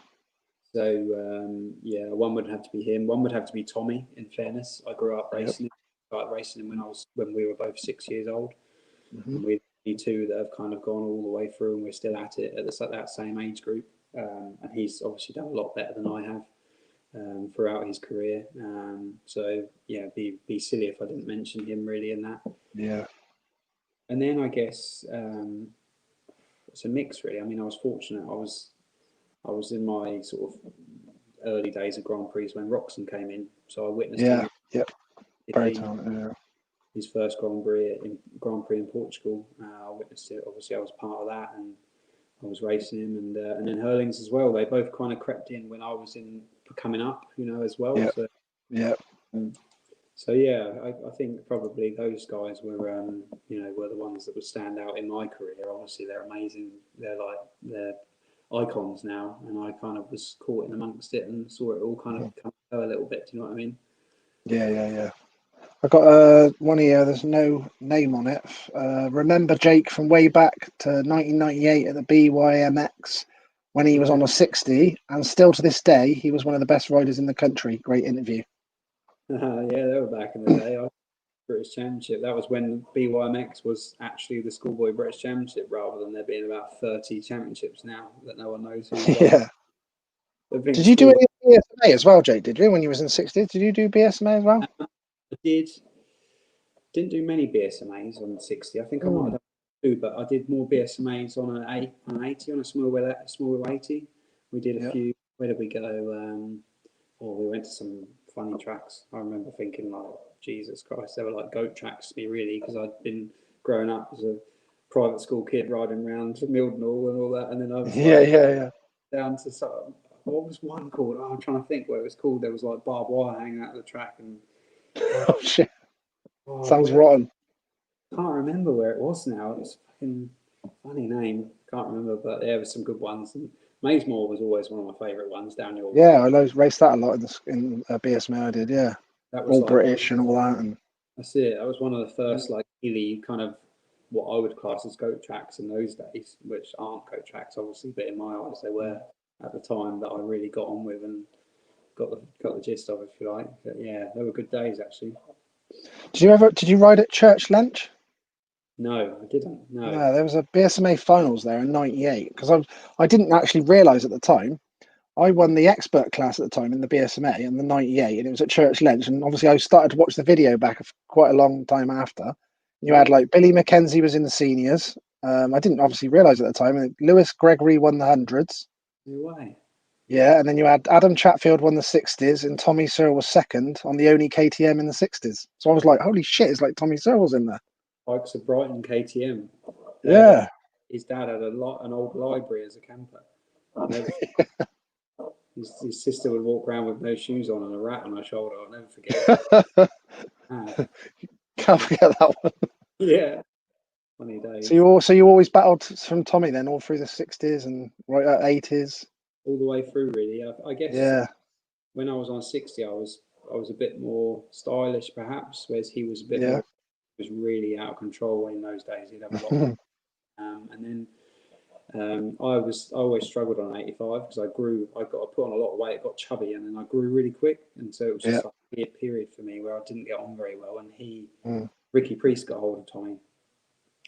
So yeah, one would have to be him. One would have to be Tommy. In fairness, I grew up yep, racing him. Started racing him when we were both 6 years old, hmm and we're the two that have kind of gone all the way through, and we're still at it at that same age group. And he's obviously done a lot better than I have throughout his career. So yeah, be silly if I didn't mention him really in that. yeah, And then I guess it's a mix really. I mean, I was fortunate. I was in my sort of early days of Grand Prix when Roxon came in, so I witnessed yeah, him yep, very talented, yeah. his first Grand Prix in Portugal. I witnessed it. Obviously, I was part of that, and I was racing him, and then Hurlings as well. They both kind of crept in when I was in coming up, as well. Yeah, So, yeah, um, so yeah, I think probably those guys were, were the ones that would stand out in my career. Obviously, they're amazing. They're icons now, and I kind of was caught in amongst it and saw it all kind of mhm, come go a little bit. Do you know what I mean? yeah, yeah, yeah. I got one here. There's no name on it. Remember Jake from way back to 1998 at the BYMX when he was Yeah, on a 60, and still to this day he was one of the best riders in the country. Great interview. yeah, they were back in the day. British Championship. That was when BYMX was actually the schoolboy British Championship, rather than there being about 30 championships now that no one knows who's on. Yeah. I think Did you do school any BSMA as well, Jake? Did you when you was in 60? Did you do BSMA as well? I didn't do many BSMAs on 60. I think I might have Mm, done two, but I did more BSMAs on an 80, on a small wheel 80. We did a yeah. few. Where did we go? We went to some funny tracks. I remember thinking like, Jesus Christ, they were like goat tracks to me really, because I'd been growing up as a private school kid riding around to Mildenhall and all that, and then I was Yeah, like yeah, yeah. down to some, what was one called? Oh, I'm trying to think what it was called. There was like barbed wire hanging out of the track, and oh, Oh shit. Sounds where, rotten. can't remember where it was now. It's fucking funny name. Can't remember, but there were some good ones. And Maysmore was always one of my favourite ones down your Yeah, way. I raced that a lot in BSMA. I did, yeah. That was All like British and all that, and that's it. That was one of the yeah. first like really kind of what I would class as goat tracks in those days, which aren't goat tracks obviously, but in my eyes they were at the time, that I really got on with and got the gist of, if you like. But yeah, they were good days actually. Did you ride at Church Lynch? No, I didn't. No. No, there was a BSMA finals there in '98 because I didn't actually realise at the time. I won the expert class at the time in the BSMA in the '98, and it was at Church Lynch. And obviously, I started to watch the video back quite a long time after. You had Yeah. like Billy McKenzie was in the seniors. I didn't obviously realise at the time. And Lewis Gregory won the hundreds. No way. Yeah, and then you had Adam Chatfield won the 60s, and Tommy Searle was second on the only KTM in the 60s. So I was like, holy shit, it's like Tommy Searle's in there. Pikes of Brighton KTM. They had Yeah. his dad had an old library as a camper. I never. His sister would walk around with no shoes on and a rat on her shoulder. I'll never forget it. Ah, Can't forget that one. yeah, funny So days. you always battled from Tommy then, all through the 60s and right at 80s. All the way through, really. I guess Yeah. when I was on 60, I was a bit more stylish, perhaps, whereas he was a bit Yeah. more. Was really out of control in those days. He'd have a lot more. And then I always struggled on 85 because I got put on a lot of weight, got chubby, and then I grew really quick, and so it was Yeah. just like a weird period for me where I didn't get on very well. And Mm. Ricky Priest got hold of Tommy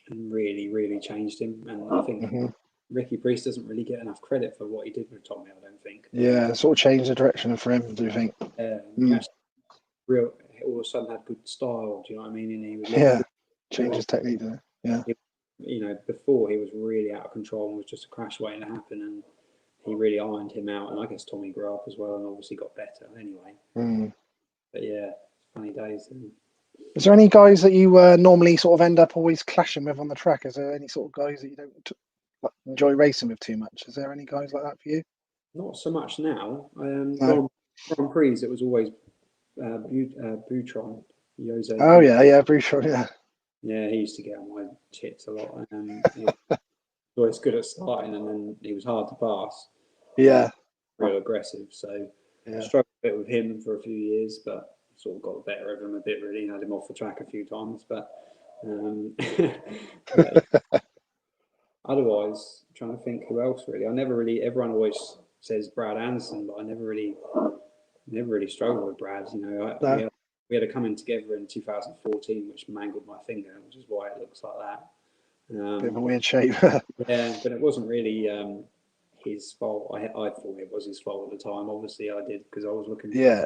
and really, really changed him. And I think Hmm. Ricky Priest doesn't really get enough credit for what he did with Tommy. I don't think. Yeah, sort of changed the direction for him, do you think? He Mm. actually all of a sudden had good style. Do you know what I mean? And he would look Yeah. good. Change his technique, didn't it? Yeah. Before he was really out of control and was just a crash waiting to happen, and he really ironed him out. And I guess Tommy grew up as well and obviously got better anyway. Mm. But yeah, funny days. And Is there any guys that you normally sort of end up always clashing with on the track? Is there any sort of guys that you don't enjoy racing with too much? Is there any guys like that for you? Not so much now. No. Grand Prix, it was always Butron, Jose. Oh yeah, yeah, pretty sure. Yeah, Yeah, he used to get on my tits a lot. He was always good at starting, and then he was hard to pass. yeah, Real aggressive. So I yeah. struggled a bit with him for a few years, but sort of got the better of him a bit. Really, had him off the track a few times, but yeah, otherwise, trying to think who else really. I never really. Everyone always says Brad Anderson, but I never really struggled with Brad. You know, No, we had a coming together in 2014, which mangled my finger, which is why it looks like that. bit of a But weird shape. yeah, but it wasn't really his fault. I thought it was his fault at the time. Obviously, I did because I was looking for Yeah,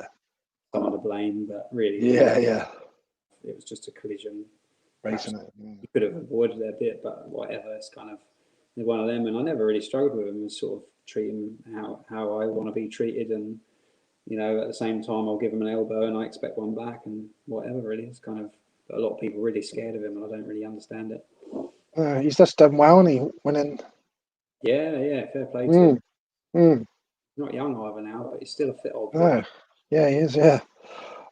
someone to blame, but really, yeah, yeah. it was just a collision. Perhaps Racing it. you could have avoided it a bit, but whatever. It's kind of one of them, and I never really struggled with him. And sort of treat him how I want to be treated, and at the same time, I'll give him an elbow and I expect one back, and whatever. Really, it's kind of a lot of people really scared of him, and I don't really understand it. He's just done well, and he winning. Yeah, fair play to Mm, him. mm, Not young either now, but he's still a fit old boy. no. Yeah, he is. Yeah.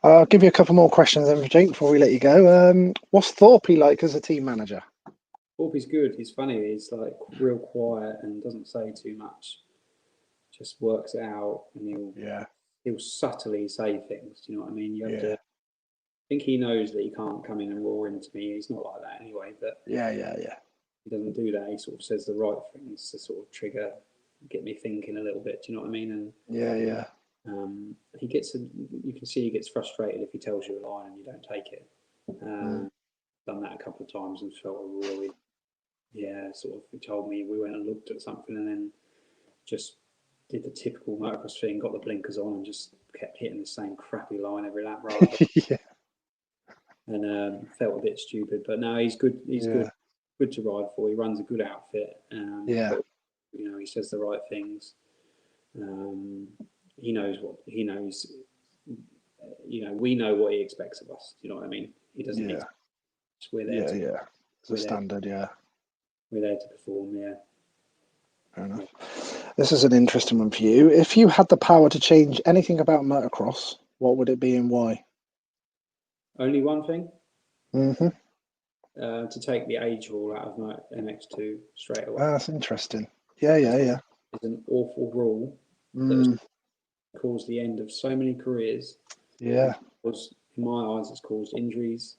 I'll give you a couple more questions then, Jake, before we let you go. What's Thorpe like as a team manager? He's good. He's funny. He's like real quiet and doesn't say too much. Just works it out, and Yeah, he'll subtly say things. Do you know what I mean? You have to. yeah, I think he knows that he can't come in and roar into me. He's not like that anyway. But yeah, yeah, yeah. he doesn't do that. He sort of says the right things to sort of get me thinking a little bit. Do you know what I mean? And Yeah, yeah. you can see he gets frustrated if he tells you a lie and you don't take it. Mm. Done that a couple of times and felt really, sort of. He told me we went and looked at something and then just did the typical motocross thing, got the blinkers on and just kept hitting the same crappy line every lap, rather. Yeah, And felt a bit stupid, but no, he's good. He's yeah, good to ride for. He runs a good outfit. yeah, But, he says the right things. He knows what he knows. We know what he expects of us. Do you know what I mean? He doesn't yeah, expect us. We're there yeah, to yeah. It's a we're there standard. Yeah, we're there to perform. Yeah. fair enough. This is an interesting one for you. If you had the power to change anything about motocross, what would it be and why? Only one thing. Mm-hmm. To take the age rule out of my MX2 straight away. That's interesting. Yeah, yeah, yeah. It's an awful rule that has Mm, caused the end of so many careers. yeah, Was in my eyes, it's caused injuries.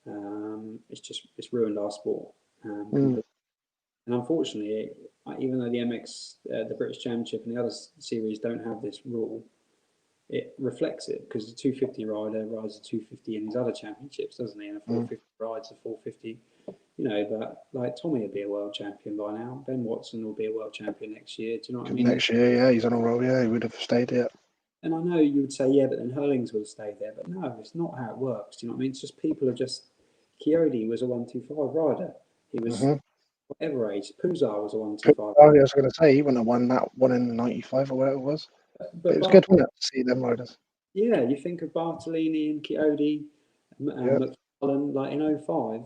It's ruined our sport completely. And unfortunately, even though the MX, the British Championship, and the other series don't have this rule, it reflects it because the 250 rider rides a 250 in his other championships, doesn't he? And a 450 rides a 450. But like Tommy will be a world champion by now. Ben Watson will be a world champion next year. Do you know what I mean? next year, yeah, he's on a roll. Yeah, he would have stayed here. And I know you would say, yeah, but then Hurlings would have stayed there. But no, it's not how it works. Do you know what I mean? It's just people are just. Coyote was a 125 rider. He was whatever age. Puzar was a 125. Oh, yeah, I was going to say he wouldn't have won that one in '95 or whatever it was. But it was good, wasn't it, to see them riders? Yeah, you think of Bartolini and Coyote Yeah, and McFarlane, like in 05,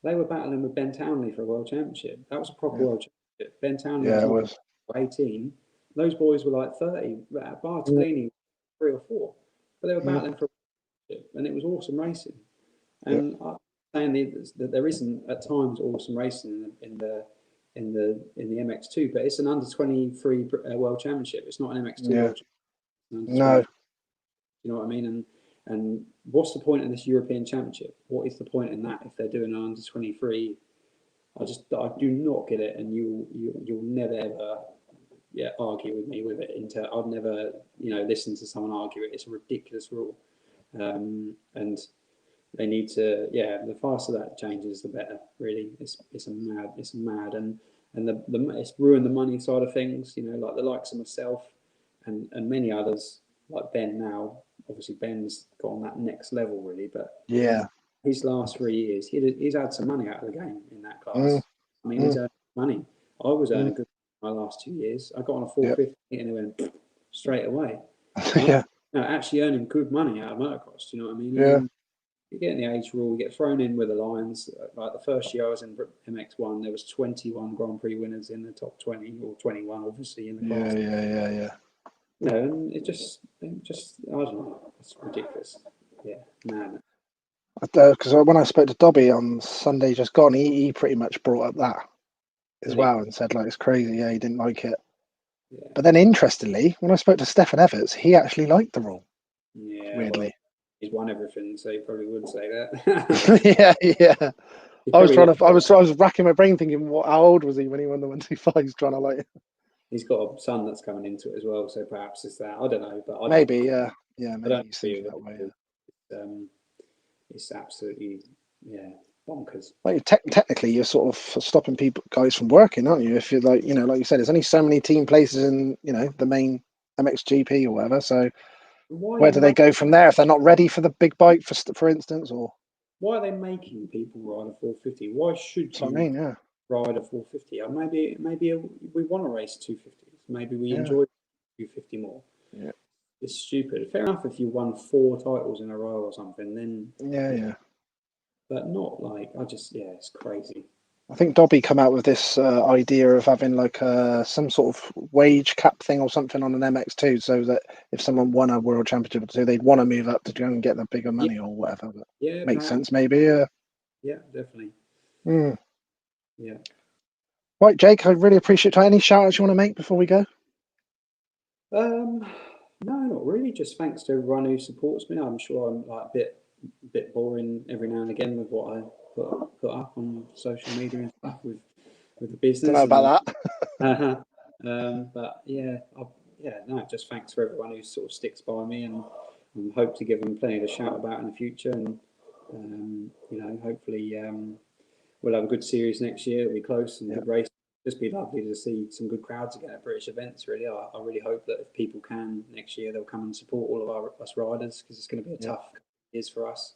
they were battling with Ben Townley for a world championship. That was a proper yeah, world championship. Ben Townley yeah, was it not was. 18. Those boys were like 30. Mm, Bartolini, 3 or 4. But they were mm, battling for a world championship, and it was awesome racing. yeah, And I'm saying that there isn't at times awesome racing in the MX2, but it's an under 23 world championship. It's not an MX2 yeah. world championship. It's an under No, 20. You know what I mean? And what's the point in this European Championship? What is the point in that if they're doing an under 23? I do not get it, and you'll never ever argue with me with it. I'd never listen to someone argue it. It's a ridiculous rule, and they need to the faster that changes the better. Really, it's mad and it's ruined the money side of things. Like the likes of myself and many others like Ben now. Obviously, Ben's gone that next level, really. But yeah, his last 3 years, he's had some money out of the game in that mm, class. I mean, he's mm, earned money. I was mm, earning good my last 2 years. I got on a yeah, 450 and it went straight away. And yeah, I'm actually earning good money out of motocross. Do you know what I mean? yeah, You get in the age rule, you get thrown in with the Lions. Like the first year I was in MX1, there was 21 Grand Prix winners in the top 20, or 21 obviously in the class. Yeah. No, and it just, I don't know, it's ridiculous. Yeah, man. Because when I spoke to Dobby on Sunday just gone, he pretty much brought up that as well and said, like, it's crazy. Yeah, he didn't like it. Yeah. But then, interestingly, when I spoke to Stefan Everts, he actually liked the rule. Yeah, weirdly. well, he's won everything, so he probably would say that. yeah. I was racking my brain thinking, how old was he when he won the 125s? Trying to like. He's got a son that's coming into it as well, so perhaps it's that. I don't know, but maybe, yeah, maybe he's thinking that way. It's absolutely, bonkers. Like technically, you're sort of stopping guys from working, aren't you? If you're like, like you said, there's only so many team places in, the main MXGP or whatever. So where do they go from there if they're not ready for the big bike, for instance, or? Why are they making people ride a 450? Why should you ride a 450? Or maybe we want to race 250s. Maybe we enjoy 250 more. Yeah. It's stupid. Fair enough if you won 4 titles in a row or something, then yeah. But not like it's crazy. I think Dobby come out with this idea of having like some sort of wage cap thing or something on an MX2, so that if someone won a world championship or two, they'd want to move up to go and get the bigger money or whatever. But makes sense, maybe. Yeah, definitely. Yeah. Right, Jake, I really appreciate it. Any shout outs you want to make before we go? No, not really. Just thanks to everyone who supports me. I'm sure I'm like a bit boring every now and again with what I put up on social media and stuff with the business. Don't know about that. But just thanks for everyone who sort of sticks by me, and hope to give them plenty to shout about in the future. And hopefully we'll have a good series next year. It'll be close and good race. Just be lovely to see some good crowds again at British events. Really, I really hope that if people can next year, they'll come and support all of us riders, because it's going to be a tough years for us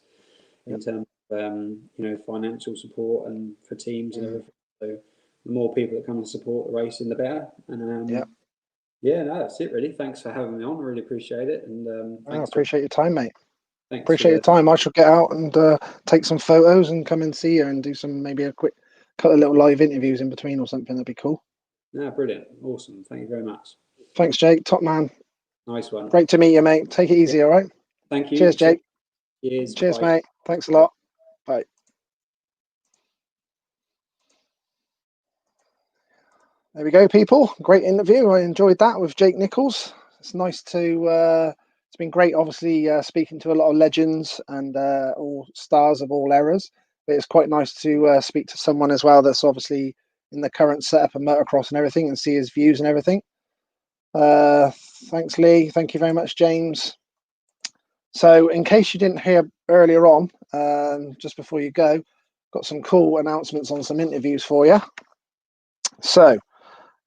in terms of financial support and for teams and everything. So the more people that come and support the racing, the better. And that's it really. Thanks for having me on. I really appreciate it. And I appreciate your time, mate. Thanks. Appreciate your time. I shall get out and take some photos and come and see you and do maybe a quick couple of little live interviews in between or something. That'd be cool. Yeah, brilliant. Awesome. Thank you very much. Thanks, Jake. Top man. Nice one. Great to meet you, mate. Take it easy, all right? Thank you. Cheers, Jake. Cheers, mate. Thanks a lot. Bye. There we go, people. Great interview. I enjoyed that with Jake Nicholls. It's nice to... it's been great, obviously, speaking to a lot of legends and all stars of all eras. But it's quite nice to speak to someone as well that's obviously in the current setup of motocross and everything, and see his views and everything. Thanks, Lee. Thank you very much, James. So in case you didn't hear earlier on, just before you go, got some cool announcements on some interviews for you. So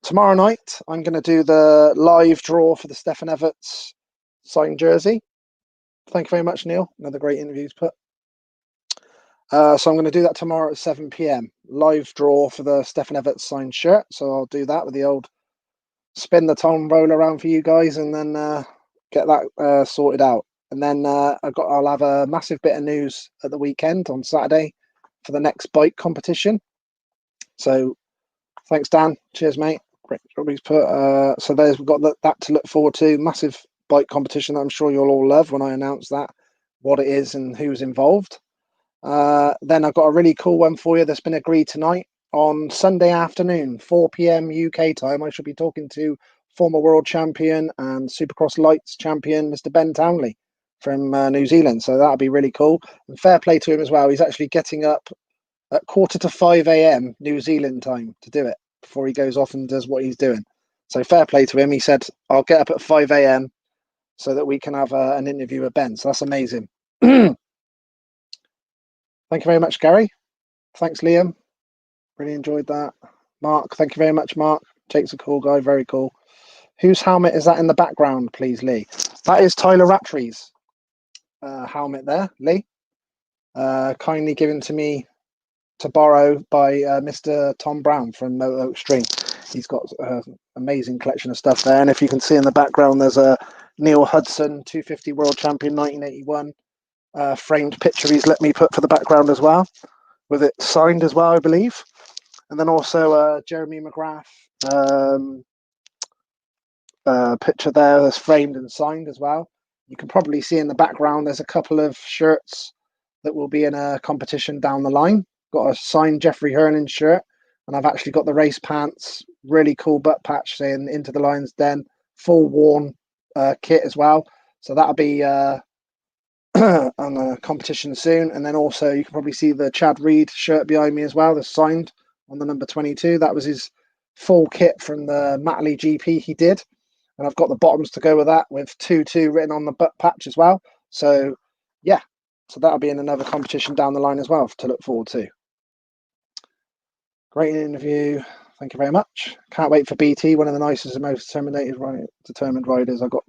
tomorrow night, I'm going to do the live draw for the Stefan Everts signed jersey. Thank you very much, Neil. Another great interview he's put. So I'm going to do that tomorrow at 7 p.m. Live draw for the Stefan Everts signed shirt. So I'll do that with the old spin the time roll around for you guys, and then get that sorted out. And then I'll have a massive bit of news at the weekend on Saturday for the next bike competition. So thanks, Dan. Cheers, mate. Great job he's put. So we've got that to look forward to. Massive bike competition that I'm sure you'll all love when I announce that, what it is and who's involved. Then I've got a really cool one for you that's been agreed tonight. On Sunday afternoon, 4 p.m. UK time, I shall be talking to former world champion and Supercross Lights champion, Mr. Ben Townley from New Zealand. So that'll be really cool. And fair play to him as well. He's actually getting up at 4:45 a.m. New Zealand time to do it before he goes off and does what he's doing. So fair play to him. He said, I'll get up at 5 a.m. so that we can have an interview with Ben. So that's amazing. Thank you very much, Gary. Thanks, Liam. Really enjoyed that. Mark, thank you very much, Mark. Jake's a cool guy, very cool. Whose helmet is that in the background, please, Lee? That is Tyler Rattray's helmet there, Lee. Kindly given to me to borrow by Mr. Tom Brown from Moto Extreme. He's got an amazing collection of stuff there. And if you can see in the background, there's a Neil Hudson 250 World Champion 1981 framed picture he's let me put for the background as well, with it signed as well, I believe. And then also Jeremy McGrath picture there that's framed and signed as well. You can probably see in the background there's a couple of shirts that will be in a competition down the line. Got a signed Jeffrey Hernan shirt, and I've actually got the race pants, really cool butt patch saying Into the Lion's Den, full worn kit as well. So that'll be on a competition soon. And then also you can probably see the Chad Reed shirt behind me as well, that's signed on the number 22. That was his full kit from the Matley GP he did. And I've got the bottoms to go with that, with 2-2 written on the butt patch as well. So yeah, so that'll be in another competition down the line as well to look forward to. Great interview. Thank you very much. Can't wait for BT, one of the nicest and most determined riders I got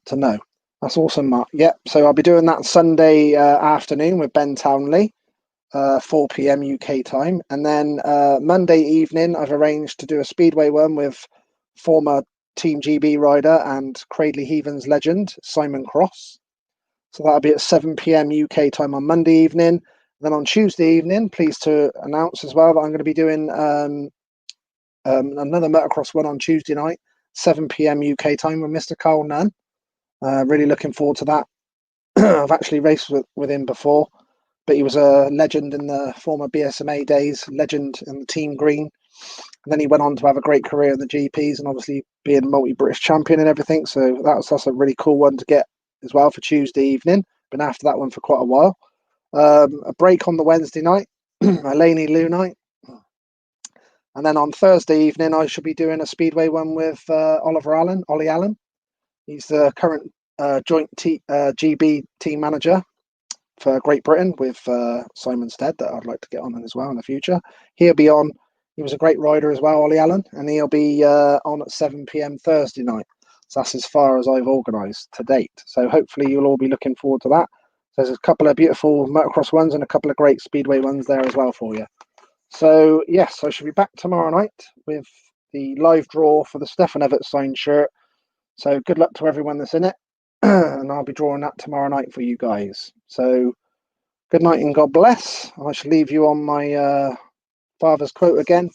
to know. That's awesome, Mark. Yep. So I'll be doing that Sunday afternoon with Ben Townley, 4 p.m. UK time. And then Monday evening, I've arranged to do a speedway one with former Team GB rider and Cradley Heavens legend, Simon Cross. So that'll be at 7 p.m. UK time on Monday evening. Then on Tuesday evening, pleased to announce as well that I'm going to be doing another motocross one on Tuesday night, 7 p.m. UK time with Mr. Carl Nunn. Really looking forward to that. I've actually raced with him before, but he was a legend in the former BSMA days, legend in the Team Green. And then he went on to have a great career in the GPs and obviously being multi-British champion and everything. So that's a really cool one to get as well for Tuesday evening. Been after that one for quite a while. A break on the Wednesday night, a Laney Lou night. And then on Thursday evening, I should be doing a speedway one with Ollie Allen. He's the current joint GB team manager for Great Britain with Simon Stead that I'd like to get on as well in the future. He'll be on. He was a great rider as well, Ollie Allen, and he'll be on at 7 p.m. Thursday night. So that's as far as I've organised to date. So hopefully you'll all be looking forward to that. There's a couple of beautiful motocross ones and a couple of great speedway ones there as well for you. So yes, I should be back tomorrow night with the live draw for the Stefan Everett signed shirt. So good luck to everyone that's in it. And I'll be drawing that tomorrow night for you guys. So good night and God bless. I shall leave you on my father's quote again.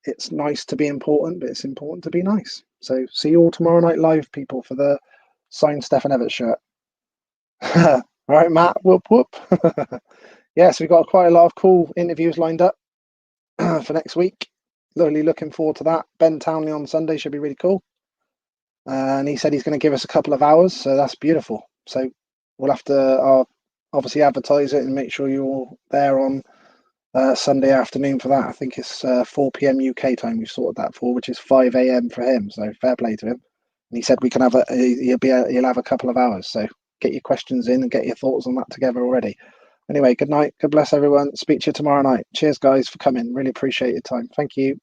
It's nice to be important, but it's important to be nice. So see you all tomorrow night live, people, for the signed Stefan Everett shirt. All right, Matt. Whoop whoop. Yeah, so we've got quite a lot of cool interviews lined up for next week. Really looking forward to that. Ben Townley on Sunday should be really cool. And he said he's going to give us a couple of hours, so that's beautiful. So we'll have to obviously advertise it and make sure you're all there on Sunday afternoon for that. I think it's 4 p.m. UK time we've sorted that for, which is 5 a.m. for him. So fair play to him. And he said we can have he'll have a couple of hours. So get your questions in and get your thoughts on that together already. Anyway, good night. God bless everyone. Speak to you tomorrow night. Cheers, guys, for coming. Really appreciate your time. Thank you.